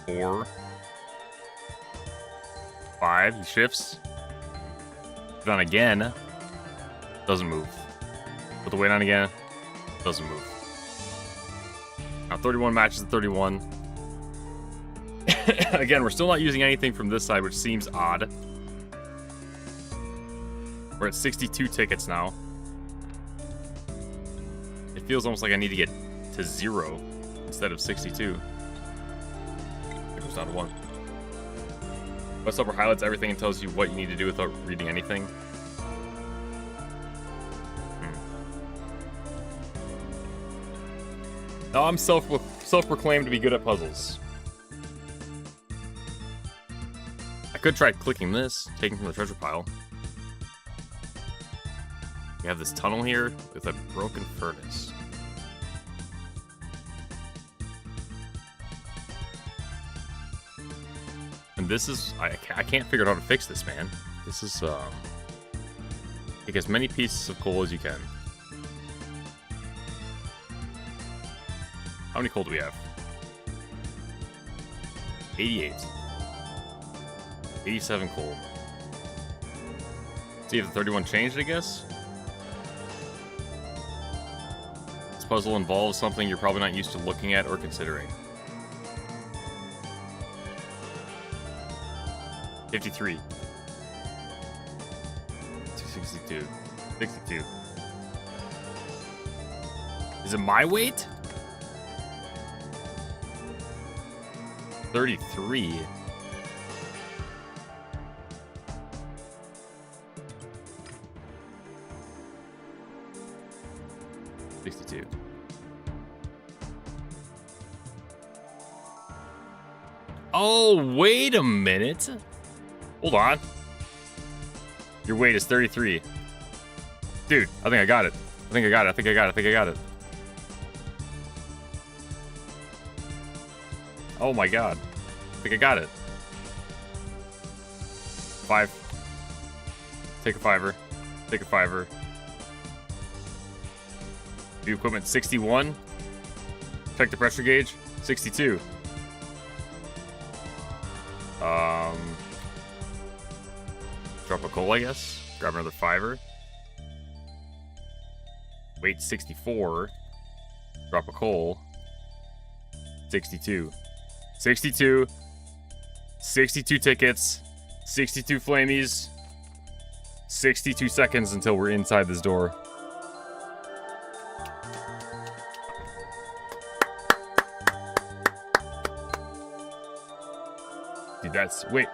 4. 5. He shifts. Put it on again. Doesn't move. Put the weight on again. Doesn't move. Now 31 matches the 31. Again, we're still not using anything from this side, which seems odd. We're at 62 tickets now. It feels almost like I need to get to 0 instead of 62. It goes down to 1. Quest Helper highlights everything and tells you what you need to do without reading anything. Now I'm self-proclaimed to be good at puzzles. I could try clicking this, taking from the treasure pile. We have this tunnel here with a broken furnace. And this is... I can't figure out how to fix this, man. This is, take as many pieces of coal as you can. How many coal do we have? 88. 87 coal. See if the 31 changed, I guess? This puzzle involves something you're probably not used to looking at or considering. 53. 62. 62. Is it my weight? 33. Oh, wait a minute. Hold on. Your weight is 33. Dude, I think I got it. I think I got it. Oh my god. I think I got it. 5. Take a 5er. Take a 5er. View equipment 61. Check the pressure gauge 62. Drop a coal, I guess. Grab another 5er. Weight 64. Drop a coal. 62. 62. 62 tickets. 62 flamies. 62 seconds until we're inside this door. Dude, that's... Wait.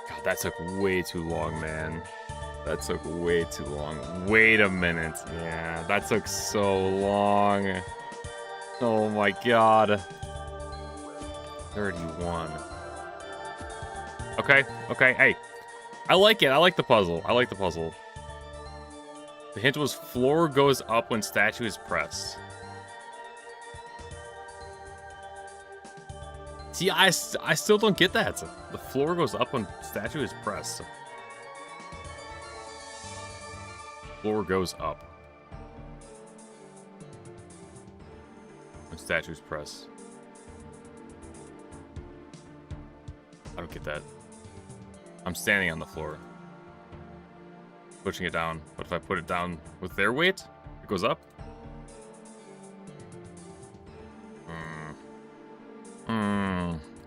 God, that took way too long, man. That took way too long. Wait a minute. Yeah, that took so long. Oh my god. 31. Okay, okay, hey. I like it. I like the puzzle. I like the puzzle. The hint was floor goes up when statue is pressed. See, I still don't get that. The floor goes up when statue is pressed. Floor goes up when statue is pressed. I don't get that. I'm standing on the floor. Pushing it down. But if I put it down with their weight, it goes up?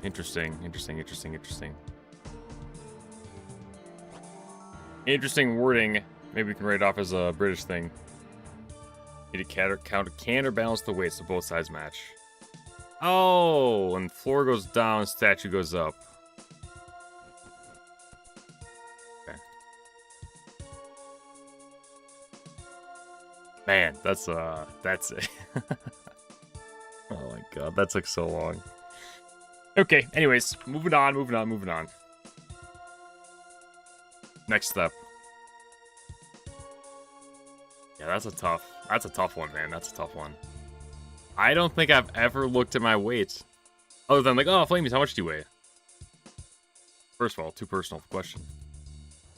Interesting, interesting, interesting, interesting. Interesting wording. Maybe we can write it off as a British thing. Need to counterbalance the weight so both sides match. Oh, when floor goes down, statue goes up. Okay. Man, that's it. Oh my god, that took so long. Okay, anyways, moving on. Next step. Yeah, that's a tough one, man. That's a tough one. I don't think I've ever looked at my weight. Other than like, oh, Flamies, how much do you weigh? First of all, too personal question.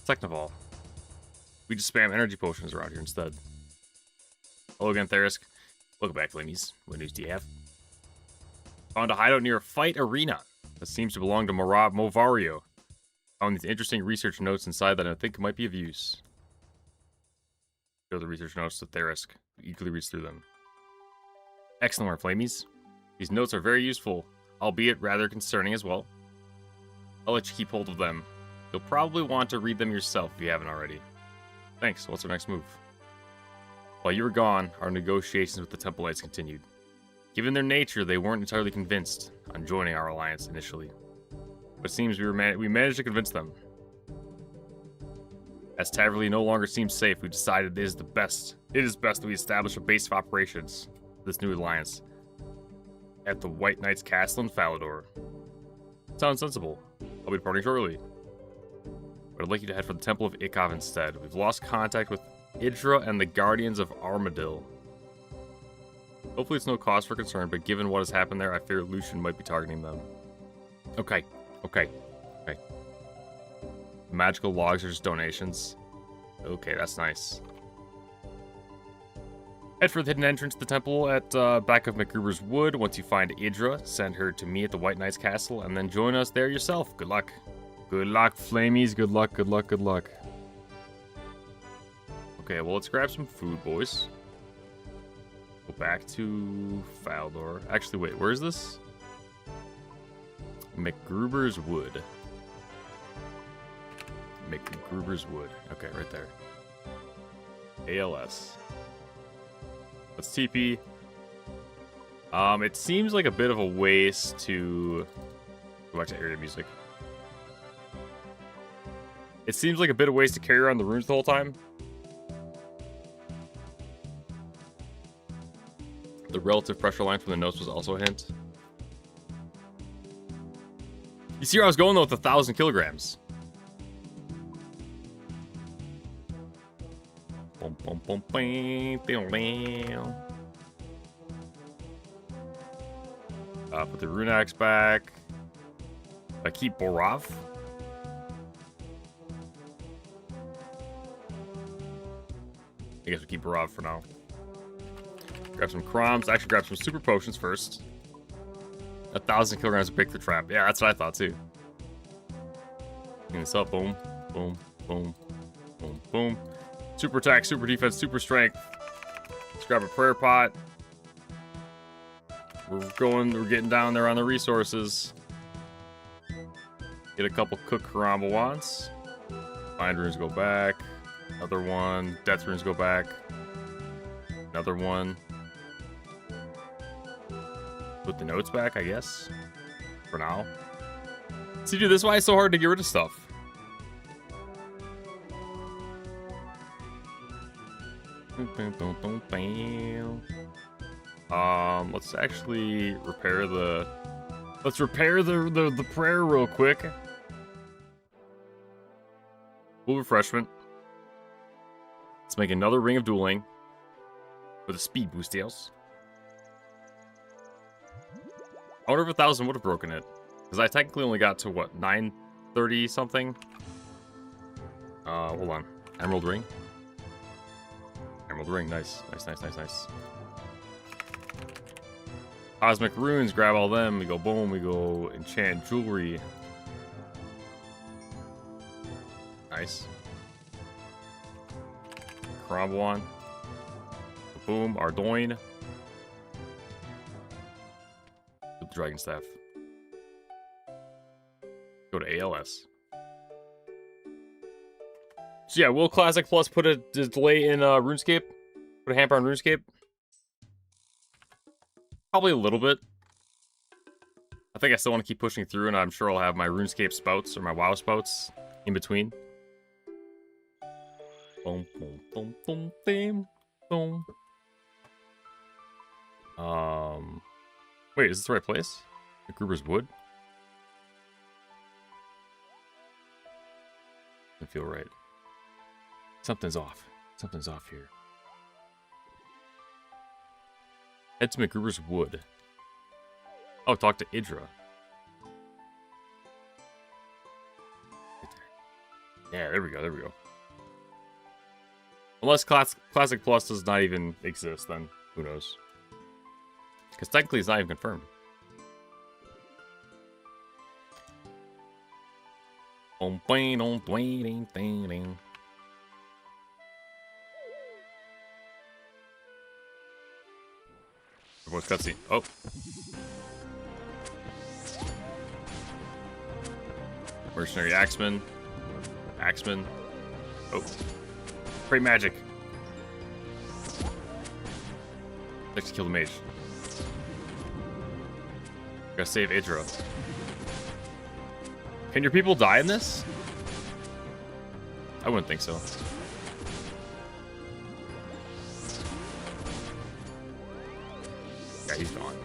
Second of all, we just spam energy potions around here instead. Hello again, Therisk. Welcome back, Flamies. What news do you have? Found a hideout near a fight arena that seems to belong to Marab Movario. Found these interesting research notes inside that I think might be of use. Show the research notes to Therisk, who eagerly reads through them. Excellent work, Flamies. These notes are very useful, albeit rather concerning as well. I'll let you keep hold of them. You'll probably want to read them yourself if you haven't already. Thanks. What's our next move? While you were gone, our negotiations with the Temple Knights continued. Given their nature, they weren't entirely convinced on joining our alliance initially. But it seems we managed to convince them. As Taverley no longer seems safe, we decided it is best that we establish a base of operations for this new alliance at the White Knight's Castle in Falador. Sounds sensible. I'll be departing shortly. But I'd like you to head for the Temple of Ikov instead. We've lost contact with Idra and the Guardians of Armadil. Hopefully it's no cause for concern, but given what has happened there, I fear Lucian might be targeting them. Okay. Magical logs are just donations. Okay, that's nice. Head for the hidden entrance to the temple at back of McGruber's Wood. Once you find Idra, send her to me at the White Knight's Castle, and then join us there yourself. Good luck. Good luck, Flamies. Good luck, good luck, good luck. Okay, well, let's grab some food, boys. Go back to Falador. Actually, wait, where is this? McGruber's Wood. McGruber's Wood. Okay, right there. ALS. Let's TP. It seems like a bit of a waste to go back to area music. It seems like a bit of waste to carry around the runes the whole time. The relative pressure line from the notes was also a hint. You see where I was going though with 1,000 kilograms. Put the rune axe back. I keep Borov. I guess we keep Borov for now. Grab some crumbs. Actually, grab some super potions first. 1,000 kilograms of break the trap. Yeah, that's what I thought too. Clean this up. Boom, boom, boom, boom, boom. Super attack, super defense, super strength. Let's grab a prayer pot. We're getting down there on the resources. Get a couple cook karamba wands. Mind runes go back. Another one. Death runes go back. Another one. Put the notes back, I guess. For now. See, dude, this is why it's so hard to get rid of stuff. Let's actually repair the... Let's repair the prayer real quick. Full refreshment. Let's make another ring of dueling. With a speed boost deals. I wonder if 1,000 would have broken it. Because I technically only got to, what, 930 something? Hold on. Emerald ring. Emerald ring, nice. Nice, nice, nice, nice. Cosmic runes, grab all them. We go boom, we go enchant jewelry. Nice. Karambwan. Boom, Ardoin. With the dragon staff. Go to ALS. So yeah, will Classic Plus put a delay in RuneScape? Put a hamper on RuneScape? Probably a little bit. I think I still want to keep pushing through, and I'm sure I'll have my RuneScape spouts or my WoW spouts in between. Boom, boom, boom, boom, boom, boom. Wait, is this the right place? McGruber's Wood? Doesn't feel right. Something's off. Something's off here. Head to McGruber's Wood. Oh, talk to Idra. Right there. Yeah, there we go, there we go. Unless Classic Plus does not even exist, then who knows? Because technically it's not even confirmed. What's cutscene? Oh. Mercenary Axeman. Axeman. Oh. Pray magic. Let's kill the mage. Gotta save Idra. Can your people die in this? I wouldn't think so. Yeah, he's gone.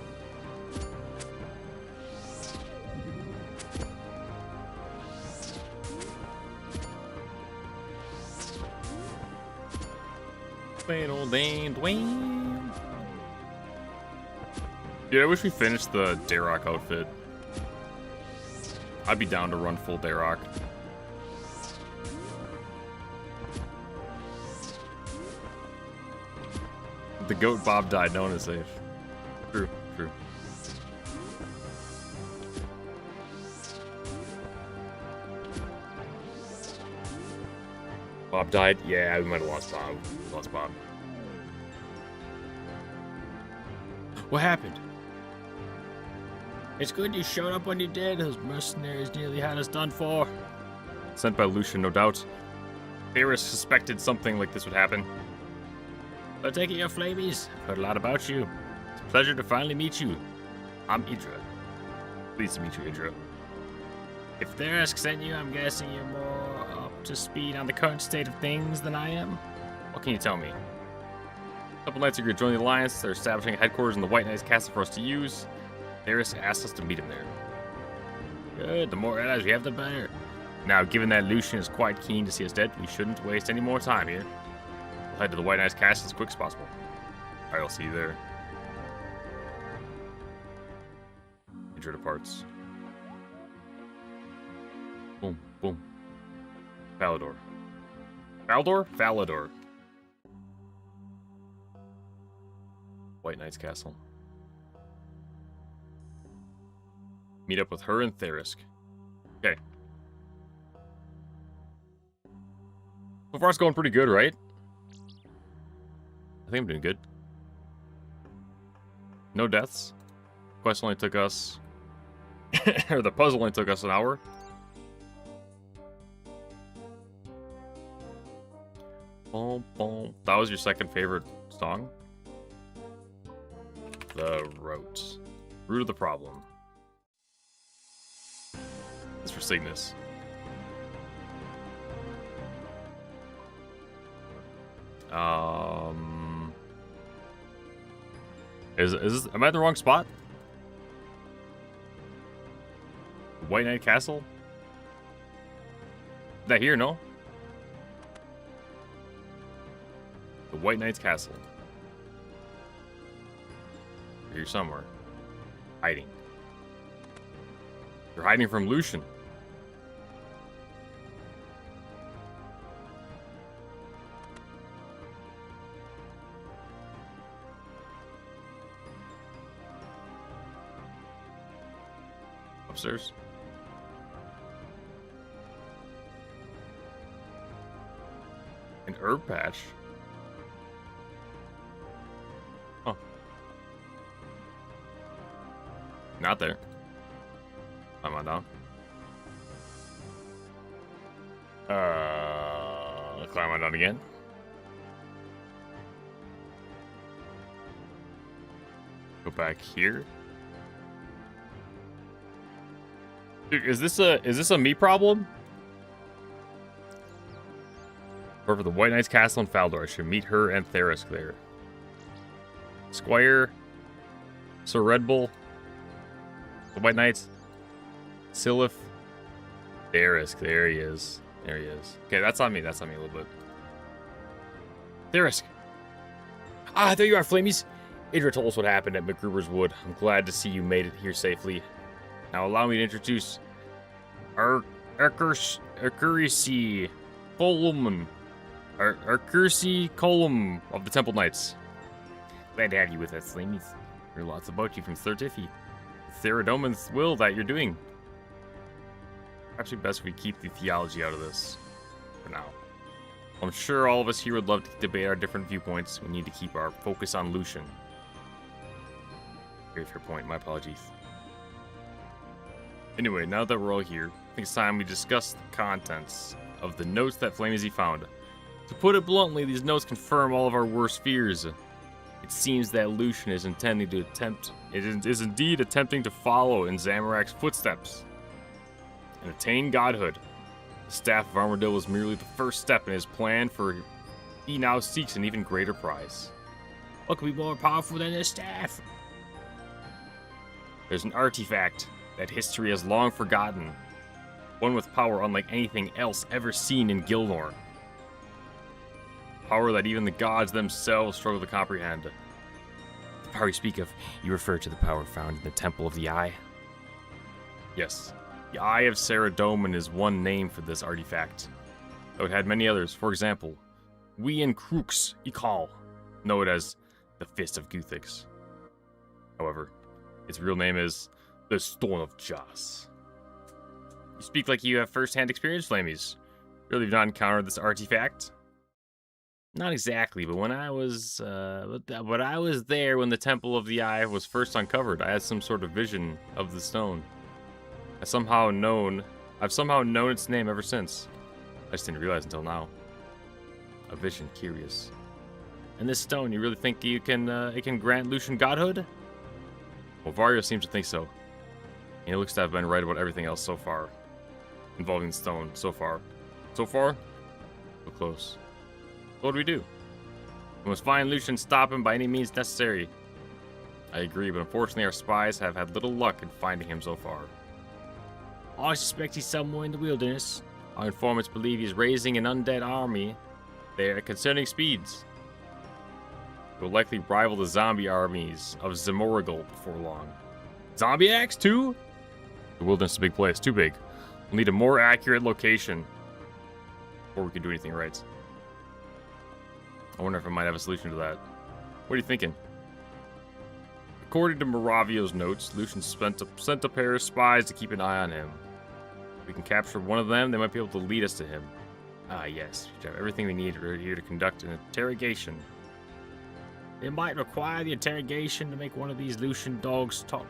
Dude, I wish we finished the Dayrock outfit. I'd be down to run full Dayrock. The goat Bob died, no one is safe. True, true. Bob died? Yeah, we might have lost Bob. We lost Bob. What happened? It's good you showed up when you did. Those mercenaries nearly had us done for. Sent by Lucian, no doubt. Aris suspected something like this would happen. I take it you're Flamies. Heard a lot about you. It's a pleasure to finally meet you. I'm Idra. Pleased to meet you, Idra. If Therisk sent you, I'm guessing you're more up to speed on the current state of things than I am. What can you tell me? A couple nights ago, you joined the Alliance. They're establishing a headquarters in the White Knight's castle for us to use. Therisk asked us to meet him there. Good, the more allies we have, the better. Now, given that Lucian is quite keen to see us dead, we shouldn't waste any more time here. We'll head to the White Knight's castle as quick as possible. Alright, I'll see you there. refrigerator parts. Boom, boom. Falador. Falador? Falador. White Knight's Castle. Meet up with her and Therisk. Okay. So far it's going pretty good, right? I think I'm doing good. No deaths. Quest only took us... or the puzzle only took us an hour. Boom, boom. That was your second favorite song? The Rote. Root of the problem. It's for Cygnus. Is this, am I in the wrong spot? White Knight Castle? Is that here, no? The White Knight's Castle. Here somewhere. Hiding. You're hiding from Lucian. Upstairs. An herb patch. Oh. Not there. Climb on down. Climb on down again. Go back here. Dude, is this a me problem? Or for the White Knight's Castle in Falador, I should meet her and Therisk there. Squire, Sir Red Bull, the White Knights, Silith, Therisk. There he is. There he is. Okay, that's on me. That's on me a little bit. Therisk. Ah, there you are, Flamies. Idra told us what happened at McGruber's Wood. I'm glad to see you made it here safely. Now allow me to introduce Arcursi Colum. Arcursi Colum of the Temple Knights. Glad to have you with us, Flamies. Heard lots about you from Sir Tiffy. Theradoman's will that you're doing. Perhaps it'd be best if we keep the theology out of this for now. I'm sure all of us here would love to debate our different viewpoints. We need to keep our focus on Lucian. Very fair point. My apologies. Anyway, now that we're all here, I think it's time we discuss the contents of the notes that Flamesy found. To put it bluntly, these notes confirm all of our worst fears. It seems that Lucian is indeed attempting to follow in Zamorak's footsteps and attain godhood. The Staff of Armadillo was merely the first step in his plan, for he now seeks an even greater prize. What could be more powerful than this staff? There's an artifact that history has long forgotten. One with power unlike anything else ever seen in Gilnor. Power that even the gods themselves struggle to comprehend. The power you speak of, you refer to the power found in the Temple of the Eye? Yes. The Eye of Saradomin is one name for this artifact, though it had many others. For example, we in Crux Ikal know it as the Fist of Guthix. However, its real name is the Stone of Jas. You speak like you have first-hand experience, Flamies. Really have not encountered this artifact? Not exactly, but when I was there when the Temple of the Eye was first uncovered, I had some sort of vision of the stone. I've somehow known its name ever since. I just didn't realize until now. A vision, curious. And this stone, you really think it can grant Lucian godhood? Well, Vario seems to think so. And he looks to have been right about everything else so far. Involving the stone, so far. So far? So close. What do we do? We must find Lucian, stop him by any means necessary. I agree, but unfortunately our spies have had little luck in finding him so far. I suspect he's somewhere in the wilderness. Our informants believe he's raising an undead army there at concerning speeds. It will likely rival the zombie armies of Zamorigal before long. Zombie axe, too? The wilderness is a big place. Too big. We'll need a more accurate location before we can do anything right. I wonder if I might have a solution to that. What are you thinking? According to Moravio's notes, Lucian sent a pair of spies to keep an eye on him. If we can capture one of them, they might be able to lead us to him. Ah, yes. We have everything we need right here to conduct an interrogation. It might require the interrogation to make one of these Lucian dogs talk.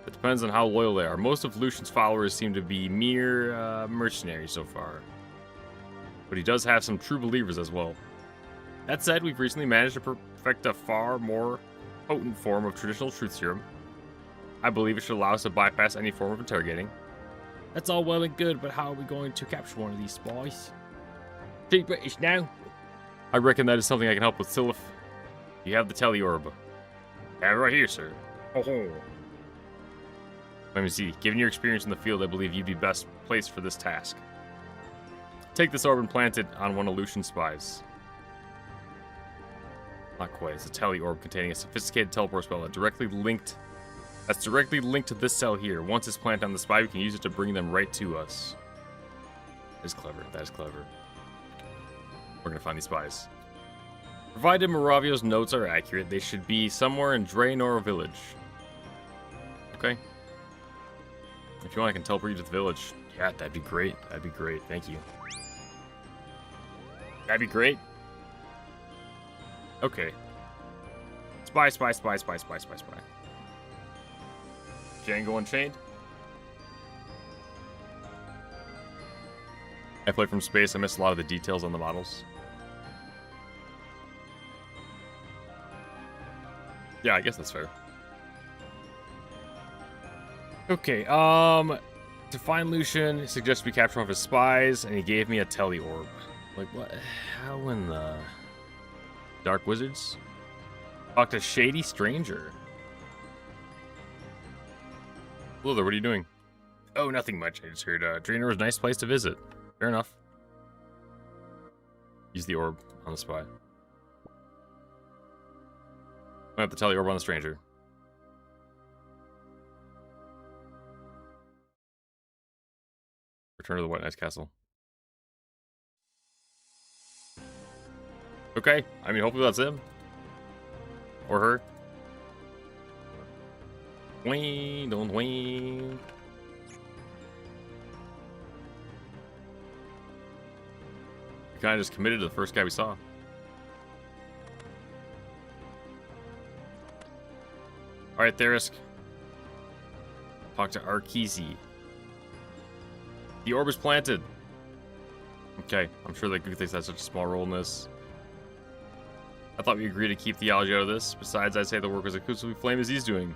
It depends on how loyal they are. Most of Lucian's followers seem to be mere mercenaries so far. But he does have some true believers as well. That said, we've recently managed to perfect a far more potent form of traditional truth serum. I believe it should allow us to bypass any form of interrogating. That's all well and good, but how are we going to capture one of these spies? Speak British now. I reckon that is something I can help with, Silif. You have the tele orb. I have it right here, sir. Oh. Let me see. Given your experience in the field, I believe you'd be best placed for this task. Take this orb and plant it on one of Lucian's spies. Not quite. It's a tele orb containing a sophisticated teleport spell that's directly linked to this cell here. Once it's planted on the spy, we can use it to bring them right to us. That is clever. That is clever. We're gonna find these spies. Provided Moravio's notes are accurate, they should be somewhere in Draenor village. Okay. If you want, I can teleport you to the village. Yeah, that'd be great. That'd be great. Thank you. That'd be great. Okay. Spy. Django Unchained. I play from space. I missed a lot of the details on the models. Yeah, I guess that's fair. Okay, to find Lucian, he suggests we capture one of his spies, and he gave me a tele orb. Like, what? How in the... Dark Wizards? Talk to Shady Stranger. Hello there, what are you doing? Oh, nothing much. I just heard Draenor is a nice place to visit. Fair enough. Use the orb on the spy. I have to tell the orb on the stranger. Return to the White Knight's castle. Okay, I mean, hopefully that's him. Or her. Wing, don't wing. We kind of just committed to the first guy we saw. Alright, Therisk. Talk to Arkeezy. The orb is planted. Okay, I'm sure that Guthix has such a small role in this. I thought we agreed to keep theology out of this. Besides, I'd say the work was exclusively Flame as he's doing.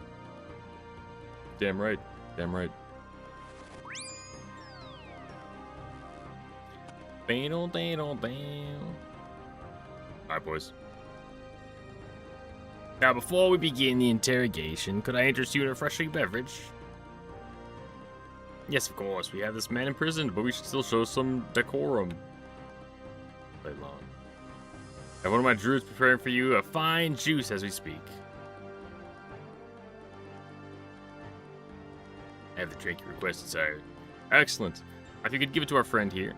Damn right. Damn right. Alright, boys. Now, before we begin the interrogation, could I interest you in a refreshing beverage? Yes, of course. We have this man imprisoned, but we should still show some decorum. Play long. I have one of my druids preparing for you a fine juice as we speak. I have the drink you requested, sire. Excellent. If you could give it to our friend here,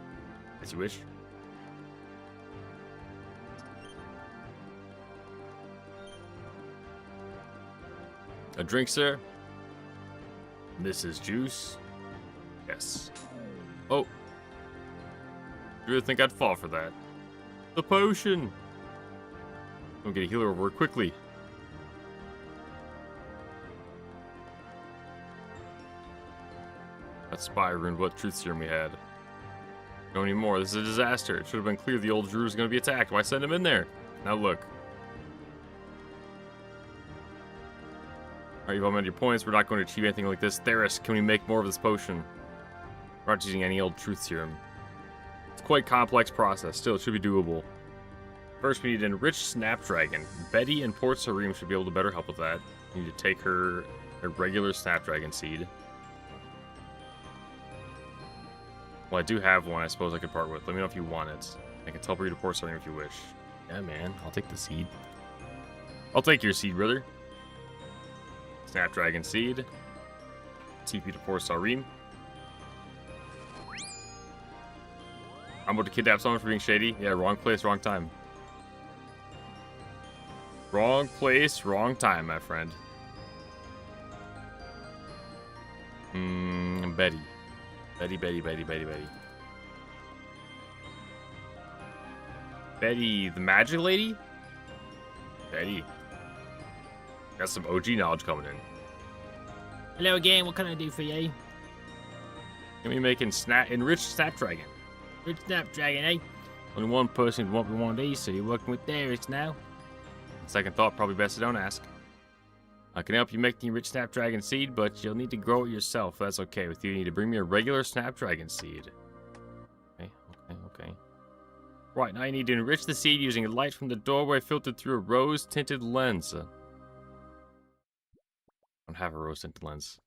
as you wish. A drink, sir? This is juice? Yes. Oh. You really think I'd fall for that? The potion! Don't get a healer over it quickly. That spy ruined what truth serum we had. No anymore. This is a disaster. It should have been clear the old Drew was going to be attacked. Why send him in there? Now look. Alright, you've all made your points. We're not going to achieve anything like this. Therisk, can we make more of this potion? We're not using any old truth serum. It's quite a complex process. Still, it should be doable. First, we need an enriched snapdragon. Betty and Port Sarim should be able to better help with that. We need to take her a regular snapdragon seed. Well, I do have one I suppose I could part with. Let me know if you want it. I can teleport you to Port Sarim if you wish. Yeah, man. I'll take the seed. I'll take your seed, brother. Snapdragon Seed. TP to Port Sarim. I'm about to kidnap someone for being shady. Yeah, wrong place, wrong time. Wrong place, wrong time, my friend. Betty. Betty. Betty, the magic lady? Betty. Got some OG knowledge coming in. Hello again, what can I do for you? Can we make enriched Snapdragon? Rich Snapdragon, eh? Only one person would want me one of these, so you're working with Darius now. Second thought, probably best to don't ask. I can help you make the enriched Snapdragon seed, but you'll need to grow it yourself. That's okay with you. You need to bring me a regular Snapdragon seed. Okay. Right, now you need to enrich the seed using light from the doorway filtered through a rose-tinted lens. I don't have a rose-tinted lens.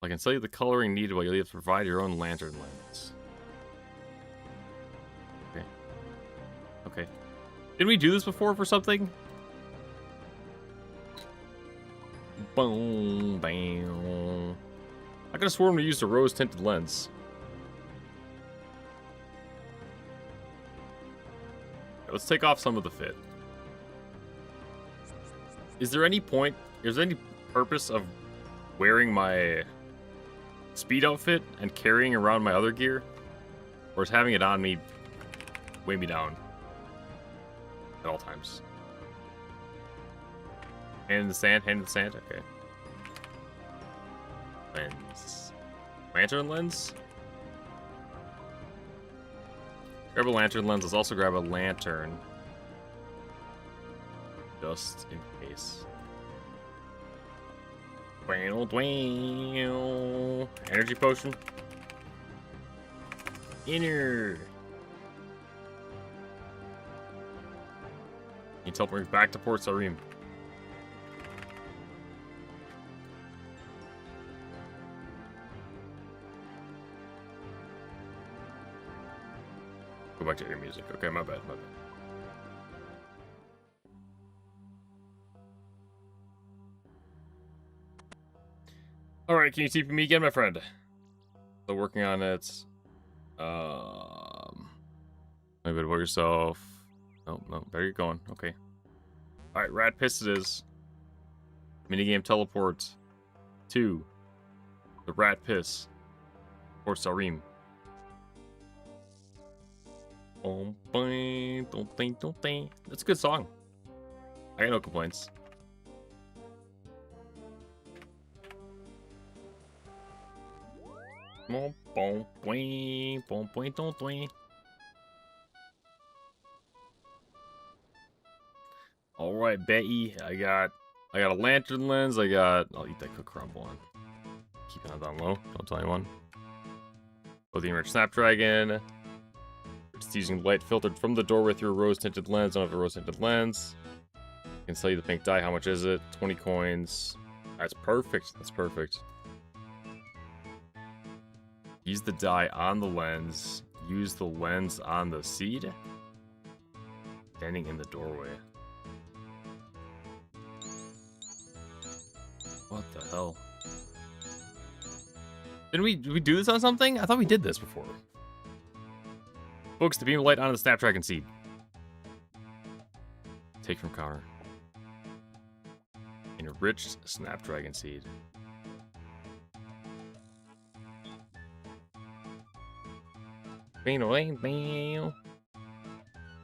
I can tell you the coloring needed, but you'll have to provide your own lantern lens. Okay. Did we do this before for something? Boom, bam. I could have sworn we used a rose-tinted lens. Let's take off some of the fit. Is there any point, is there any purpose of wearing my speed outfit and carrying around my other gear? Or is having it on me weigh me down at all times? Hand in the sand, okay. Lens. Lantern lens? Grab a lantern lens, let's also grab a lantern. Just in case. Energy potion. Inner. You teleport back to Port Sarim. Go back to your music. Okay, my bad. Alright, can you TP me again, my friend? Still working on it. Maybe about yourself. No, there you're going. Okay. Alright, Rat Piss it is. Minigame teleport to the Rat Piss. Or Sarim. That's a good song. I got no complaints. Alright, Betty. I got a lantern lens. I'll eat that cook crumble on. Keeping that down low. Don't tell anyone. Oh, the enriched Snapdragon. Just using light filtered from the doorway through a rose-tinted lens. I don't have a rose-tinted lens. I can sell you the pink dye. How much is it? 20 coins. That's perfect. That's perfect. Use the dye on the lens. Use the lens on the seed. Standing in the doorway. What the hell? Did we do this on something? I thought we did this before. Focus the beam of light onto the Snapdragon seed. Take from counter. Enriched Snapdragon seed.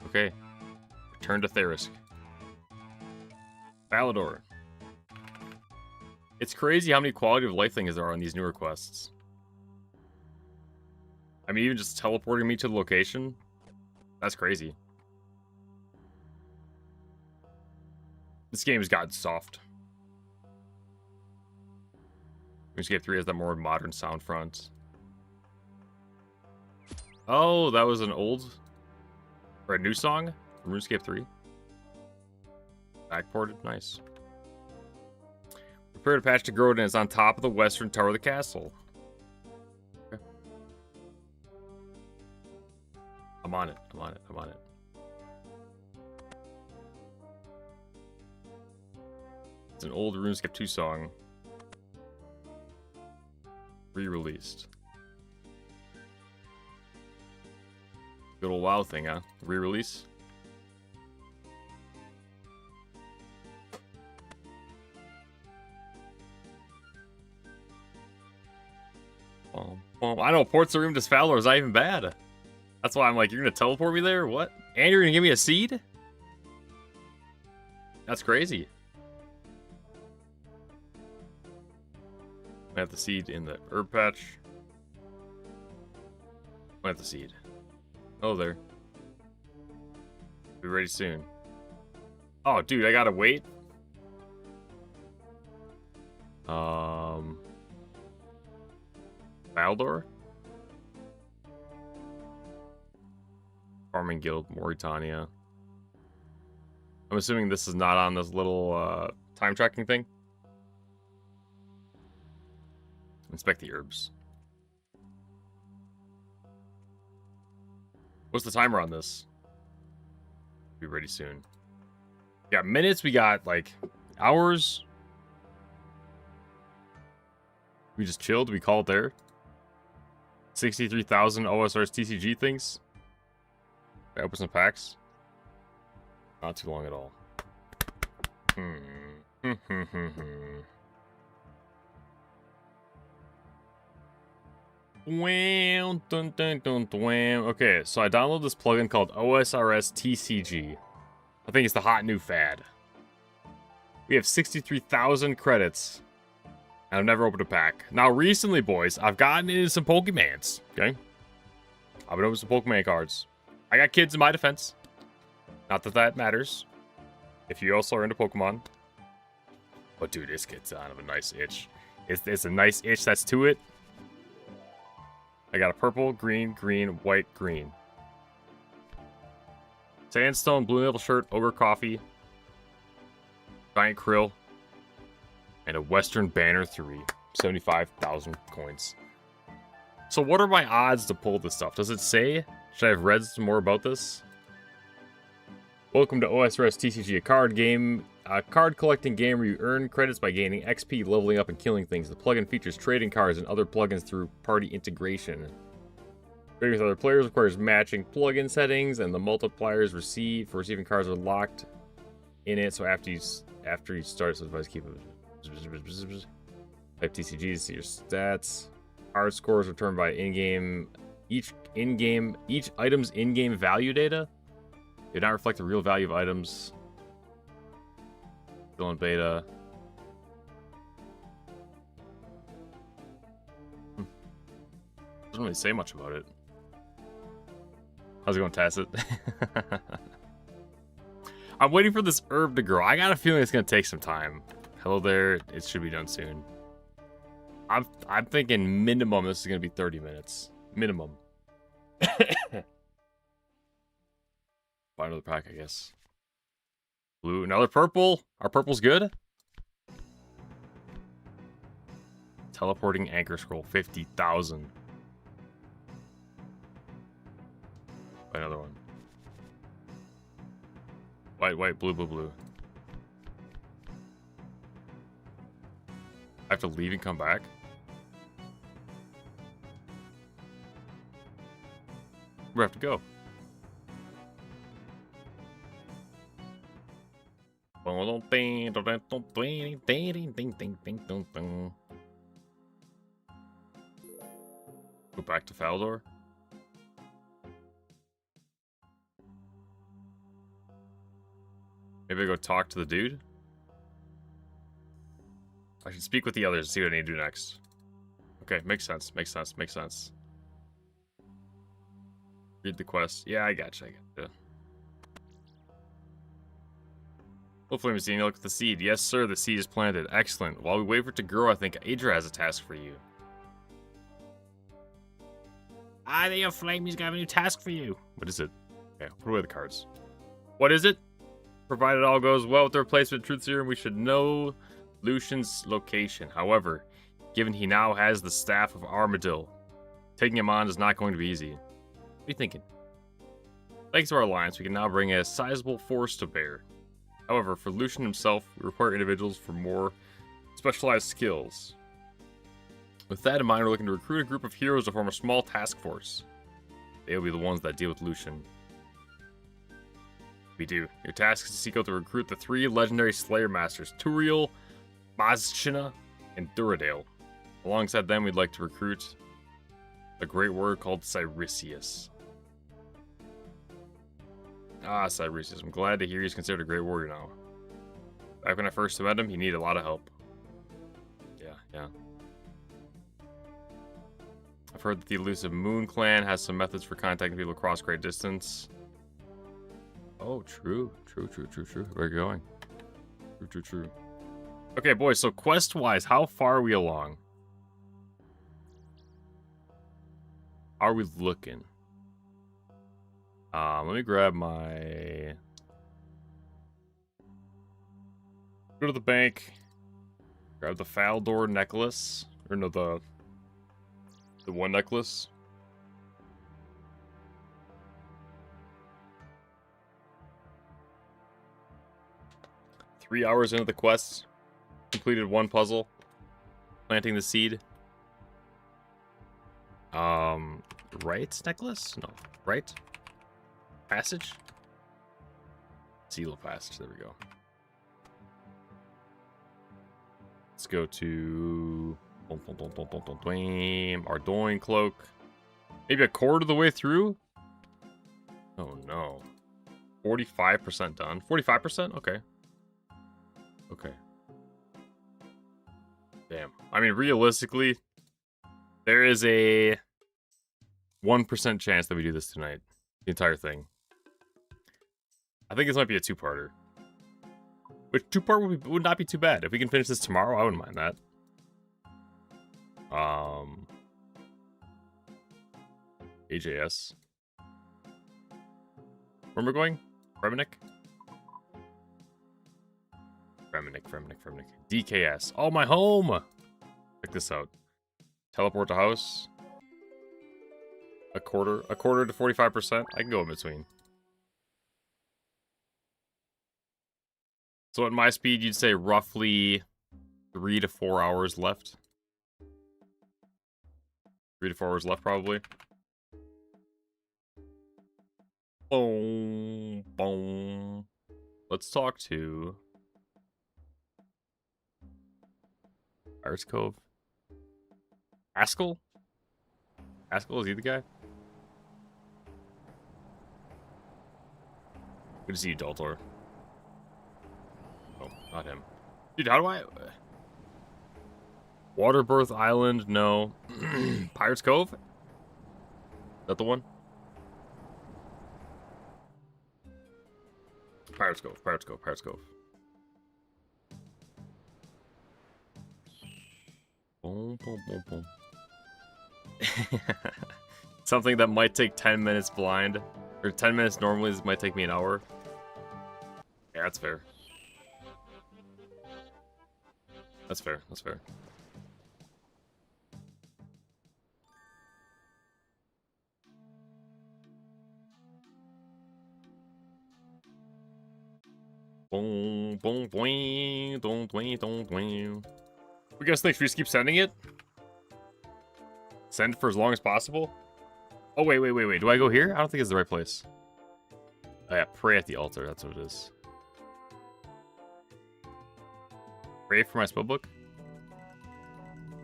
Okay. Return to Therisk. Balador. It's crazy how many quality of life things there are on these newer quests. I mean, even just teleporting me to the location, that's crazy. This game has gotten soft. Runescape 3 has that more modern sound front. Oh, that was an old or a new song from Runescape 3. Backported, nice. Prepare to patch to Groden is on top of the western tower of the castle. Okay. I'm on it. It's an old RuneScape 2 song. Re-released. Good old WoW thing, huh? Re-release. Well, I know Ports the Room to Fowler is not even bad. That's why I'm like, you're gonna teleport me there? What? And you're gonna give me a seed? That's crazy. I have the seed in the herb patch. I have the seed. Oh, there. Be ready soon. Oh, dude, I gotta wait. Baldor? Farming Guild, Mauritania. I'm assuming this is not on this little time tracking thing. Inspect the herbs. What's the timer on this? Be ready soon. We got minutes, we got like hours. We just chilled, we call it there. 63,000 OSR's TCG things. I open some packs. Not too long at all. Wham, dun, dun, dun, wham. Okay, so I downloaded this plugin called OSRS TCG. I think it's the hot new fad. We have 63,000 credits. And I've never opened a pack. Now, recently, boys, I've gotten into some Pokemans. Okay? I've been opening some Pokemon cards. I got kids in my defense. Not that that matters. If you also are into Pokemon. But, dude, this gets out of a nice itch. It's a nice itch that's to it. I got a purple, green, green, white, green. Sandstone, Blue Label shirt, Ogre Coffee. Giant Krill. And a Western Banner 3. 75,000 coins. So what are my odds to pull this stuff? Does it say? Should I have read some more about this? Welcome to OSRS TCG, a card collecting game where you earn credits by gaining XP, leveling up, and killing things. The plugin features trading cards and other plugins through party integration. Trading with other players requires matching plugin settings, and the multipliers for receiving cards are locked in it. So after you start, so advice keep it. Type TCGs, see your stats. Card scores returned by each item's in-game value data. Do not reflect the real value of items. Still in beta. Doesn't really say much about it. How's it going, Tacit? I'm waiting for this herb to grow. I got a feeling it's gonna take some time. Hello there. It should be done soon. I'm thinking minimum this is gonna be 30 minutes. Minimum. Buy another pack, I guess. Blue, another purple. Our purple's good. Teleporting anchor scroll, 50,000. Buy another one. White, white, blue, blue, blue. I have to leave and come back? Where do I have to go? Go back to Faldor. Maybe I go talk to the dude? I should speak with the others and see what I need to do next. Okay, makes sense, makes sense, makes sense. Read the quest. Yeah, I gotcha, I gotcha. Hopefully I'm seeing you look at the seed. Yes, sir, the seed is planted. Excellent. While we wait for it to grow, I think Adra has a task for you. Ah, there, Flame. He's got a new task for you. What is it? Okay, put away the cards. What is it? Provided all goes well with the replacement Truth Serum, we should know Lucian's location. However, given he now has the staff of Armadillo, taking him on is not going to be easy. What are you thinking? Thanks to our alliance, we can now bring a sizable force to bear. However, for Lucian himself, we require individuals for more specialized skills. With that in mind, we're looking to recruit a group of heroes to form a small task force. They'll be the ones that deal with Lucian. We do. Your task is to seek out to recruit the 3 legendary Slayer Masters, Turiel, Mazchina, and Duradale. Alongside them, we'd like to recruit a great warrior called Cyricius. Ah, Cyricius. I'm glad to hear he's considered a great warrior now. Back when I first met him, he needed a lot of help. Yeah. I've heard that the elusive Moon Clan has some methods for contacting people across great distance. Oh, true. Where are you going? True. Okay, boys, so quest-wise, how far are we along? How are we looking? Let me grab my... Go to the bank. Grab the Faldor necklace. Or no, the one necklace. Three hours into the quest. Completed 1 puzzle. Planting the seed. Right necklace? No. Right? Passage? Seal of passage. There we go. Let's go to Ardoin cloak. Maybe a quarter of the way through? Oh no. 45% done. 45%? Okay. Damn. I mean, realistically, there is a 1% chance that we do this tonight. The entire thing. I think this might be a 2-parter. Which 2-part would not be too bad. If we can finish this tomorrow, I wouldn't mind that. AJS. Where am I going? Fremenic? Fremenic. DKS. Oh, my home! Check this out. Teleport to house. A quarter to 45%. I can go in between. So at my speed, you'd say roughly 3 to 4 hours left. 3 to 4 hours left, probably. Boom. Let's talk to Pirates Cove. Haskell? Haskell, is he the guy? Good to see you, Daltor. Oh, not him. Dude, how do I... Waterbirth Island, no. Pirates Cove? Is that the one? Pirates Cove. Boom. Something that might take 10 minutes blind. Or 10 minutes normally, this might take me an hour. Yeah, that's fair. That's fair. Boom, boom, boing, don't, boing, don't, boing. We guys think, should we just keep sending it? Send it for as long as possible? Oh, wait. Do I go here? I don't think it's the right place. Oh, yeah, pray at the altar. That's what it is. Pray for my spellbook?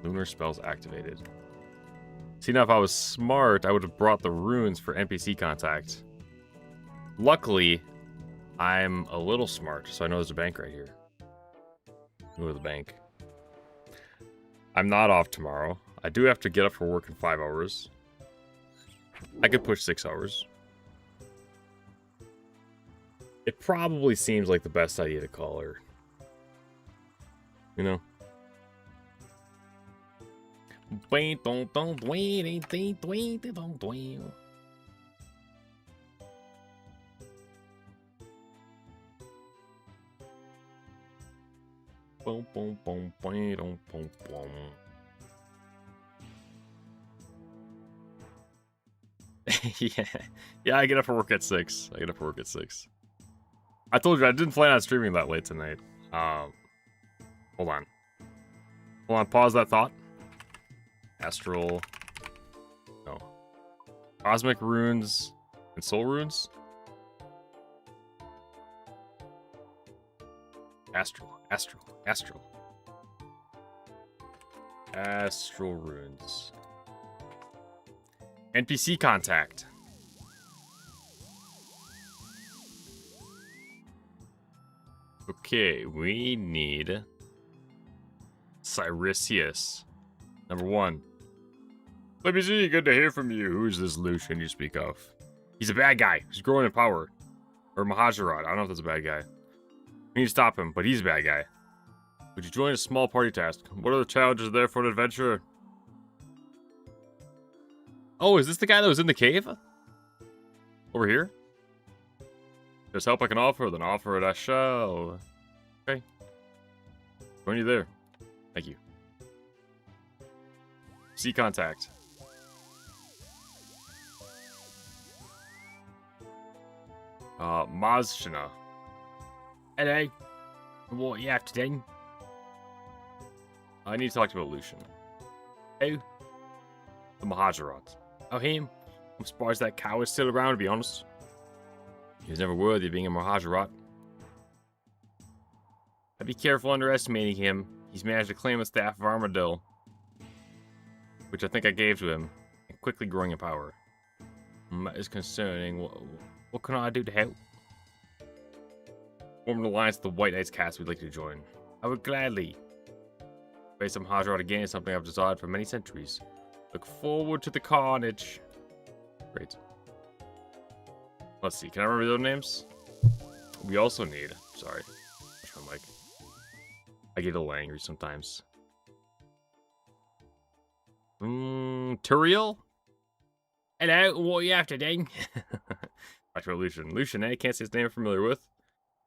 Lunar spells activated. See, now if I was smart, I would have brought the runes for NPC contact. Luckily, I'm a little smart, so I know there's a bank right here. Go to the bank. I'm not off tomorrow. I do have to get up for work in 5 hours. I could push 6 hours. It probably seems like the best idea to call her. You know? Yeah, I get up for work at 6. I told you I didn't plan on streaming that late tonight. Hold on, pause that thought. Astral. No. Cosmic runes and soul runes. Astral. Astral runes. NPC contact. Okay, we need Cyricius. Number 1. Let me see, good to hear from you. Who's this Lucian you speak of? He's a bad guy. He's growing in power. Or Mahajarat. I don't know if that's a bad guy. We need to stop him, but he's a bad guy. Would you join a small party task? What are the challenges there for an adventurer? Oh, is this the guy that was in the cave? Over here? There's help I can offer, then offer it I shall. Okay. Join you there. Thank you. See contact. Mazshina. Hello. What are you after then? I need to talk to you about Lucian. Who? The Mahajarat. Oh, him? I'm surprised that cow is still around, to be honest. He was never worthy of being a Mahajarat. I'd be careful underestimating him. He's managed to claim the staff of Armadillo, which I think I gave to him, and quickly growing in power. That is concerning. What can I do to help? Form an alliance with the White Knights cast we'd like you to join. I would gladly. Face some Mahajarat again is something I've desired for many centuries. Look forward to the carnage. Great. Let's see, can I remember those names? We also need... Sorry. Watch my mic. I get a little angry sometimes. Turiel? Hello, what are you after, then? Back to Lucian. Lucian, I can't say his name I'm familiar with.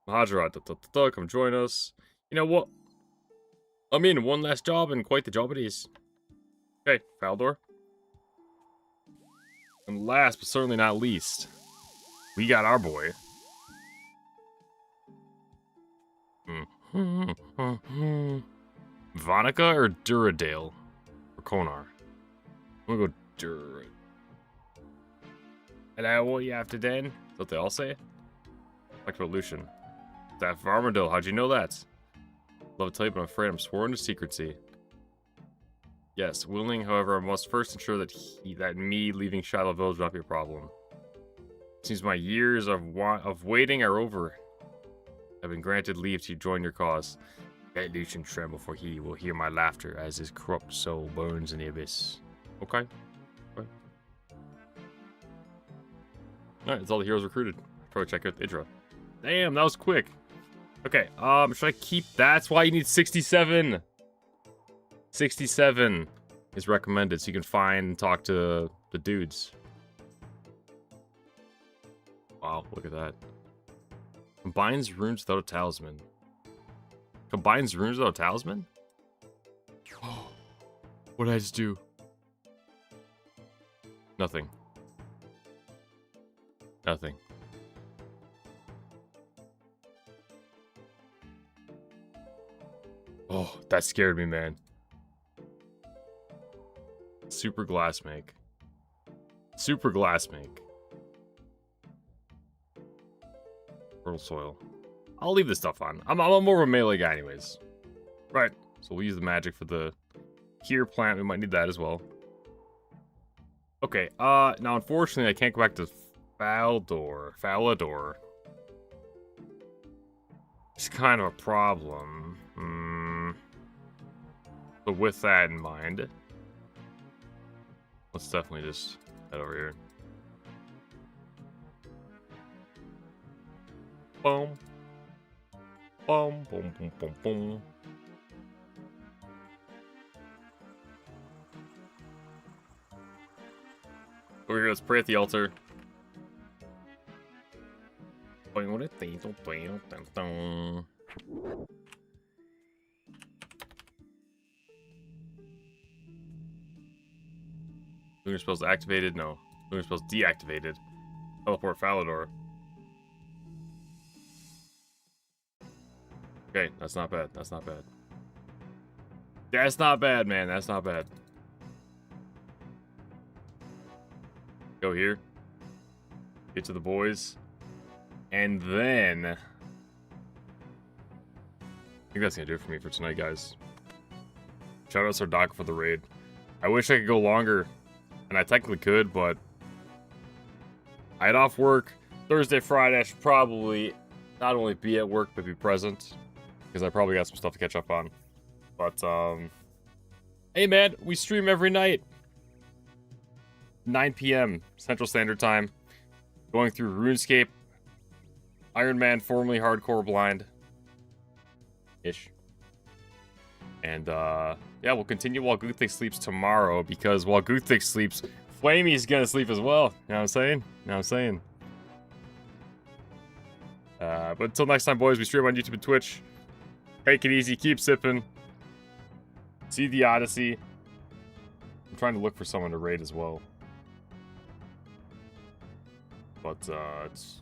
Mahajarat, come join us. You know what? I'm in one last job, and quite the job it is. Okay, Faldor. And last, but certainly not least, we got our boy. Vonica or Duradale? Or Konar? I'm gonna go Dur. Hello, what are you after, then? That's what they all say? Talked about Lucian. That Armadillo, how'd you know that? Love to tell you, but I'm afraid I'm sworn to secrecy. Yes, willing, however, I must first ensure that me leaving Shiloh Village will not be a problem. It seems my years of waiting are over. I've been granted leave to join your cause. Let Lucian tremble, for he will hear my laughter as his corrupt soul burns in the abyss. Okay. Alright, that's all the heroes recruited. Probably check out the intro. Damn, that was quick. Okay, should I keep... That's why you need 67. 67 is recommended, so you can find and talk to the dudes. Wow, look at that. Combines runes without a talisman. Combines runes without a talisman? What did I just do? Nothing. Nothing. Oh, that scared me, man. Super glass make. Super glass make. Fertile soil. I'll leave this stuff on. I'm more of a melee guy anyways. Right. So we'll use the magic for the cure plant. We might need that as well. Okay, now unfortunately I can't go back to Falador. It's kind of a problem. So with that in mind, let's definitely just head over here. Boom. Boom, boom, boom, boom, boom. Over here, let's pray at the altar. Lunar spells activated? No. Lunar spells deactivated. Teleport Falador. Okay, that's not bad. That's not bad. That's not bad, man. That's not bad. Go here. Get to the boys. And then... I think that's going to do it for me for tonight, guys. Shout out to our doc for the raid. I wish I could go longer. And I technically could, but... I had off work Thursday, Friday. I should probably not only be at work, but be present. Because I probably got some stuff to catch up on. But, hey, man, we stream every night. 9 p.m. Central Standard Time. Going through RuneScape. Iron Man, formerly Hardcore Blind. Ish. And, yeah, we'll continue while Guthix sleeps tomorrow. Because while Guthix sleeps, Flamey's gonna sleep as well. You know what I'm saying? You know what I'm saying? But until next time, boys, we stream on YouTube and Twitch. Take it easy. Keep sipping. See the Odyssey. I'm trying to look for someone to raid as well. But, it's...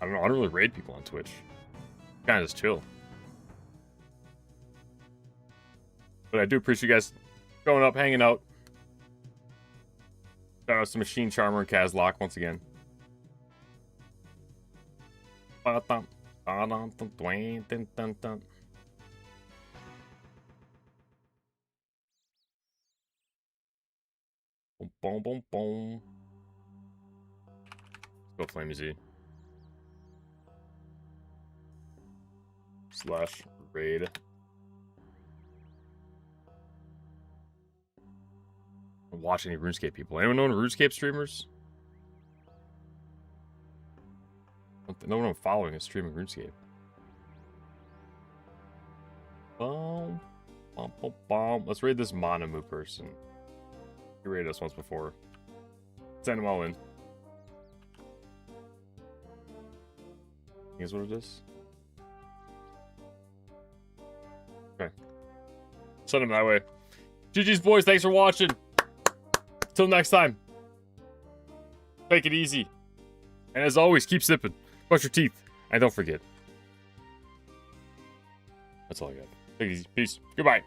I don't know. I don't really raid people on Twitch. Kind of just chill. But I do appreciate you guys showing up, hanging out. Shout out to Machine Charmer and Kazlock once again. Boom, boom, boom. Let's go Flamey Z. Slash raid. Watch any RuneScape people. Anyone know any RuneScape streamers? No one I'm following is streaming RuneScape. Boom. Bum, bum, bum. Let's raid this Monomu person. He raided us once before. Send them all in. Here's what it is. Okay. Send them that way. GG's, boys. Thanks for watching. Till next time. Take it easy. And as always, keep sipping. Brush your teeth. And don't forget. That's all I got. Take it easy. Peace. Goodbye.